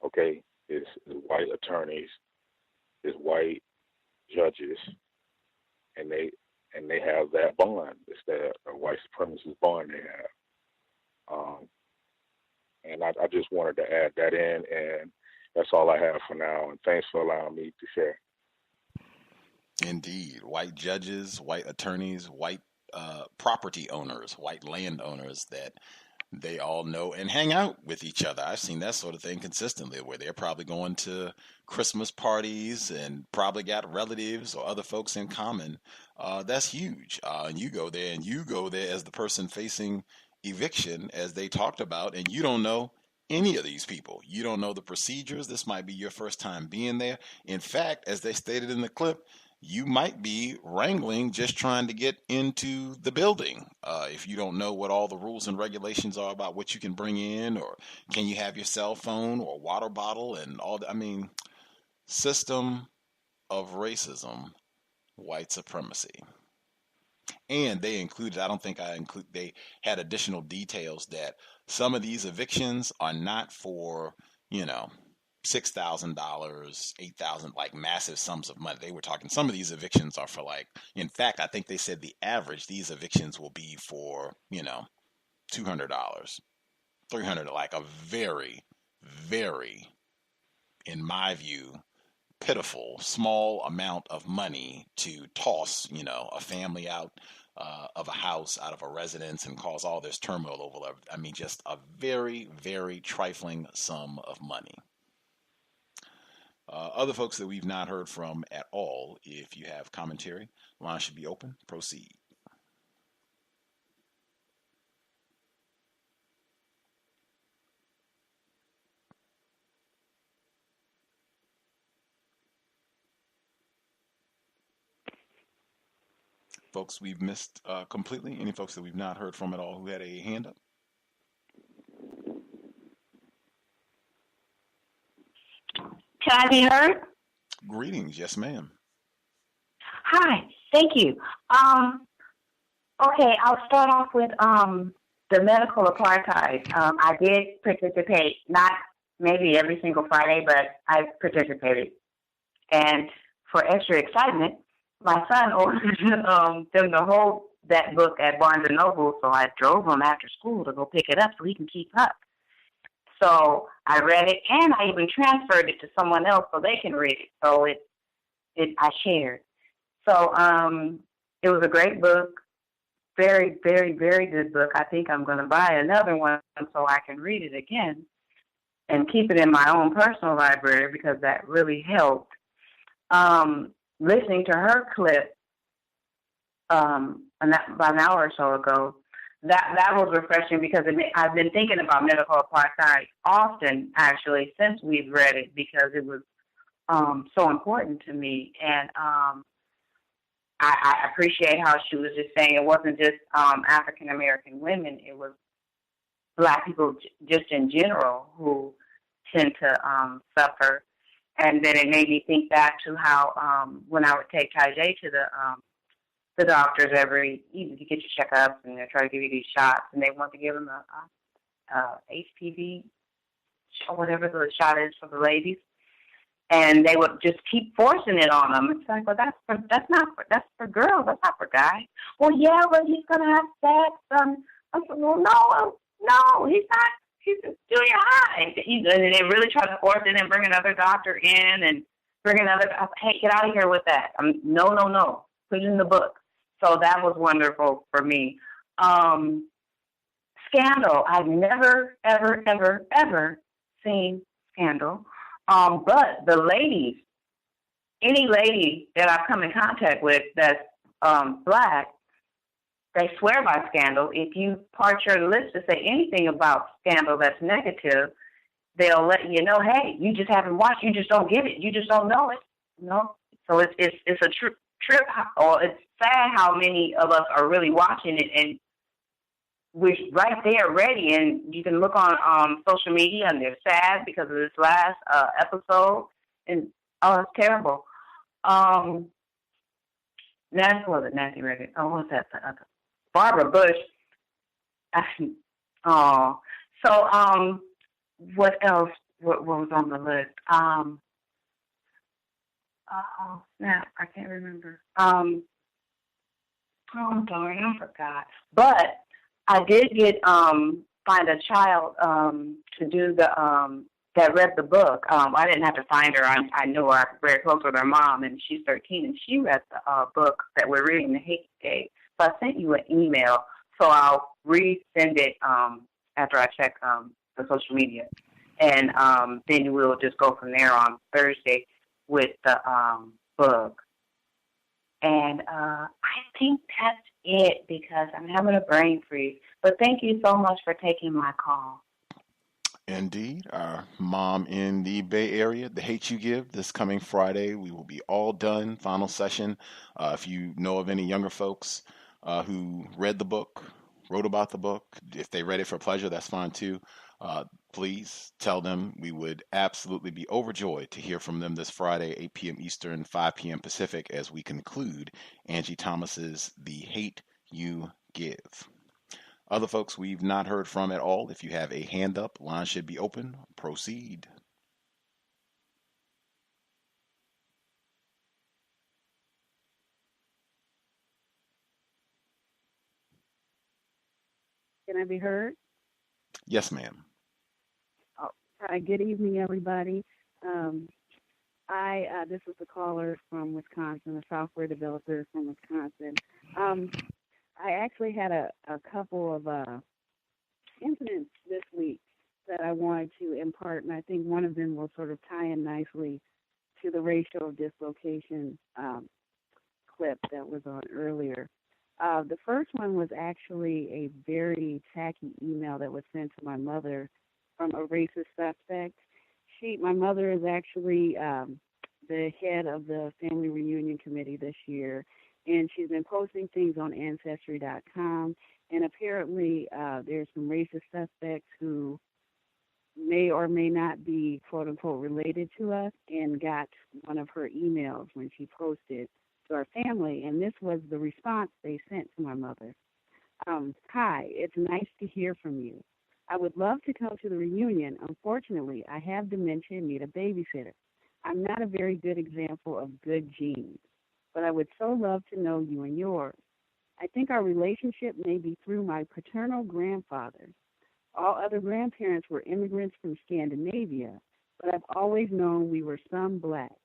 Speaker 17: Okay, it's white attorneys, it's white judges, and they have that bond. It's that white supremacist bond they have. And I just wanted to add that in, and that's all I have for now. And thanks for allowing me to share.
Speaker 13: Indeed. White judges, white attorneys, white property owners, white landowners that they all know and hang out with each other. I've seen that sort of thing consistently where they're probably going to Christmas parties and probably got relatives or other folks in common. That's huge. And you go there as the person facing eviction, as they talked about, and you don't know any of these people. You don't know the procedures. This might be your first time being there. In fact, as they stated in the clip, you might be wrangling just trying to get into the building if you don't know what all the rules and regulations are about what you can bring in, or can you have your cell phone or water bottle and all that. I mean, system of racism, white supremacy. And they included, I don't think they had additional details that some of these evictions are not for, $6,000, $8,000, like massive sums of money. They were talking, some of these evictions are for, like, in fact, I think they said the average, these evictions will be for, $200, $300, like a very, very in my view, pitiful, small amount of money to toss, a family out of a house, out of a residence, and cause all this turmoil over. I mean, just a very, very trifling sum of money. Other folks that we've not heard from at all, if you have commentary, line should be open. Proceed. Folks we've missed completely? Any folks that we've not heard from at all who had a hand up?
Speaker 18: Can I be heard?
Speaker 13: Greetings. Yes, ma'am.
Speaker 18: Hi. Thank you. Okay, I'll start off with the medical apartheid. I did participate, not maybe every single Friday, but I participated. And for extra excitement, my son ordered them to hold that book at Barnes & Noble, so I drove him after school to go pick it up so he can keep up. So I read it, and I even transferred it to someone else so they can read it. So I shared. So it was a great book, very, very, very good book. I think I'm going to buy another one so I can read it again and keep it in my own personal library because that really helped. Listening to her clip about an hour or so ago, that was refreshing because I've been thinking about medical apartheid often, actually, since we've read it because it was so important to me. And I appreciate how she was just saying it wasn't just African-American women, it was Black people just in general who tend to suffer. And then it made me think back to how when I would take Tajay to the doctors every evening to get your checkups, and they try to give you these shots, and they want to give them a HPV or whatever the shot is for the ladies, and they would just keep forcing it on them. It's like, well, that's for girls, that's not for guys. Well, yeah, but he's gonna have sex. I said, well, no, he's not. He's junior high. And they really try to force it and bring another doctor in and bring another, hey, get out of here with that. No. Put it in the book. So that was wonderful for me. Scandal. I've never, ever, ever, ever seen Scandal. But the ladies, any lady that I've come in contact with that's Black, they swear by Scandal. If you part your lips to say anything about Scandal that's negative, they'll let you know, hey, you just haven't watched, you just don't get it, you just don't know it. So it's a trip, or it's sad how many of us are really watching it, and we're right there ready, and you can look on social media, and they're sad because of this last episode, and it's terrible. Nancy Reagan. Oh, what's that? Barbara Bush. So what else? What was on the list? Snap! I can't remember. Oh, darn, I forgot. But I did get find a child to do the that read the book. I didn't have to find her. I knew her. I was very close with her mom, and she's 13, and she read the book that we're reading, The Hate Gate. So I sent you an email, so I'll resend it after I check the social media. And then we'll just go from there on Thursday with the book. And I think that's it because I'm having a brain freeze. But thank you so much for taking my call.
Speaker 13: Indeed. Our mom in the Bay Area, The Hate You Give, this coming Friday. We will be all done, final session. If you know of any younger folks who read the book, wrote about the book, if they read it for pleasure, that's fine too. Please tell them. We would absolutely be overjoyed to hear from them this Friday, 8 p.m. Eastern, 5 p.m. Pacific, as we conclude Angie Thomas's The Hate You Give. Other folks we've not heard from at all, if you have a hand up, line should be open. Proceed.
Speaker 19: Can I be heard?
Speaker 13: Yes, ma'am.
Speaker 19: Oh, hi, good evening, everybody.
Speaker 1: This is the caller from Wisconsin, a software developer from Wisconsin. I actually had a couple of incidents this week that I wanted to impart, and I think one of them will sort of tie in nicely to the racial dislocation clip that was on earlier. The first one was actually a very tacky email that was sent to my mother from a racist suspect. My mother is actually the head of the family reunion committee this year, and she's been posting things on Ancestry.com, and apparently there's some racist suspects who may or may not be, quote unquote, related to us, and got one of her emails when she posted to our family, and this was the response they sent to my mother. Hi, it's nice to hear from you. I would love to come to the reunion. Unfortunately, I have dementia and need a babysitter. I'm not a very good example of good genes, but I would so love to know you and yours. I think our relationship may be through my paternal grandfather. All other grandparents were immigrants from Scandinavia, but I've always known we were some black.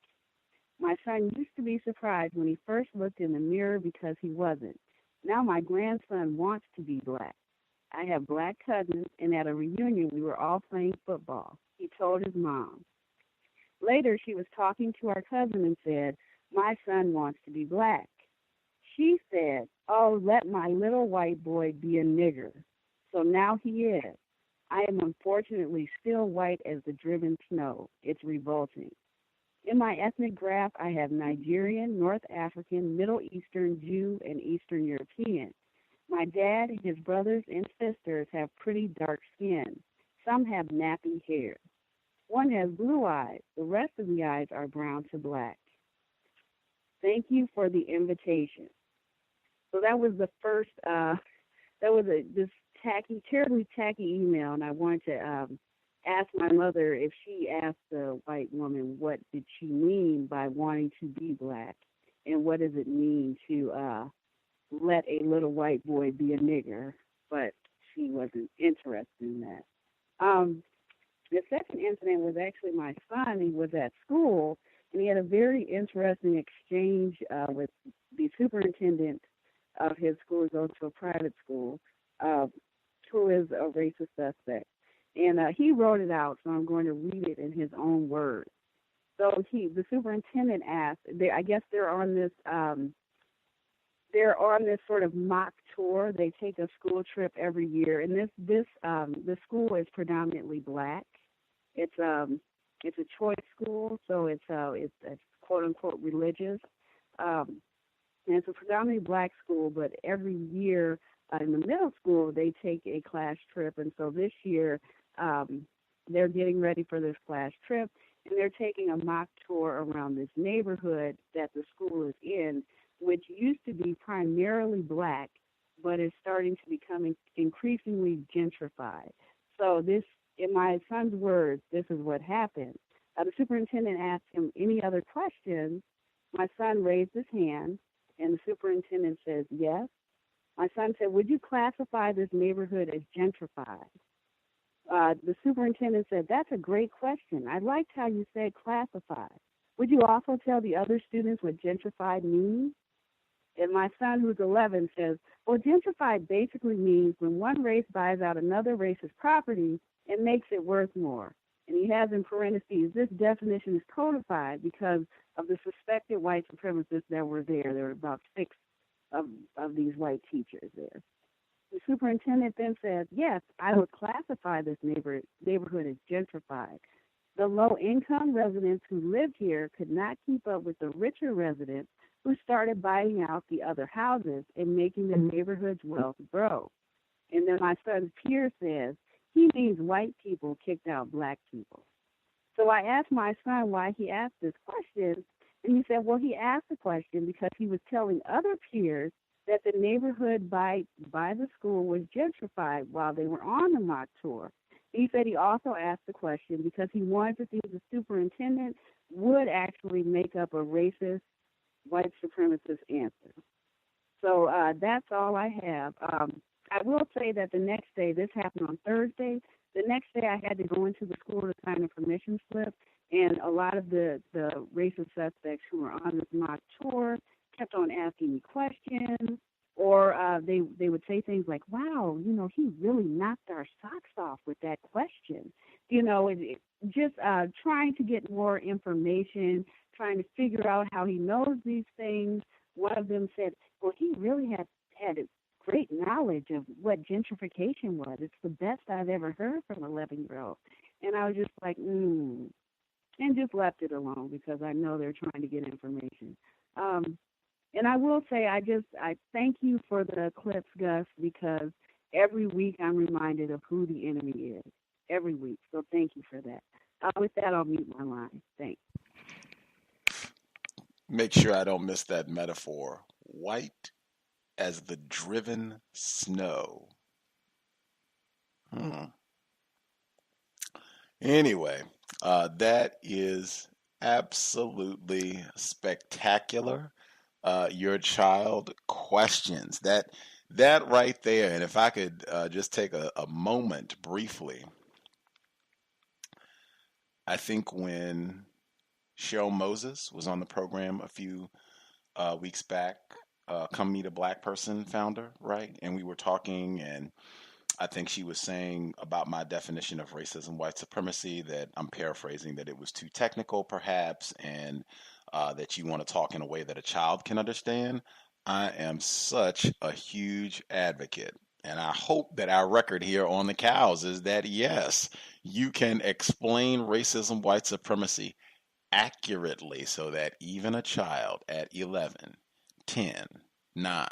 Speaker 1: My son used to be surprised when he first looked in the mirror because he wasn't. Now my grandson wants to be black. I have black cousins, and at a reunion we were all playing football. He told his mom. Later she was talking to our cousin and said, my son wants to be black. She said, oh, let my little white boy be a nigger. So now he is. I am unfortunately still white as the driven snow. It's revolting. In my ethnic graph, I have Nigerian, North African, Middle Eastern, Jew, and Eastern European. My dad and his brothers and sisters have pretty dark skin. Some have nappy hair. One has blue eyes. The rest of the eyes are brown to black. Thank you for the invitation. So that was the first, this tacky, terribly tacky email, and I wanted to ask my mother if she asked the white woman what did she mean by wanting to be black, and what does it mean to let a little white boy be a nigger, but she wasn't interested in that. The second incident was actually my son. He was at school, and he had a very interesting exchange with the superintendent of his school. He goes to a private school, who is a racist suspect. And he wrote it out, so I'm going to read it in his own words. So the superintendent asked, I guess they're on this sort of mock tour. They take a school trip every year, and the school is predominantly black. It's a choice school, so it's quote unquote religious. And it's a predominantly black school, but every year in the middle school they take a class trip, and so this year they're getting ready for this class trip, and they're taking a mock tour around this neighborhood that the school is in, which used to be primarily black, but is starting to become increasingly gentrified. So this, in my son's words, this is what happened. The superintendent asked him any other questions. My son raised his hand, and the superintendent says, yes. My son said, would you classify this neighborhood as gentrified? The superintendent said, that's a great question. I liked how you said classified. Would you also tell the other students what gentrified means? And my son, who's 11, says, well, gentrified basically means when one race buys out another race's property and makes it worth more. And he has in parentheses, this definition is codified because of the suspected white supremacists that were there. There were about 6 of these white teachers there. The superintendent then says, yes, I would classify this neighborhood as gentrified. The low-income residents who lived here could not keep up with the richer residents who started buying out the other houses and making the neighborhood's wealth grow. And then my son's peer says, he means white people kicked out black people. So I asked my son why he asked this question, and he said, well, he asked the question because he was telling other peers that the neighborhood by the school was gentrified while they were on the mock tour. He said he also asked the question because he wanted to see if the superintendent would actually make up a racist, white supremacist answer. So that's all I have. I will say that the next day, this happened on Thursday, the next day I had to go into the school to sign a permission slip, and a a lot of the racist suspects who were on this mock tour kept on asking me questions, or they would say things like, "Wow, he really knocked our socks off with that question." Just trying to get more information, trying to figure out how he knows these things. One of them said, "Well, he really had a great knowledge of what gentrification was. It's the best I've ever heard from an 11-year-old." And I was just like, and just left it alone because I know they're trying to get information. And I will say, I thank you for the clips, Gus, because every week I'm reminded of who the enemy is. Every week. So thank you for that. With that, I'll mute my line. Thanks.
Speaker 13: Make sure I don't miss that metaphor. White as the driven snow. Anyway, that is absolutely spectacular. Your child questions that right there. And if I could just take a moment briefly, I think when Cheryl Moses was on the program a few weeks back, Come Meet a Black Person founder, right? And we were talking, and I think she was saying about my definition of racism, white supremacy, that I'm paraphrasing, that it was too technical perhaps, and that you want to talk in a way that a child can understand. I am such a huge advocate. And I hope that our record here on the cows is that, yes, you can explain racism, white supremacy accurately so that even a child at 11, 10, 9,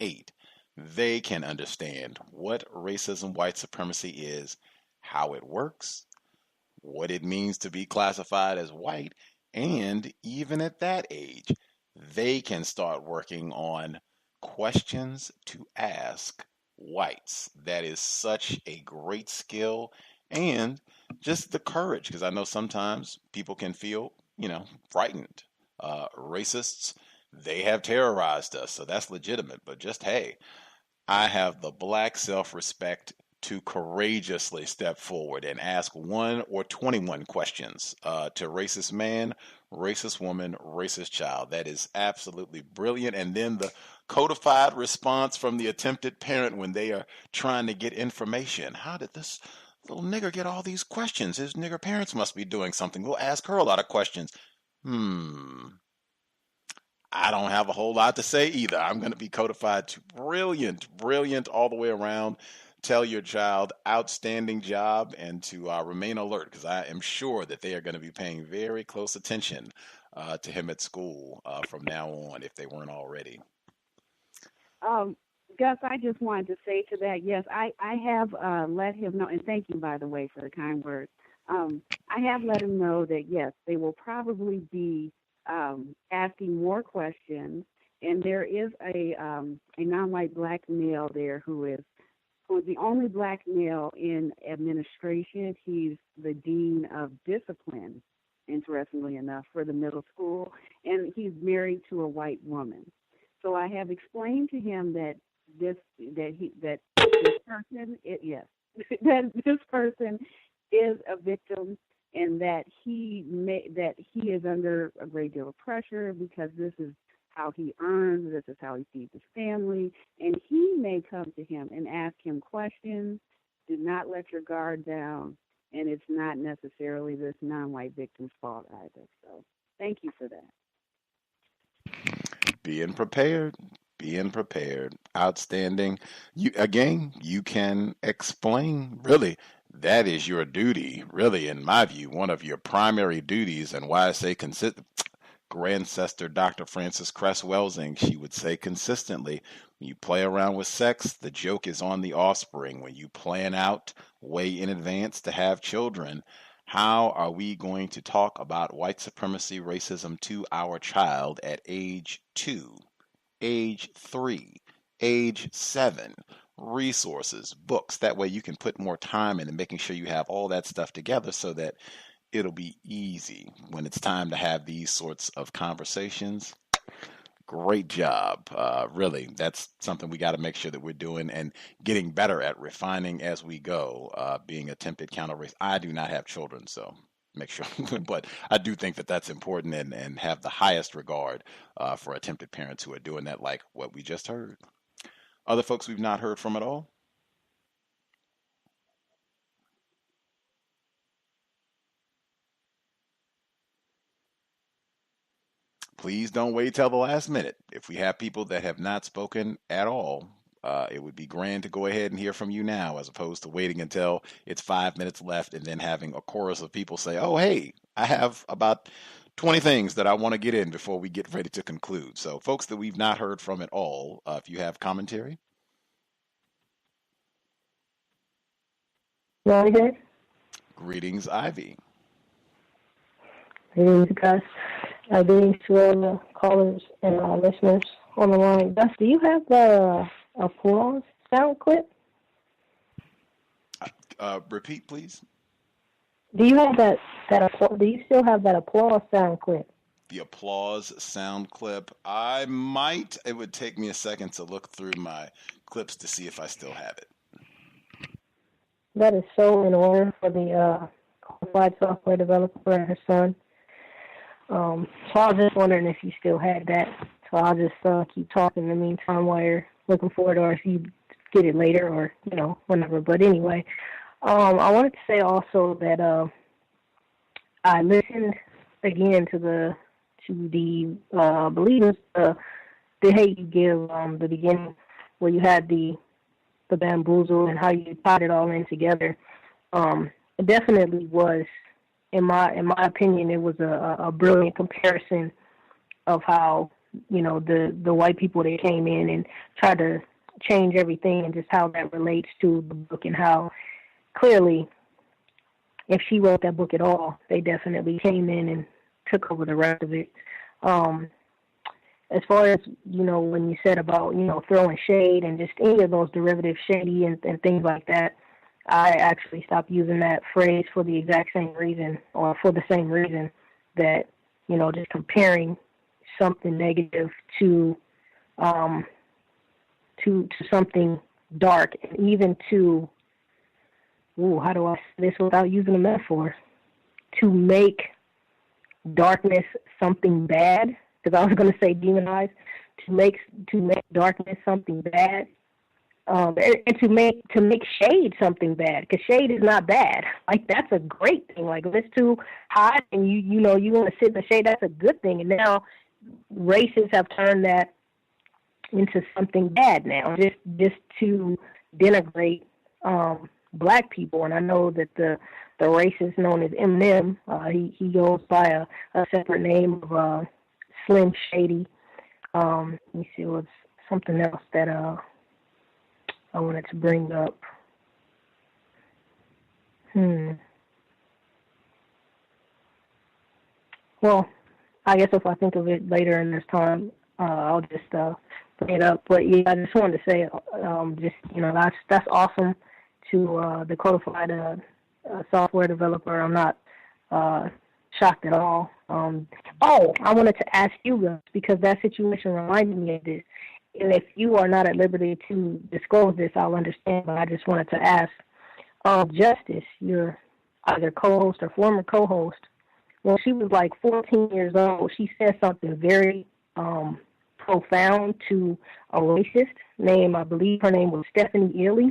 Speaker 13: 8, they can understand what racism, white supremacy is, how it works, what it means to be classified as white, and even at that age, they can start working on questions to ask whites. That is such a great skill, and just the courage, because I know sometimes people can feel, frightened. Racists, they have terrorized us, so that's legitimate. But just, hey, I have the black self-respect to courageously step forward and ask 1 or 21 questions to racist man, racist woman, racist child. That is absolutely brilliant. And then the codified response from the attempted parent when they are trying to get information. How did this little nigger get all these questions? His nigger parents must be doing something. We'll ask her a lot of questions. I don't have a whole lot to say either. I'm going to be codified to brilliant all the way around. Tell your child outstanding job, and to remain alert, because I am sure that they are going to be paying very close attention to him at school from now on if they weren't already.
Speaker 1: Gus, I just wanted to say to that, yes, I have let him know, and thank you, by the way, for the kind words. I have let him know that, yes, they will probably be asking more questions, and there is a non-white black male there who is the only black male in administration. He's the dean of discipline, interestingly enough, for the middle school, and he's married to a white woman. So I have explained to him that this person is a victim, and that he is under a great deal of pressure because this is how he earns, this is how he feeds his family, and he may come to him and ask him questions. Do not let your guard down, and it's not necessarily this non-white victim's fault either. So thank you for that.
Speaker 13: Being prepared. Outstanding. You can explain, really. That is your duty, really, in my view, one of your primary duties, and why I say Grandsister Dr. Frances Cress Welsing, she would say consistently, when you play around with sex, the joke is on the offspring. When you plan out way in advance to have children, how are we going to talk about white supremacy, racism to our child at age 2, age 3, age 7? Resources, books. That way you can put more time into making sure you have all that stuff together so that it'll be easy when it's time to have these sorts of conversations. Great job. Really, that's something we got to make sure that we're doing and getting better at refining as we go, being a tempted counter race. I do not have children, so make sure. But I do think that that's important, and have the highest regard for attempted parents who are doing that, like what we just heard. Other folks we've not heard from at all? Please don't wait till the last minute. If we have people that have not spoken at all, it would be grand to go ahead and hear from you now, as opposed to waiting until it's 5 minutes left and then having a chorus of people say, "Oh, hey, I have about 20 things that I want to get in before we get ready to conclude." So, folks that we've not heard from at all, if you have commentary.
Speaker 2: Right here.
Speaker 13: Greetings, Ivy.
Speaker 2: Greetings, Gus. Greetings to all the callers and listeners on the line. Gus, do you have the applause sound clip?
Speaker 13: Repeat, please.
Speaker 2: Do you have that do you still have that applause sound clip?
Speaker 13: The applause sound clip. I might. It would take me a second to look through my clips to see if I still have it.
Speaker 2: That is so in order for the qualified software developer and her son. So I was just wondering if you still had that. So I'll just keep talking in the meantime while you're looking for it, or if you get it later, or whenever. But anyway, I wanted to say also that I listened again to the I believe it's the Hate You Give, the beginning where you had the bamboozle and how you tied it all in together. It definitely was, in my opinion, it was a brilliant comparison of how the white people that came in and tried to change everything, and just how that relates to the book, and how clearly, if she wrote that book at all, they definitely came in and took over the rest of it. As far as, when you said about, throwing shade and just any of those derivative shady and things like that, I actually stopped using that phrase for the exact same reason, or for the same reason that, just comparing something negative to something dark, and even to, how do I say this without using a metaphor? To make darkness something bad, because I was going to say demonize, to make darkness something bad, and to make shade something bad, because shade is not bad. Like, that's a great thing. Like, if it's too hot and you want to sit in the shade, that's a good thing. And now racists have turned that into something bad now, just to denigrate black people. And I know that the racist known as Eminem, he goes by a separate name of Slim Shady. Let me see, what's something else that I wanted to bring up. Well, I guess if I think of it later in this time, I'll just bring it up. But yeah, I just wanted to say, that's awesome to the codified software developer. I'm not shocked at all. I wanted to ask you guys, because that situation reminded me of this. And if you are not at liberty to disclose this, I'll understand. But I just wanted to ask, Justice, your either co-host or former co-host, when she was like 14 years old, she said something very profound to a racist name. I believe her name was Stephanie Ely.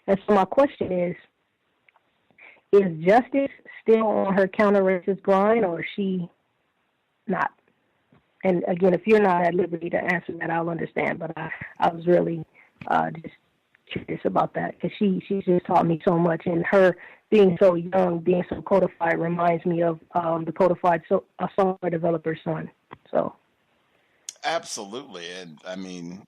Speaker 2: And so my question is Justice still on her counter-racist grind, or is she not? And again, if you're not at liberty to answer that, I'll understand. But I was really just curious about that, because she just taught me so much. And her being so young, being so codified, reminds me of the codified software developer's son. So,
Speaker 13: Absolutely. And I mean,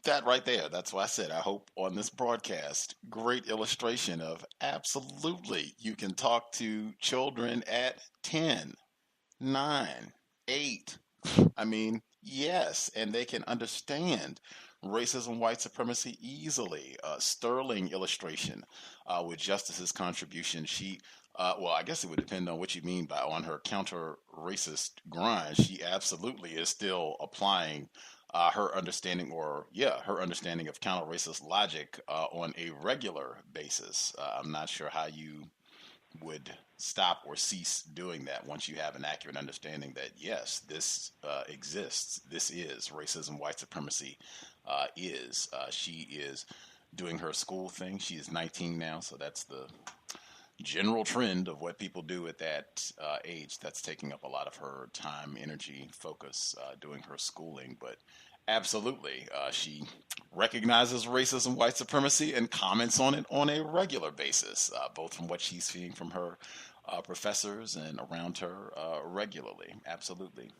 Speaker 13: that right there, that's why I said, I hope on this broadcast, great illustration of absolutely you can talk to children at 10, 9, 8. I mean, yes, and they can understand racism, white supremacy easily. Sterling illustration with Justice's contribution. She, well, I guess it would depend on what you mean by on her counter-racist grind. She absolutely is still applying her understanding, her understanding of counter-racist logic on a regular basis. I'm not sure how you would stop or cease doing that once you have an accurate understanding that, yes, this exists. This is racism, white supremacy she is doing her school thing. She is 19 now, so that's the general trend of what people do at that age. That's taking up a lot of her time, energy, focus doing her schooling. But absolutely, she recognizes racism, white supremacy, and comments on it on a regular basis, both from what she's seeing from her professors and around her regularly. Absolutely.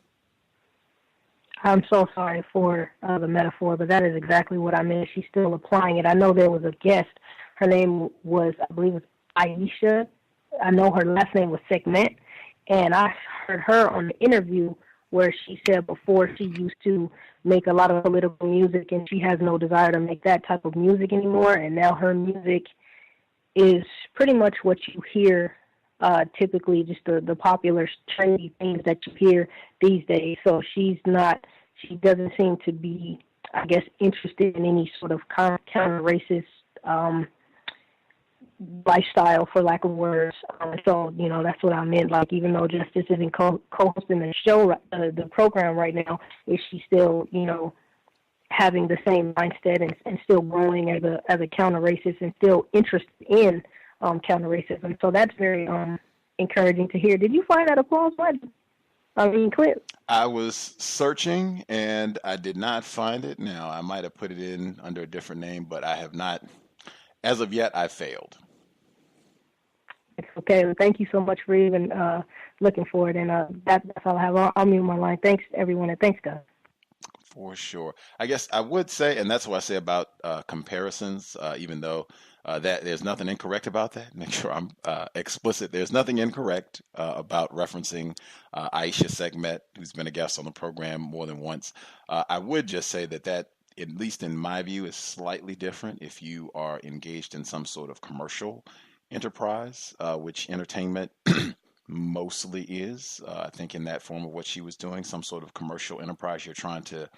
Speaker 2: I'm so sorry for the metaphor, but that is exactly what I meant. She's still applying it. I know there was a guest. Her name was, I believe, it was Aisha. I know her last name was Segment, and I heard her on the interview where she said before she used to make a lot of political music, and she has no desire to make that type of music anymore, and now her music is pretty much what you hear typically, just the popular trendy things that you hear these days. So she doesn't seem to be, I guess, interested in any sort of counter-racist lifestyle, for lack of words. So, that's what I meant. Like, even though Justice isn't co-hosting the show, the program right now, is she still, having the same mindset and still growing as a counter-racist and still interested in counter-racism. So that's very encouraging to hear. Did you find that applause button? Clip?
Speaker 13: I was searching and I did not find it. Now, I might have put it in under a different name, but I have not. As of yet, I failed.
Speaker 2: Okay, well, thank you so much for even looking for it. And that's all I have. I'll mute my line. Thanks, everyone, and thanks, guys.
Speaker 13: For sure. I guess I would say, and that's what I say about comparisons, even though that there's nothing incorrect about that. Make sure I'm explicit. There's nothing incorrect about referencing Aisha Segmet, who's been a guest on the program more than once. I would just say that, at least in my view, is slightly different if you are engaged in some sort of commercial enterprise, which entertainment mostly is. I think in that form of what she was doing, some sort of commercial enterprise, you're trying to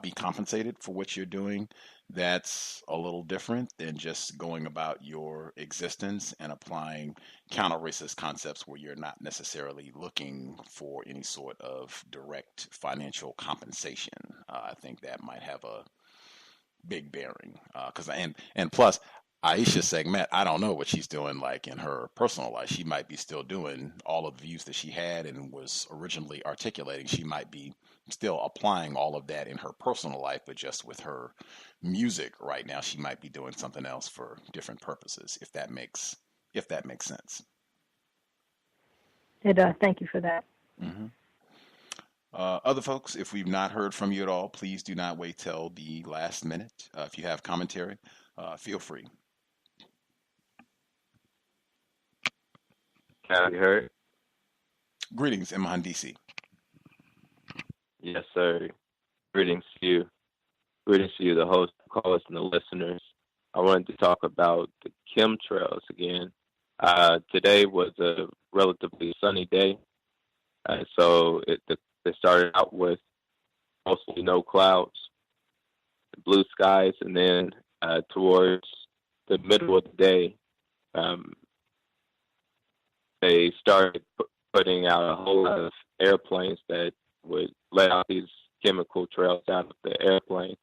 Speaker 13: be compensated for what you're doing. That's a little different than just going about your existence and applying counter-racist concepts where you're not necessarily looking for any sort of direct financial compensation. I think that might have a big bearing. And plus, Aisha Segmet, I don't know what she's doing like in her personal life. She might be still doing all of the views that she had and was originally articulating. She might be still applying all of that in her personal life, but just with her music right now, she might be doing something else for different purposes, if that makes sense.
Speaker 2: It does. Thank you for that.
Speaker 13: Mm-hmm. Other folks, if we've not heard from you at all, please do not wait till the last minute. If you have commentary, feel free.
Speaker 19: Can I be heard?
Speaker 13: Greetings, Imhan DC.
Speaker 19: Yes, sir. Greetings to you. Greetings to you, the host, the callers, and the listeners. I wanted to talk about the chemtrails again. Today was a relatively sunny day, so it started out with mostly no clouds, blue skies, and then towards the middle of the day, they started putting out a whole lot of airplanes that would let out these chemical trails out of the airplane.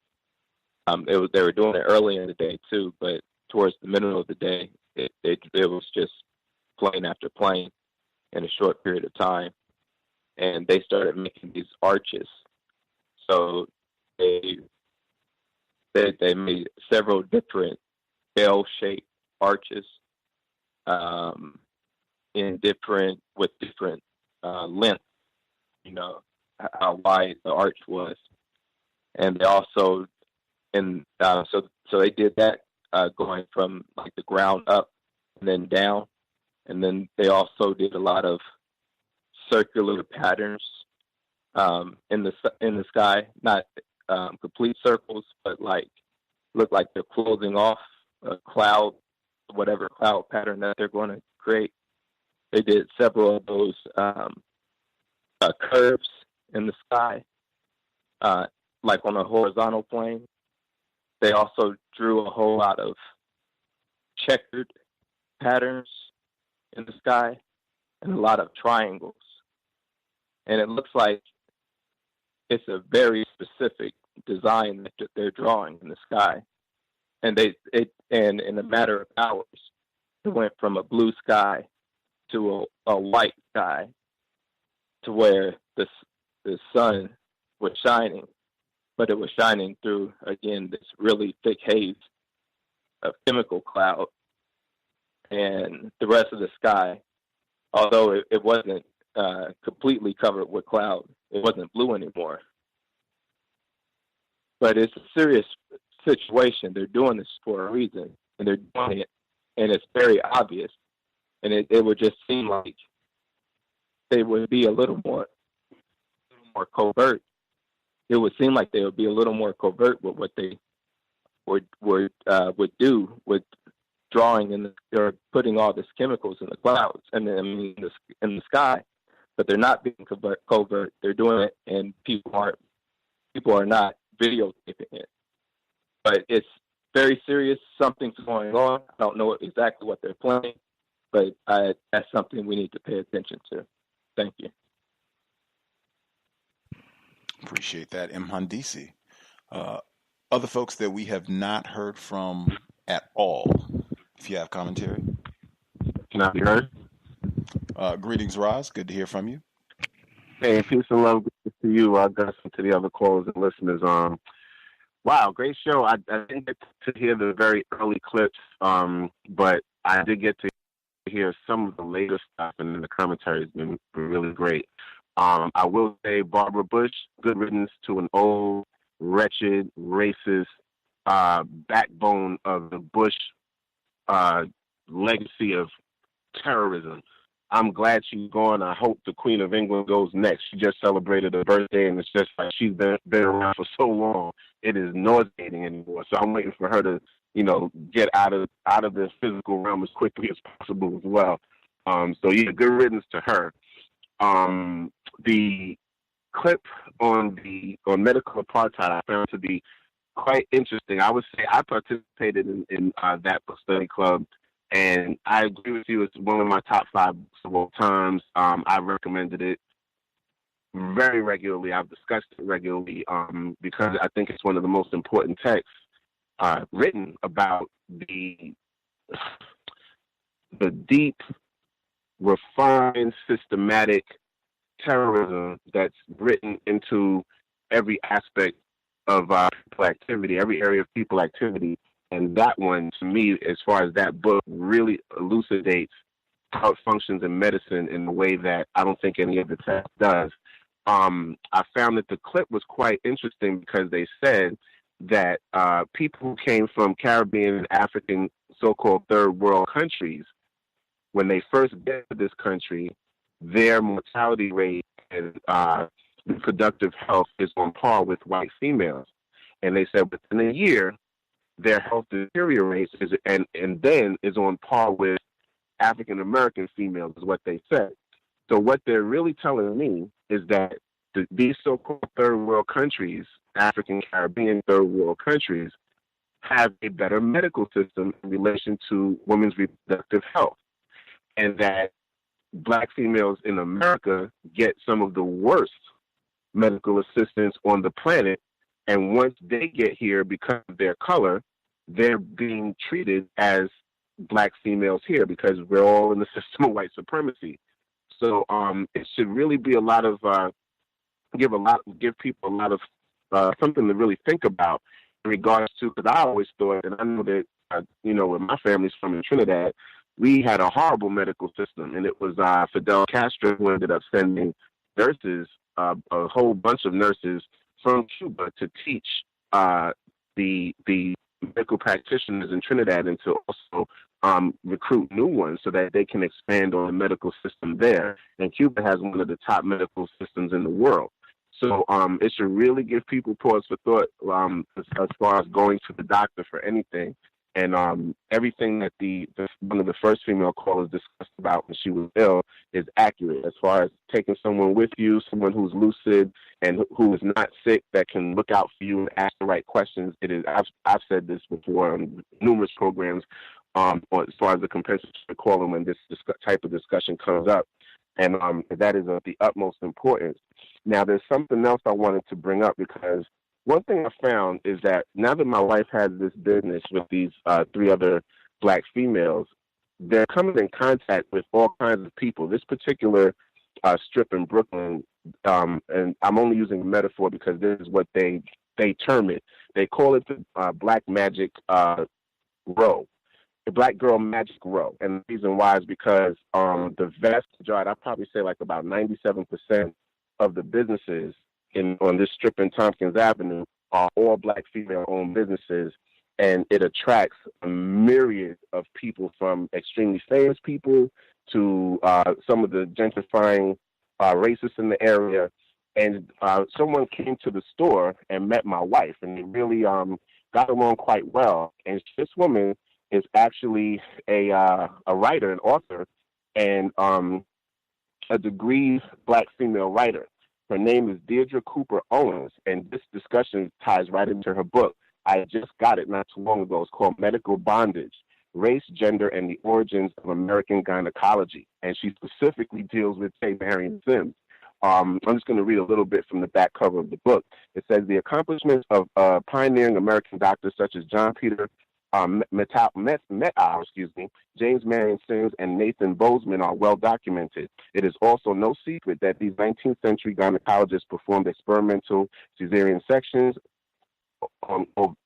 Speaker 19: They were doing it early in the day too, but towards the middle of the day, it was just plane after plane in a short period of time, and they started making these arches. So they made several different bell-shaped arches with different length, how wide the arch was, and they also so they did that going from like the ground up and then down, and then they also did a lot of circular patterns in the sky, not complete circles, but look like they're closing off a cloud, whatever cloud pattern that they're going to create. They did several of those curves in the sky, like on a horizontal plane. They also drew a whole lot of checkered patterns in the sky and a lot of triangles. And it looks like it's a very specific design that they're drawing in the sky. And and in a matter of hours, it went from a blue sky to a white sky to where the sun was shining, but it was shining through, again, this really thick haze of chemical cloud. And the rest of the sky, although it wasn't completely covered with cloud, it wasn't blue anymore. But it's a serious situation. They're doing this for a reason, and they're doing it, and it's very obvious. And it would just seem like they would be a little more covert. It would seem like they would be a little more covert with what they would do with drawing or putting all these chemicals in the clouds and in the sky. But they're not being covert. They're doing it, and people are not videotaping it. But it's very serious. Something's going on. I don't know exactly what they're planning, but that's something we need to pay attention to. Thank you.
Speaker 13: Appreciate that, Mhandisi. Other folks that we have not heard from at all, if you have commentary.
Speaker 6: Can I be heard?
Speaker 13: Greetings, Roz. Good to hear from you.
Speaker 6: Hey, peace and love to you, Gus, and to the other callers and listeners. Wow, great show. I didn't get to hear the very early clips, but I did get to hear some of the later stuff, and the commentary has been really great. I will say, Barbara Bush, good riddance to an old, wretched, racist backbone of the Bush legacy of terrorism. I'm glad she's gone. I hope the Queen of England goes next. She just celebrated her birthday, and it's just like she's been around for so long. It is nauseating anymore. So I'm waiting for her to, get out of the physical realm as quickly as possible as well. So yeah, good riddance to her. The clip on medical apartheid I found to be quite interesting. I would say I participated in that book study club, and I agree with you. It's one of my top 5 books of all times. I recommended it very regularly. I've discussed it regularly because I think it's one of the most important texts written about the deep, refined, systematic terrorism that's written into every aspect of people activity, every area of people activity. And that one, to me, as far as that book, really elucidates how it functions in medicine in a way that I don't think any of the text does. I found that the clip was quite interesting because they said that people who came from Caribbean and African so-called third world countries, when they first get to this country, their mortality rate and reproductive health is on par with white females. And they said within a year, their health deteriorates and then is on par with African American females, is what they said. So what they're really telling me is that these so-called third world countries, African Caribbean third world countries, have a better medical system in relation to women's reproductive health, and that Black females in America get some of the worst medical assistance on the planet. And once they get here, because of their color, they're being treated as Black females here because we're all in the system of white supremacy. So it should really be give people a lot of something to really think about in regards to, because I always thought, and I know that where my family's from in Trinidad, we had a horrible medical system, and it was Fidel Castro who ended up sending nurses, a whole bunch of nurses from Cuba to teach the medical practitioners in Trinidad and to also recruit new ones so that they can expand on the medical system there. And Cuba has one of the top medical systems in the world. So it should really give people pause for thought as far as going to the doctor for anything. And everything that one of the first female callers discussed about when she was ill is accurate as far as taking someone with you, someone who's lucid and who is not sick, that can look out for you and ask the right questions. It is. I've said this before on numerous programs.
Speaker 17: or as far as the compensatory calling when this type of discussion comes up. And that is of the utmost importance. Now, there's something else I wanted to bring up, because one thing I found is that now that my wife has this business with these 3 other Black females, they're coming in contact with all kinds of people. This particular strip in Brooklyn, and I'm only using a metaphor because this is what they term it. They call it the Black Magic Row. The Black Girl Magic Row. And the reason why is because the vast majority, I'd probably say like about 97% of the businesses on this strip in Tompkins Avenue are all Black female-owned businesses, and it attracts a myriad of people, from extremely famous people to some of the gentrifying racists in the area. And someone came to the store and met my wife, and they really got along quite well. And this woman is actually a writer, an author, and a degreed Black female writer. Her name is Deirdre Cooper Owens, and this discussion ties right into her book. I just got it not too long ago. It's called Medical Bondage: Race, Gender, and the Origins of American Gynecology. And she specifically deals with J. Marion Sims. I'm just going to read a little bit from the back cover of the book. It says, the accomplishments of pioneering American doctors such as John Peter Methow, James Marion Sims, and Nathan Bozeman are well documented. It is also no secret that these 19th century gynecologists performed experimental cesarean sections,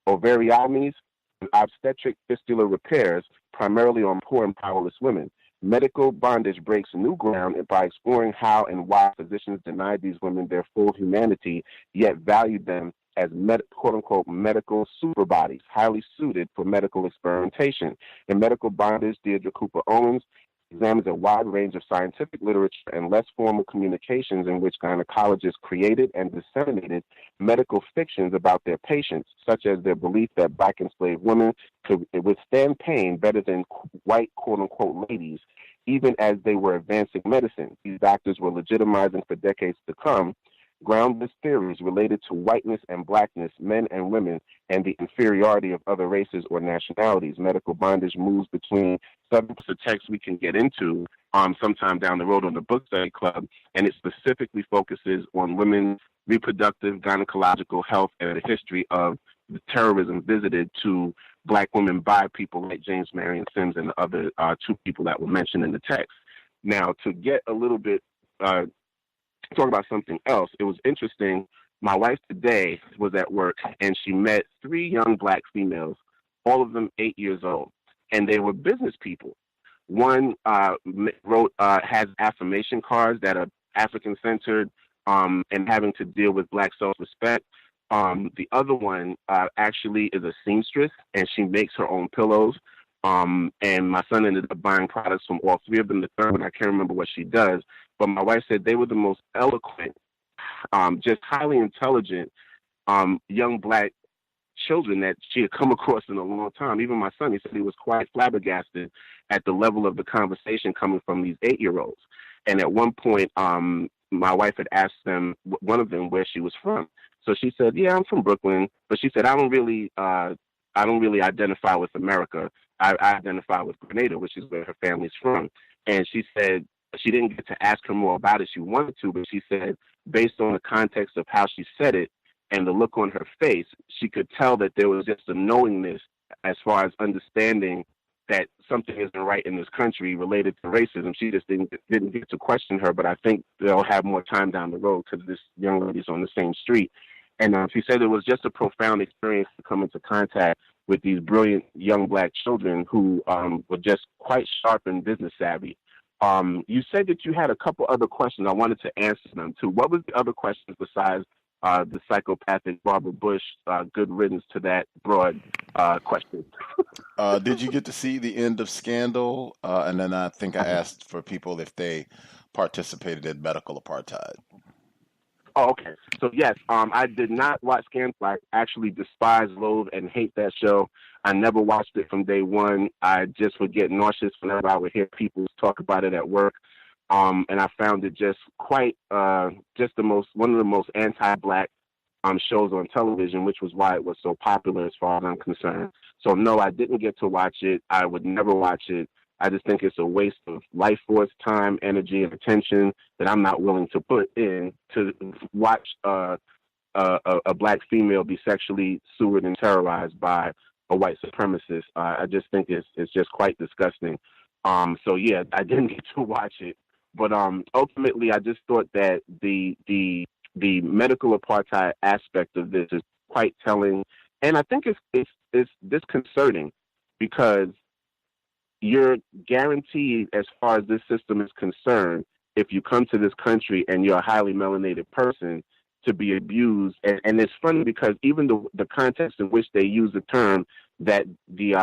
Speaker 17: ovariotomies, and obstetric fistula repairs, primarily on poor and powerless women. Medical bondage breaks new ground by exploring how and why physicians denied these women their full humanity, yet valued them as quote-unquote medical super bodies, highly suited for medical experimentation. In Medical Bondage, Deirdre Cooper Owens examines a wide range of scientific literature and less formal communications in which gynecologists created and disseminated medical fictions about their patients, such as their belief that Black enslaved women could withstand pain better than white quote-unquote ladies, even as they were advancing medicine. These doctors were legitimizing for decades to come groundless theories related to whiteness and Blackness, men and women, and the inferiority of other races or nationalities. Medical Bondage moves between subjects of text we can get into sometime down the road on the Book Study Club, and it specifically focuses on women's reproductive, gynecological health and the history of the terrorism visited to Black women by people like James Marion Sims and the other 2 people that were mentioned in the text. Now, to get a little bit talk about something else, it was interesting. My wife today was at work, and she met 3 young Black females, all of them 8 years old, and they were business people. One has affirmation cards that are African-centered and having to deal with Black self-respect. The other one actually is a seamstress, and she makes her own pillows. And my son ended up buying products from all 3 of them. The third one, I can't remember what she does. But my wife said they were the most eloquent, just highly intelligent young Black children that she had come across in a long time. Even my son, he said he was quite flabbergasted at the level of the conversation coming from these 8-year-olds. And at one point, my wife had asked one of them where she was from. So she said, yeah, I'm from Brooklyn. But she said, I don't really identify with America. I identify with Grenada, which is where her family's from. And she said she didn't get to ask her more about it. She wanted to, but she said based on the context of how she said it and the look on her face, she could tell that there was just a knowingness as far as understanding that something isn't right in this country related to racism. She just didn't get to question her, but I think they'll have more time down the road because this young lady's on the same street. And she said it was just a profound experience to come into contact with these brilliant young Black children who were just quite sharp and business savvy. You said that you had a couple other questions. I wanted to answer them too. What was the other questions besides the psychopathic Barbara Bush, good riddance to that broad question?
Speaker 13: Did you get to see the end of Scandal? And then I think I asked for people if they participated in medical apartheid.
Speaker 17: Oh, okay. So yes, I did not watch Scandal. I actually despise, loathe, and hate that show. I never watched it from day one. I just would get nauseous whenever I would hear people talk about it at work. And I found it just quite, one of the most anti-Black
Speaker 6: shows on television, which was why it was so popular as far as I'm concerned. So no, I didn't get to watch it. I would never watch it. I just think it's a waste of life force, time, energy, and attention that I'm not willing to put in to watch a black female be sexually sewered and terrorized by a white supremacist. I just think it's just quite disgusting. So yeah, I didn't get to watch it, but ultimately, I just thought that the medical apartheid aspect of this is quite telling, and I think it's disconcerting because you're guaranteed, as far as this system is concerned, if you come to this country and you're a highly melanated person, to be abused. And it's funny because even the context in which they use the term, that the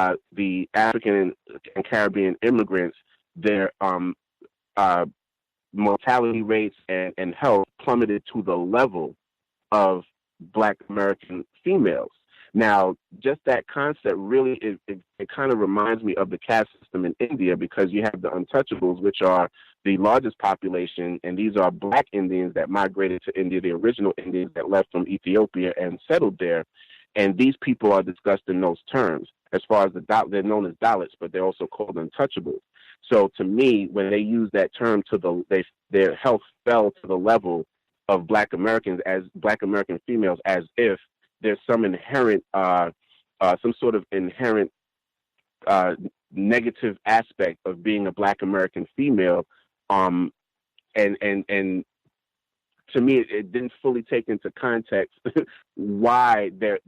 Speaker 6: African and Caribbean immigrants, their mortality rates and health plummeted to the level of Black American females. Now, just that concept really, it kind of reminds me of the caste system in India, because you have the untouchables, which are the largest population, and these are Black Indians that migrated to India, the original Indians that left from Ethiopia and settled there. And these people are discussed in those terms. As far as they're known as Dalits, but they're also called untouchables. So to me, when they use that term, their health fell to the level of Black Americans, as Black American females, as if there's some inherent, some sort of inherent negative aspect of being a Black American female, and to me, it didn't fully take into context why their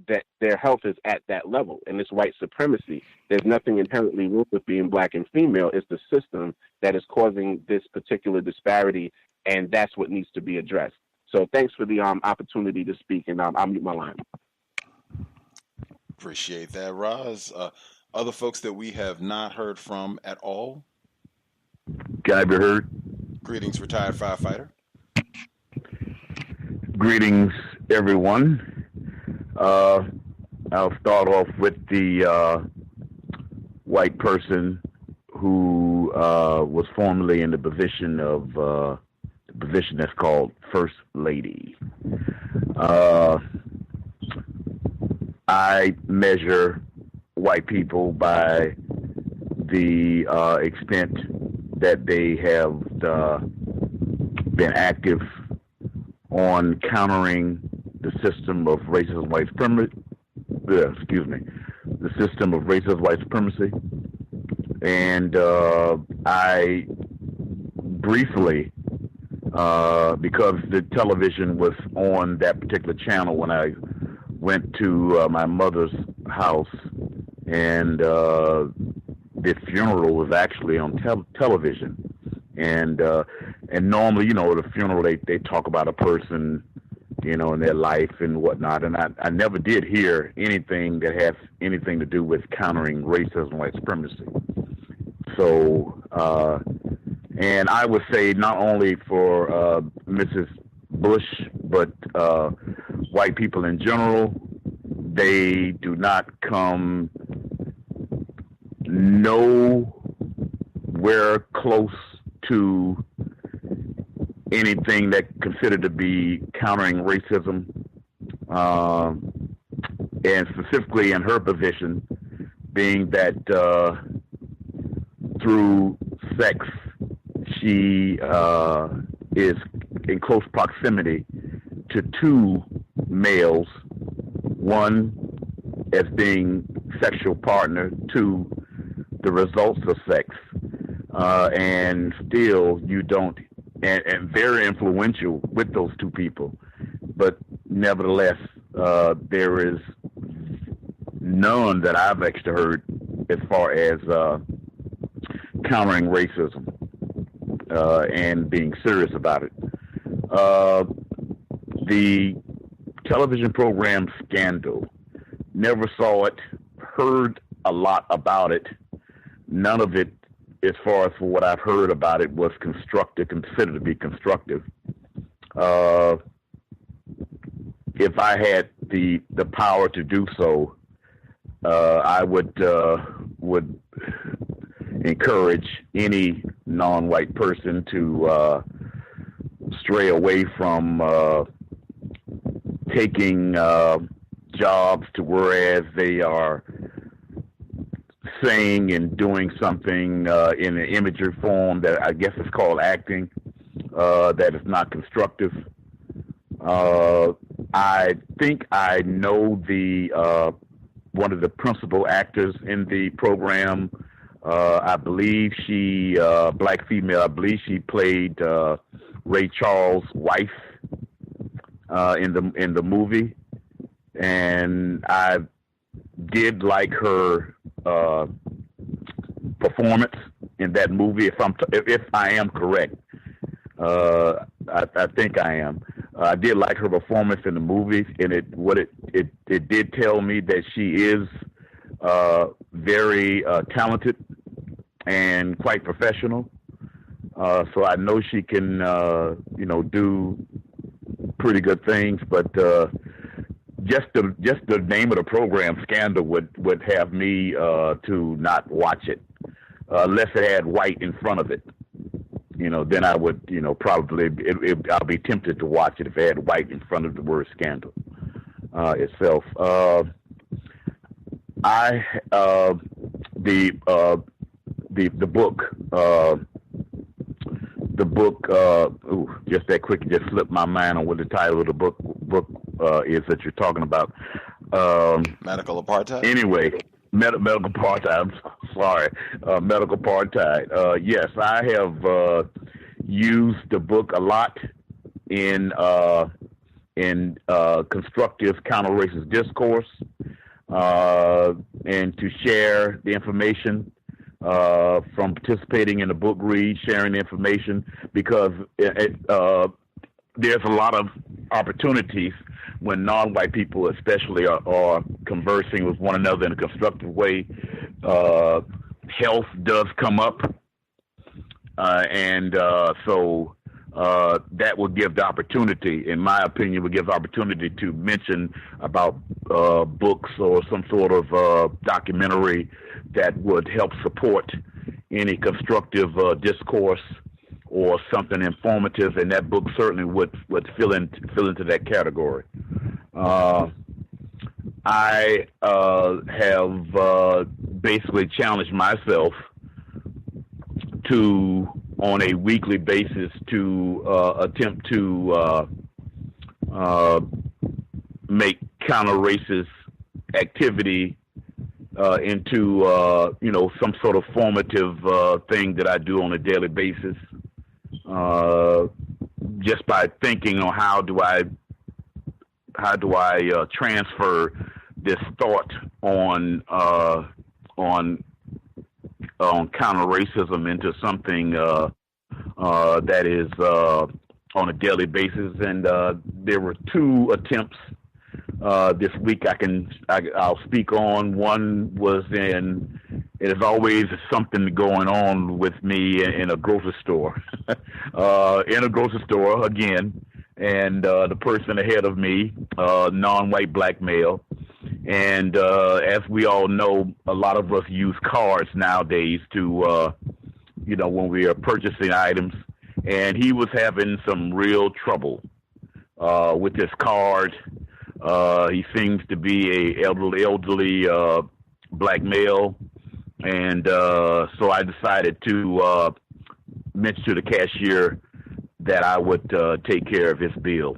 Speaker 6: health is at that level, and it's white supremacy. There's nothing inherently wrong with being Black and female. It's the system that is causing this particular disparity, and that's what needs to be addressed. So thanks for the opportunity to speak, and I'll mute my line.
Speaker 13: Appreciate that, Roz. Other folks that we have not heard from at all?
Speaker 20: Can I be heard?
Speaker 13: Greetings, retired firefighter.
Speaker 20: Greetings, everyone. I'll start off with the white person who was formerly in the position that's called First Lady. I measure white people by the extent that they have been active on countering the system of racist white supremacy. The system of racist white supremacy, and I briefly, because the television was on that particular channel when I went to my mother's house, and the funeral was actually on television. And normally, the funeral, they talk about a person, in their life and whatnot. And I never did hear anything that has anything to do with countering racism and white supremacy. So, and I would say not only for Mrs. Bush, but white people in general, they do not come nowhere close to anything that considered to be countering racism, and specifically in her position, being that through sex she is in close proximity to two males, one as being sexual partner, two the results of sex, and still you don't, and very influential with those two people, but nevertheless there is none that I've actually heard as far as countering racism and being serious about it. The television program Scandal, never saw it, heard a lot about it. None of it, as far as for what I've heard about it, was constructive, considered to be constructive. If I had the power to do so, I would encourage any non-white person to stray away from taking jobs to whereas they are saying and doing something in an imagery form that I guess is called acting, that is not constructive. I think I know the one of the principal actors in the program. I believe she, black female, I believe she played Ray Charles' wife in the movie, and I did like her performance in that movie. If I am correct, I think I am. I did like her performance in the movie, and it did tell me that she is very talented and quite professional. So I know she can, do pretty good things. But just the name of the program, Scandal, would have me to not watch it unless it had white in front of it. Then I would, probably I'll be tempted to watch it if it had white in front of the word Scandal itself. The book, just that quick, just slipped my mind on what the title of the book is that you're talking about.
Speaker 13: Medical Apartheid?
Speaker 20: Anyway, Medical Apartheid, I'm sorry. Medical Apartheid. Yes, I have used the book a lot in constructive counter-racist discourse, and to share the information from participating in the book read, sharing the information, because there's a lot of opportunities when non-white people especially are conversing with one another in a constructive way. Health does come up, and so that would give the opportunity, in my opinion, would give the opportunity to mention about books or some sort of documentary that would help support any constructive discourse or something informative, and that book certainly would fill into that category. I have basically challenged myself to, on a weekly basis, to attempt to make counter-racist activity into some sort of formative thing that I do on a daily basis, just by thinking on how do I transfer this thought on counter-racism into something that is on a daily basis. And there were two attempts this week I'll speak on. One was there's always something going on with me in a grocery store. In a grocery store again, and the person ahead of me, non-white black male. And as we all know, a lot of us use cards nowadays to, when we are purchasing items. And he was having some real trouble with his card. He seems to be a elderly black male. And so I decided to mention to the cashier that I would take care of his bill.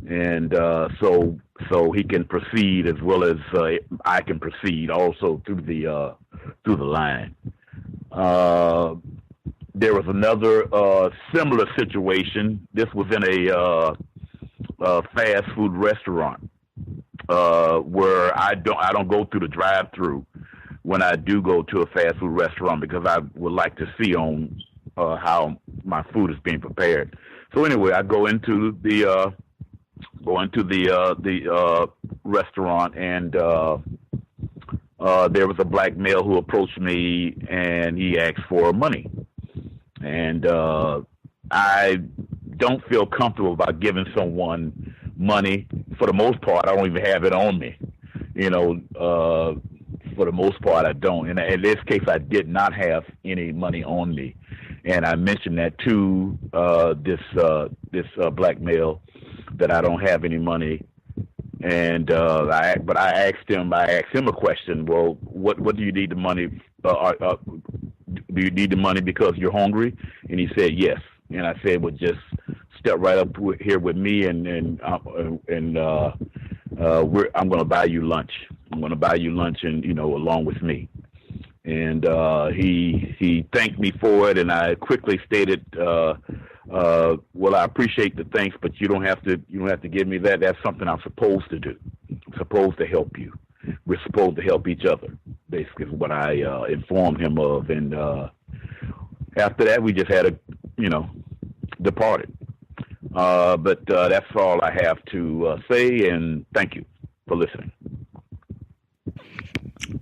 Speaker 20: And so he can proceed as well as I can proceed also through the line. There was another similar situation. This was in a fast food restaurant where I don't go through the drive-through when I do go to a fast food restaurant, because I would like to see on how my food is being prepared. So anyway, I go into the restaurant, and there was a black male who approached me, and he asked for money. And I don't feel comfortable about giving someone money. For the most part, I don't even have it on me. For the most part, I don't. And in this case, I did not have any money on me. And I mentioned that to this black male, that I don't have any money. And I asked him a question. Well, what do you need the money? Do you need the money because you're hungry? And he said yes. And I said, well, just step right up here with me, and I'm going to buy you lunch. I'm going to buy you lunch, and along with me. And he thanked me for it, and I quickly stated, well, I appreciate the thanks, but you don't have to give me that. That's something I'm supposed to do. I'm supposed to help you. We're supposed to help each other. Basically, is what I informed him of, and after that, we just had departed. But that's all I have to say, and thank you for listening.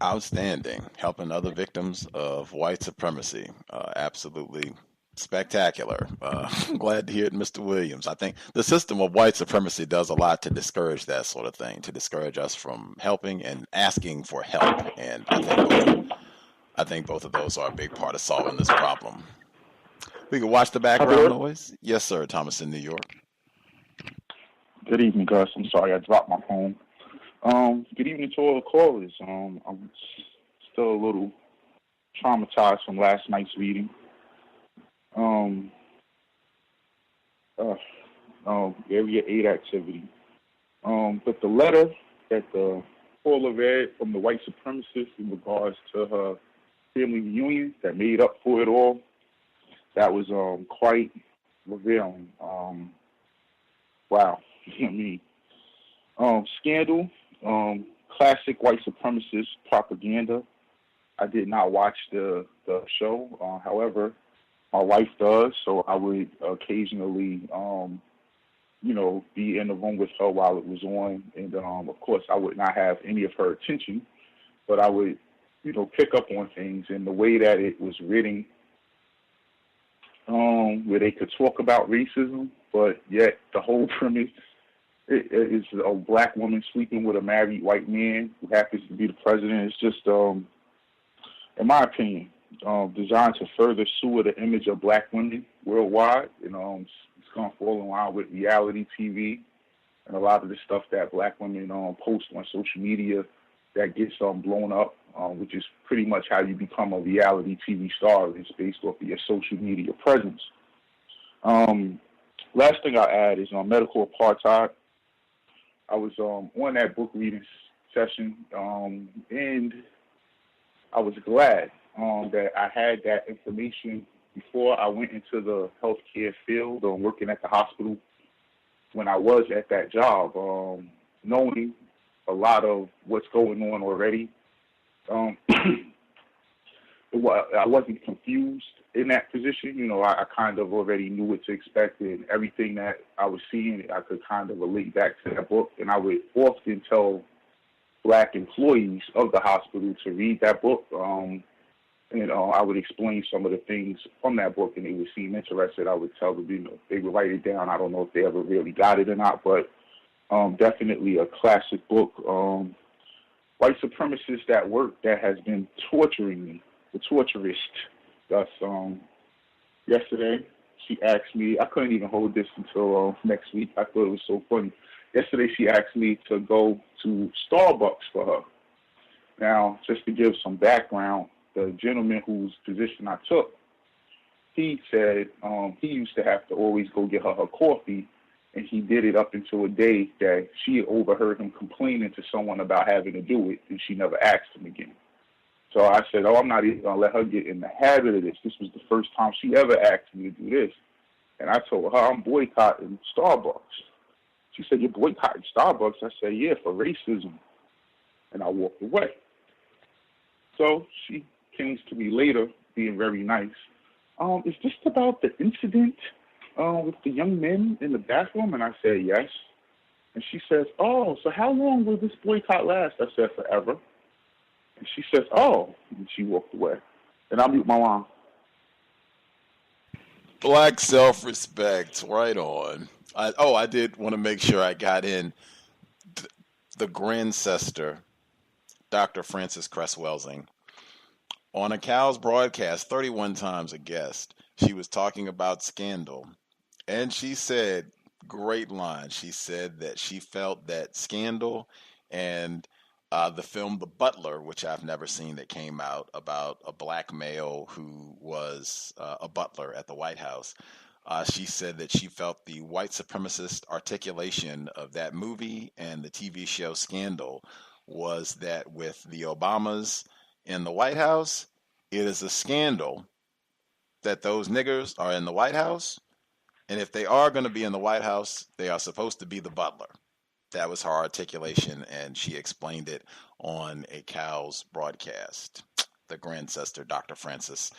Speaker 13: Outstanding. Helping other victims of white supremacy. Absolutely spectacular. I'm glad to hear it, Mr. Williams. I think the system of white supremacy does a lot to discourage that sort of thing, to discourage us from helping and asking for help. And I think both of those are a big part of solving this problem. We can watch the background noise. Yes, sir. Thomas in New York.
Speaker 7: Good evening, Gus. I'm sorry I dropped my phone. Good evening to all the callers. I'm still a little traumatized from last night's reading. Area 8 activity. But the letter that the caller read from the white supremacist in regards to her family reunion that made up for it all, that was quite revealing. Wow. I mean, scandal, classic white supremacist propaganda. I did not watch the show. However, my wife does, so I would occasionally, be in the room with her while it was on. And, of course, I would not have any of her attention, but I would, pick up on things. And the way that it was written, where they could talk about racism, but yet the whole premise is a black woman sleeping with a married white man who happens to be the president. It's just, in my opinion, designed to further sewer the image of black women worldwide. It's going to fall in line with reality TV and a lot of the stuff that black women post on social media that gets blown up, which is pretty much how you become a reality TV star. It's based off of your social media presence. Last thing I'll add is on medical apartheid. I was on that book reading session, and I was glad that I had that information before I went into the healthcare field or working at the hospital when I was at that job, knowing a lot of what's going on already. I wasn't confused in that position. I kind of already knew what to expect, and everything that I was seeing, I could kind of relate back to that book. And I would often tell black employees of the hospital to read that book. And I would explain some of the things from that book, and they would seem interested. I would tell them, they would write it down. I don't know if they ever really got it or not, but definitely a classic book. White supremacists at work that has been torturing me, the torturist. Thus, yesterday, she asked me, I couldn't even hold this until next week. I thought it was so funny. Yesterday, she asked me to go to Starbucks for her. Now, just to give some background, the gentleman whose position I took, he said he used to have to always go get her coffee, and he did it up until a day that she overheard him complaining to someone about having to do it, and she never asked him again. So I said, I'm not even going to let her get in the habit of this. This was the first time she ever asked me to do this. And I told her, I'm boycotting Starbucks. She said, you're boycotting Starbucks? I said, yeah, for racism. And I walked away. So she came to me later, being very nice. Is this about the incident with the young men in the bathroom? And I said, yes. And she says, oh, so how long will this boycott last? I said, forever. And she says, oh, and she walked away. And I'll mute my line.
Speaker 13: Black self-respect, right on. I did want to make sure I got in the Grandcester, Dr. Frances Cress Welsing. On a Cow's broadcast, 31 times a guest, she was talking about scandal. And she said, great line. She said that she felt that Scandal and the film The Butler, which I've never seen, that came out about a black male who was a butler at the White House. She said that she felt the white supremacist articulation of that movie and the TV show Scandal was that with the Obamas in the White House, it is a scandal that those niggers are in the White House. And if they are going to be in the White House, they are supposed to be the butler. That was her articulation, and she explained it on a COWS broadcast. The Grandsister, Dr. Frances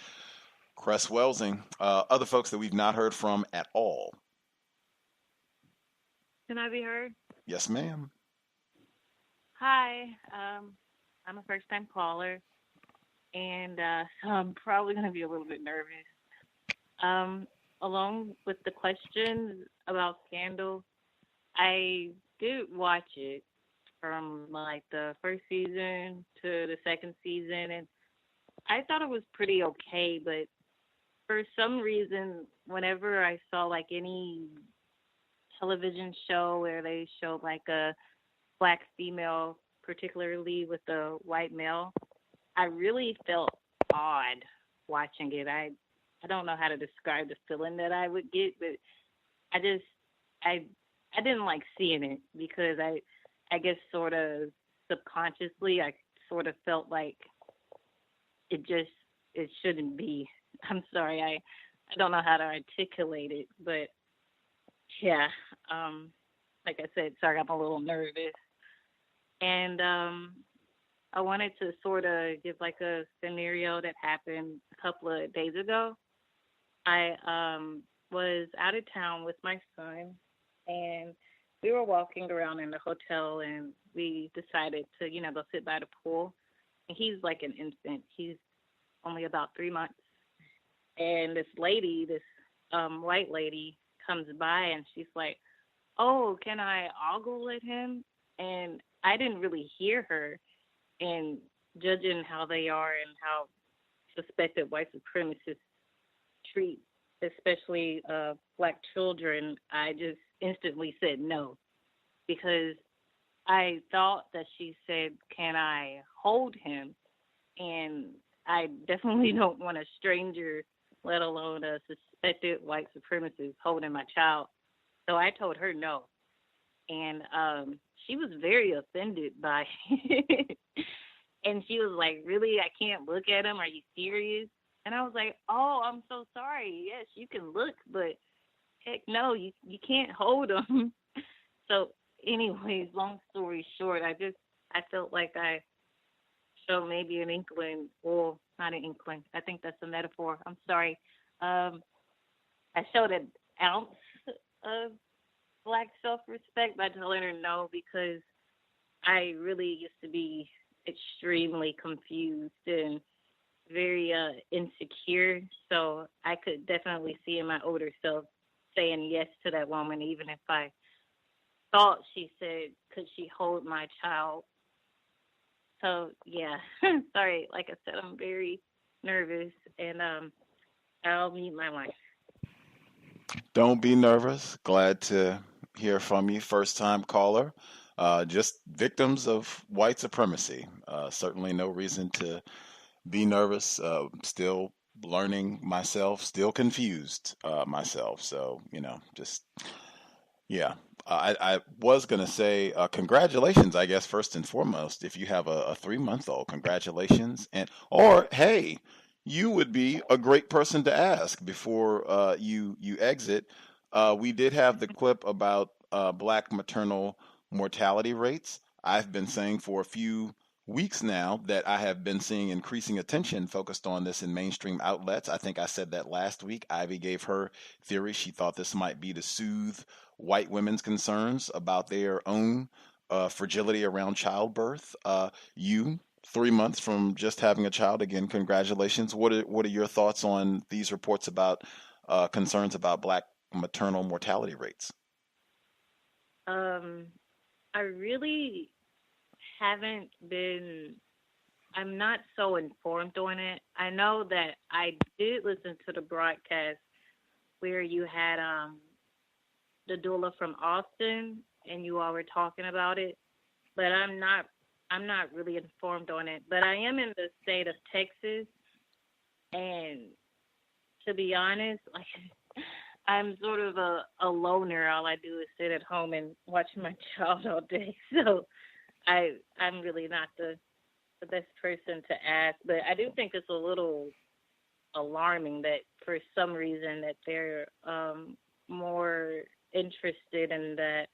Speaker 13: Cress Welsing. Other folks that we've not heard from at all.
Speaker 5: Can I be heard?
Speaker 13: Yes, ma'am.
Speaker 5: Hi, I'm a first-time caller, and so I'm probably going to be a little bit nervous. Along with the question about Scandal, I did watch it from like the first season to the second season, and I thought it was pretty okay, but for some reason, whenever I saw like any television show where they showed like a black female, particularly with a white male, I really felt odd watching it. I don't know how to describe the feeling that I would get, but I didn't like seeing it because I guess sort of subconsciously I sort of felt like it shouldn't be. I'm sorry, I don't know how to articulate it, but yeah, like I said, sorry, I'm a little nervous. And I wanted to sort of give like a scenario that happened a couple of days ago. I was out of town with my son, and we were walking around in the hotel, and we decided to, go sit by the pool. And he's like an infant. He's only about 3 months. And this lady, this white lady, comes by, and she's like, "Oh, can I ogle at him?" And I didn't really hear her. And judging how they are and how suspected white supremacists treat, especially black children, I just instantly said no, because I thought that she said, "Can I hold him?" And I definitely don't want a stranger, let alone a suspected white supremacist, holding my child. So I told her no. And she was very offended by it. And she was like, "Really? I can't look at him? Are you serious?" And I was like, "Oh, I'm so sorry. Yes, you can look, but heck no, you can't hold him." So anyways, long story short, I felt like I showed maybe an inkling, well, not an inkling. I think that's a metaphor. I'm sorry. I showed an ounce of black self-respect by telling her no, because I really used to be extremely confused and very insecure. So I could definitely see in my older self saying yes to that woman, even if I thought she said, "Could she hold my child?" So yeah, sorry. Like I said, I'm very nervous, and I'll mute my mic.
Speaker 13: Don't be nervous. Glad to hear from you, first time caller. Just victims of white supremacy. Certainly no reason to be nervous. Still learning myself, still confused myself. So, just, yeah. I was going to say congratulations, I guess, first and foremost. If you have a 3-month-old, congratulations. Or, hey, you would be a great person to ask before you exit. We did have the clip about black maternal mortality rates. I've been saying for a few weeks now that I have been seeing increasing attention focused on this in mainstream outlets. I think I said that last week. Ivy gave her theory. She thought this might be to soothe white women's concerns about their own fragility around childbirth. You, 3 months from just having a child, again, congratulations. What are your thoughts on these reports about concerns about black maternal mortality rates?
Speaker 5: I really haven't been, I'm not so informed on it. I know that I did listen to the broadcast where you had the doula from Austin, and you all were talking about it, but I'm not really informed on it. But I am in the state of Texas, and to be honest, like I'm sort of a loner. All I do is sit at home and watch my child all day. So I'm really not the best person to ask. But I do think it's a little alarming that for some reason that they're more interested in that.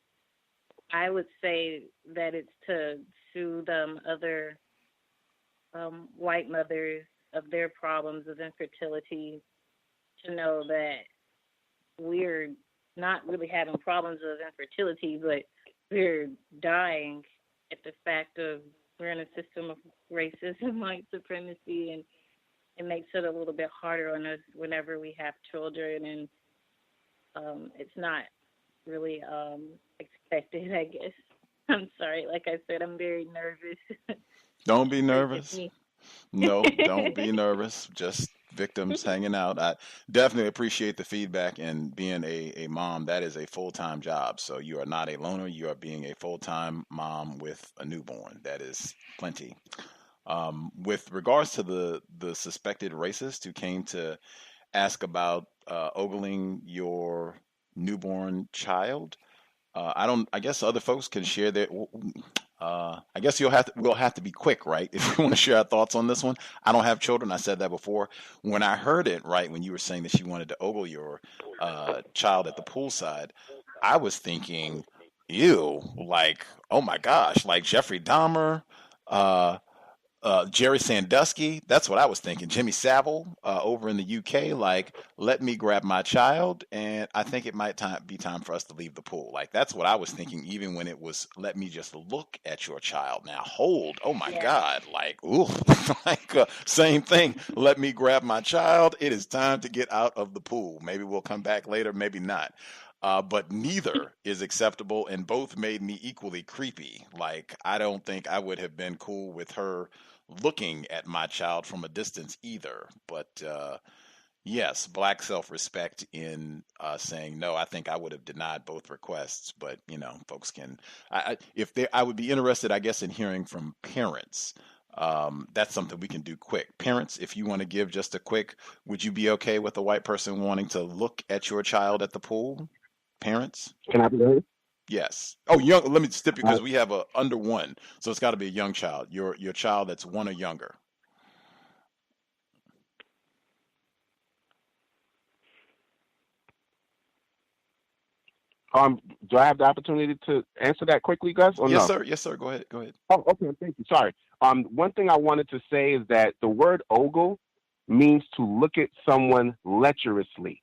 Speaker 5: I would say that it's to soothe other white mothers of their problems of infertility, to know that we're not really having problems of infertility, but we're dying at the fact of we're in a system of racism, white supremacy, and it makes it a little bit harder on us whenever we have children, and it's not really expected, I guess. I'm sorry. Like I said, I'm very nervous.
Speaker 13: Don't be nervous.
Speaker 5: Me.
Speaker 13: No, don't be nervous. Just victims hanging out. I definitely appreciate the feedback, and being a mom, that is a full-time job. So you are not a loner. You are being a full-time mom with a newborn. That is plenty. With regards to the suspected racist who came to ask about ogling your newborn child, I guess other folks can share their. I guess we'll have to be quick, right? If we want to share our thoughts on this one. I don't have children. I said that before. When I heard it, right, when you were saying that she wanted to ogle your child at the poolside, I was thinking, ew, like, oh my gosh, like Jeffrey Dahmer, Jerry Sandusky. That's what I was thinking. Jimmy Savile over in the UK. Like, let me grab my child, and I think it might be time for us to leave the pool. Like, that's what I was thinking. Even when it was, let me just look at your child. Now hold. Oh my God. Like, ooh, like same thing. Let me grab my child. It is time to get out of the pool. Maybe we'll come back later. Maybe not. But neither is acceptable, and both made me equally creepy. Like, I don't think I would have been cool with her looking at my child from a distance either. But yes, black self-respect in saying no. I think I would have denied both requests. But folks can. I would be interested, I guess, in hearing from parents. That's something we can do quick. Parents, if you want to give just a quick, would you be okay with a white person wanting to look at your child at the pool? Parents?
Speaker 6: Can I be heard?
Speaker 13: Yes. Oh, young. Let me stipulate, because we have a under one, so it's got to be a young child. Your child that's 1 or younger.
Speaker 8: Do I have the opportunity to answer that quickly, Gus? Or
Speaker 13: Yes,
Speaker 8: no?
Speaker 13: sir. Yes, sir. Go ahead. Go ahead.
Speaker 8: Oh, okay. Thank you. Sorry. One thing I wanted to say is that the word ogle means to look at someone lecherously.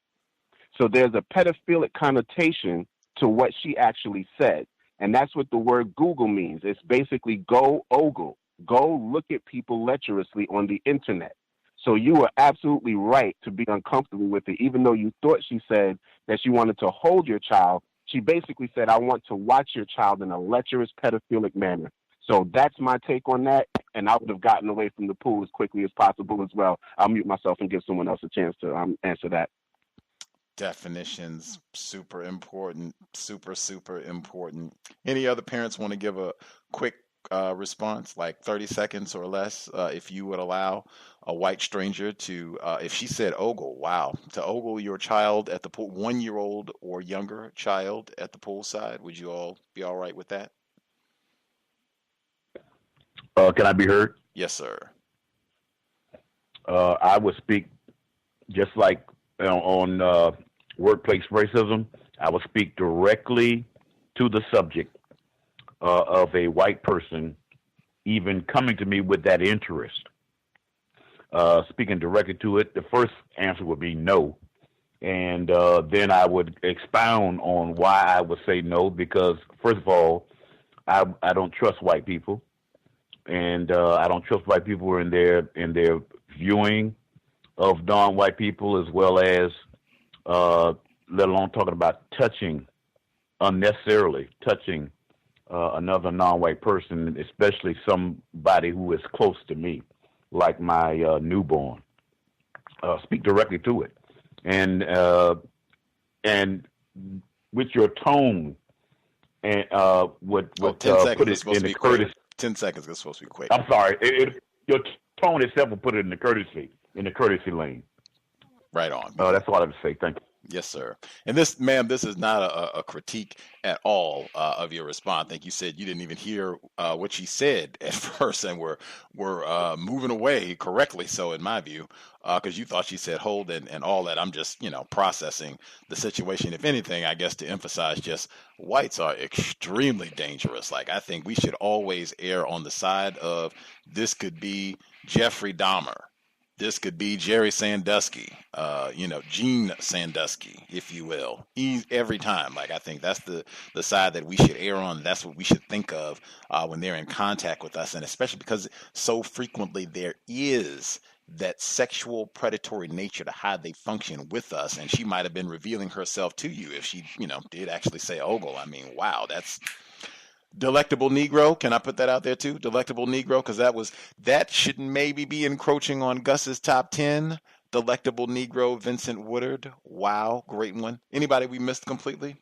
Speaker 8: So there's a pedophilic connotation to what she actually said. And that's what the word Google means. It's basically go ogle. Go look at people lecherously on the internet. So you were absolutely right to be uncomfortable with it, even though you thought she said that she wanted to hold your child. She basically said, I want to watch your child in a lecherous, pedophilic manner. So that's my take on that, and I would have gotten away from the pool as quickly as possible as well. I'll mute myself and give someone else a chance to answer that.
Speaker 13: Definitions, super important, super important. Any other parents want to give a quick response, like 30 seconds or less, if you would allow a white stranger to, if she said ogle, wow, to ogle your child at the pool, 1-year-old or younger child at the poolside, would you all be all right with that?
Speaker 20: Can I be heard?
Speaker 13: Yes, sir.
Speaker 20: I would speak just like on workplace racism. I would speak directly to the subject of a white person even coming to me with that interest. Speaking directly to it, the first answer would be no. And then I would expound on why I would say no, because first of all, I don't trust white people. And I don't trust white people in their viewing of non-white people, as well as let alone talking about unnecessarily touching another non-white person, especially somebody who is close to me, like my newborn. Speak directly to it, and with your tone and would
Speaker 13: 10 seconds
Speaker 20: put
Speaker 13: is
Speaker 20: it
Speaker 13: supposed
Speaker 20: in
Speaker 13: to
Speaker 20: the
Speaker 13: be quick.
Speaker 20: courtesy.
Speaker 13: 10 seconds is supposed to be quick.
Speaker 20: I'm sorry. Your tone itself will put it in the courtesy lane.
Speaker 13: Right on.
Speaker 20: That's all I have to say. Thank you.
Speaker 13: Yes, sir. And this, ma'am, this is not a critique at all of your response. I think you said you didn't even hear what she said at first, and we're moving away correctly. So, in my view, because you thought she said hold and all that. I'm just processing the situation. If anything, I guess to emphasize just whites are extremely dangerous. Like I think we should always err on the side of this could be Jeffrey Dahmer. This could be Jerry Sandusky, Gene Sandusky, if you will. Every time, like I think that's the side that we should err on. That's what we should think of when they're in contact with us, and especially because so frequently there is that sexual predatory nature to how they function with us. And she might have been revealing herself to you if she, did actually say ogle. I mean, wow, that's Delectable Negro, can I put that out there too? Delectable Negro, because that should maybe be encroaching on Gus's top 10. Delectable Negro, Vincent Woodard. Wow, great one. Anybody we missed completely?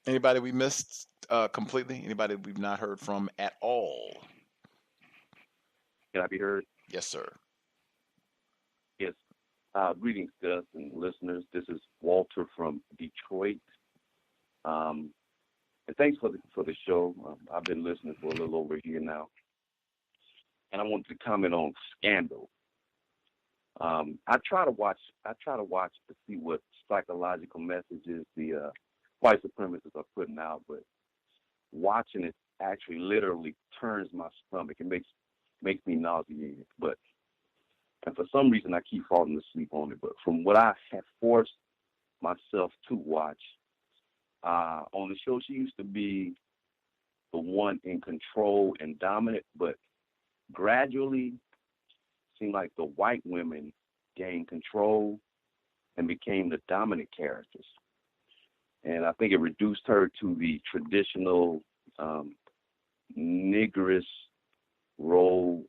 Speaker 13: Anybody we missed completely? Anybody we've not heard from at all?
Speaker 21: Can I be heard?
Speaker 13: Yes, sir.
Speaker 21: Yes. Greetings, Gus and listeners. This is Walter from Detroit. And thanks for the show. I've been listening for a little over a year now. And I wanted to comment on Scandal. I try to watch to see what psychological messages the white supremacists are putting out, but watching it actually literally turns my stomach. It makes me nauseated. And for some reason, I keep falling asleep on it. But from what I have forced myself to watch, on the show, she used to be the one in control and dominant, but gradually seemed like the white women gained control and became the dominant characters. And I think it reduced her to the traditional negress role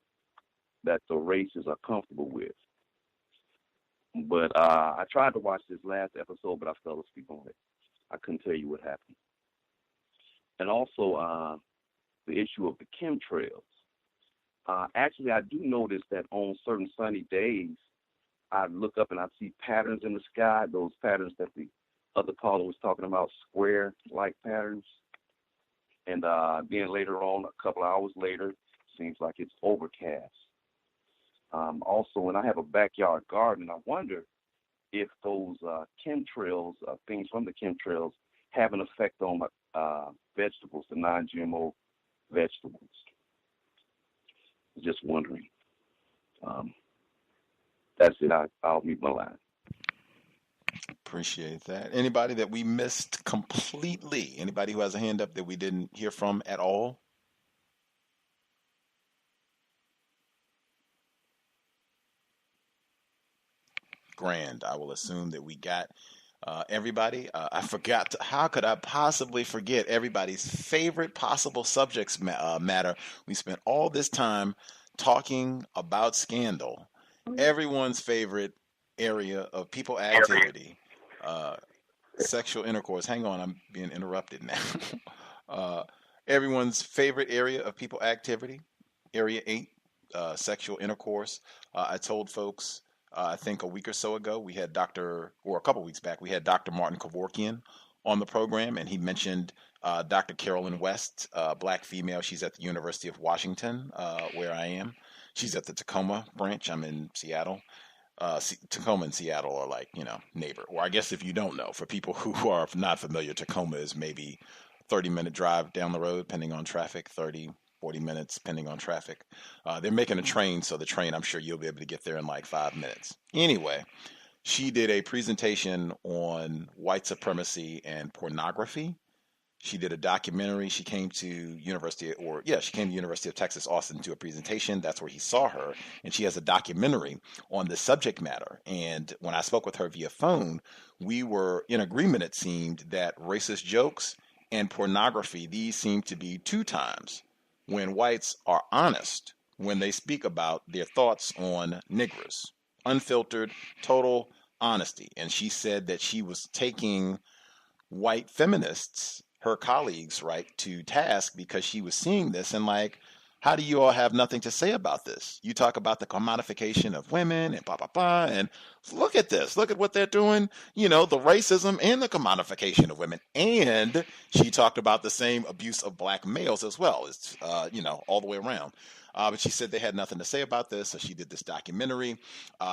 Speaker 21: that the races are comfortable with. But I tried to watch this last episode, but I fell asleep on it. I couldn't tell you what happened. And also the issue of the chemtrails. Actually, I do notice that on certain sunny days, I look up and I see patterns in the sky, those patterns that the other caller was talking about, square-like patterns. And then later on, a couple hours later, seems like it's overcast. Also, when I have a backyard garden, I wonder if those chemtrails, things from the chemtrails, have an effect on my vegetables, the non-GMO vegetables. Just wondering. That's it. I'll mute my line.
Speaker 13: Appreciate that. Anybody that we missed completely? Anybody who has a hand up that we didn't hear from at all? Grand. I will assume that we got everybody. I forgot. How could I possibly forget everybody's favorite possible subjects matter? We spent all this time talking about Scandal. Everyone's favorite area of people activity, sexual intercourse. Hang on, I'm being interrupted now. Everyone's favorite area of people activity, area 8, sexual intercourse. I told folks. I think a week or so ago, we had a couple weeks back, we had Dr. Martin Kevorkian on the program, and he mentioned Dr. Carolyn West, black female. She's at the University of Washington, where I am. She's at the Tacoma branch. I'm in Seattle. Tacoma and Seattle are like, neighbor. Or I guess if you don't know, for people who are not familiar, Tacoma is maybe 30-minute drive down the road, depending on traffic, 40 minutes, depending on traffic. They're making a train, so the train, I'm sure you'll be able to get there in like 5 minutes. Anyway, she did a presentation on white supremacy and pornography. She did a documentary. She came to University of Texas, Austin to do a presentation. That's where he saw her. And she has a documentary on the subject matter. And when I spoke with her via phone, we were in agreement, it seemed, that racist jokes and pornography, these seem to be 2 times when whites are honest when they speak about their thoughts on niggers. unfiltered, total honesty. And she said that she was taking white feminists, her colleagues, right, to task because she was seeing this and like, how do you all have nothing to say about this? You talk about the commodification of women and blah, blah, blah. And look at this. Look at what they're doing. You know, the racism and the commodification of women. And she talked about the same abuse of black males as well. It's, you know, all the way around. But she said they had nothing to say about this. So she did this documentary.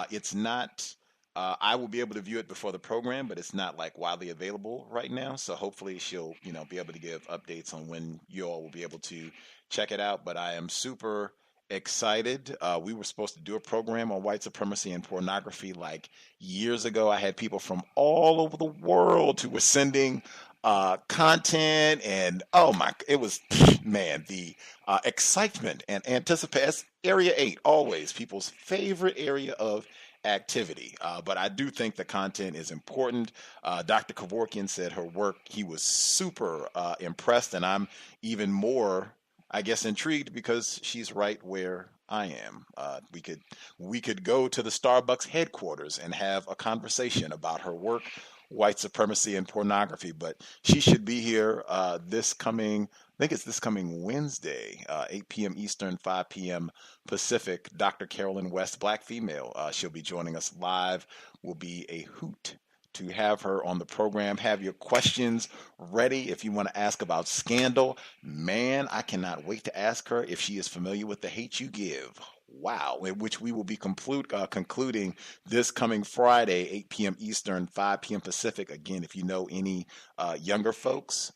Speaker 13: It's not... I will be able to view it before the program, but it's not like widely available right now. So hopefully she'll, you know, be able to give updates on when you all will be able to check it out. But I am super excited. We were supposed to do a program on white supremacy and pornography like years ago. I had people from all over the world who were sending content, and it was, man, the excitement and anticipation. Area 8, always people's favorite area of activity. But I do think the content is important. Dr. Kevorkian said her work, he was super impressed, and I'm even more, I guess, intrigued because she's right where I am. We could go to the Starbucks headquarters and have a conversation about her work, white supremacy and pornography, but she should be here this coming Wednesday, 8 p.m. Eastern, 5 p.m. Pacific. Dr. Carolyn West, black female, she'll be joining us live. Will be a hoot to have her on the program. Have your questions ready if you want to ask about Scandal. Man, I cannot wait to ask her if she is familiar with The Hate U Give. Wow, in which we will be concluding this coming Friday, 8 p.m. Eastern, 5 p.m. Pacific. Again, if you know any younger folks,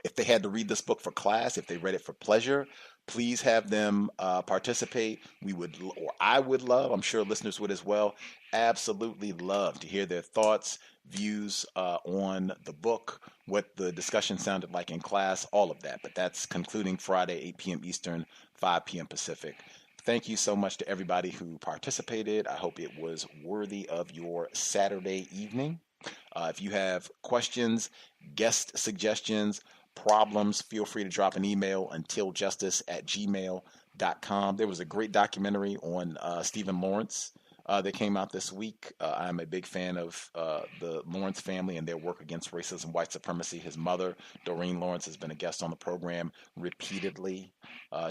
Speaker 13: if they had to read this book for class, if they read it for pleasure, please have them participate. I would love, I'm sure listeners would as well, absolutely love to hear their thoughts, views on the book, what the discussion sounded like in class, all of that. But that's concluding Friday, 8 p.m. Eastern, 5 p.m. Pacific. Thank you so much to everybody who participated. I hope it was worthy of your Saturday evening. If you have questions, guest suggestions, problems, feel free to drop an email untiljustice@gmail.com. There was a great documentary on Stephen Lawrence that came out this week. I'm a big fan of the Lawrence family and their work against racism, white supremacy. His mother, Doreen Lawrence, has been a guest on the program repeatedly.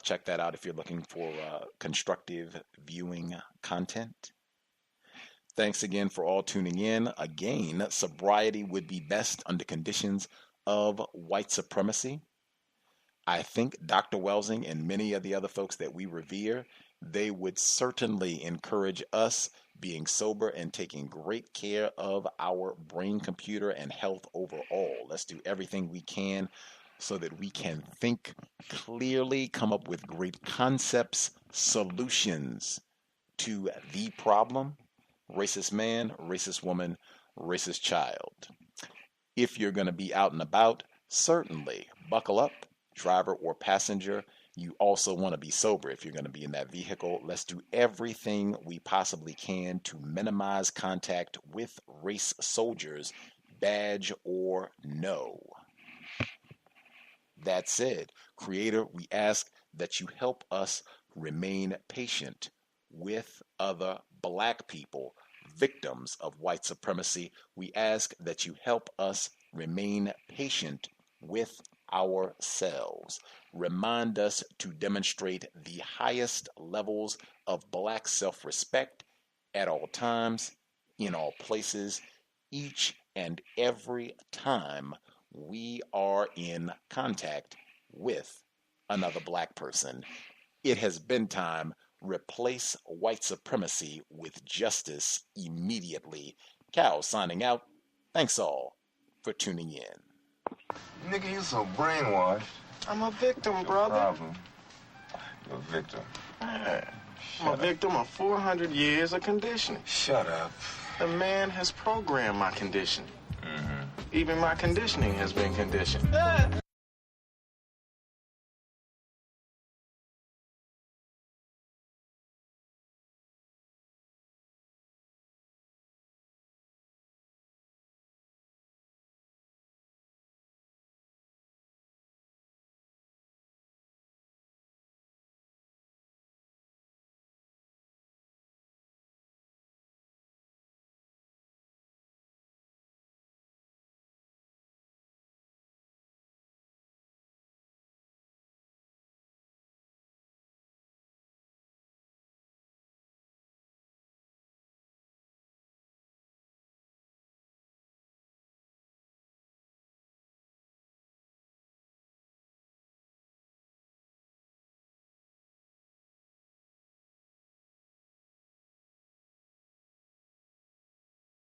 Speaker 13: Check that out if you're looking for constructive viewing content. Thanks again for all tuning in. Again, sobriety would be best under conditions of white supremacy. I think Dr. Welsing and many of the other folks that we revere, they would certainly encourage us being sober and taking great care of our brain, computer, and health overall. Let's do everything we can so that we can think clearly, come up with great concepts, solutions to the problem: racist man, racist woman, racist child. If you're going to be out and about, certainly buckle up, driver or passenger. You also want to be sober if you're going to be in that vehicle. Let's do everything we possibly can to minimize contact with race soldiers, badge or no. That said, Creator, we ask that you help us remain patient with other black people, victims of white supremacy. We ask that you help us remain patient with ourselves. Remind us to demonstrate the highest levels of black self-respect at all times, in all places, each and every time we are in contact with another black person. It has been time. Replace white supremacy with justice immediately. Cal signing out. Thanks all for tuning in.
Speaker 4: Nigga, you so brainwashed.
Speaker 22: I'm a victim, brother.
Speaker 4: Problem. You're a victim.
Speaker 22: I'm a victim of 400 years of conditioning.
Speaker 4: Shut up.
Speaker 22: The man has programmed my conditioning. Even my conditioning has been conditioned.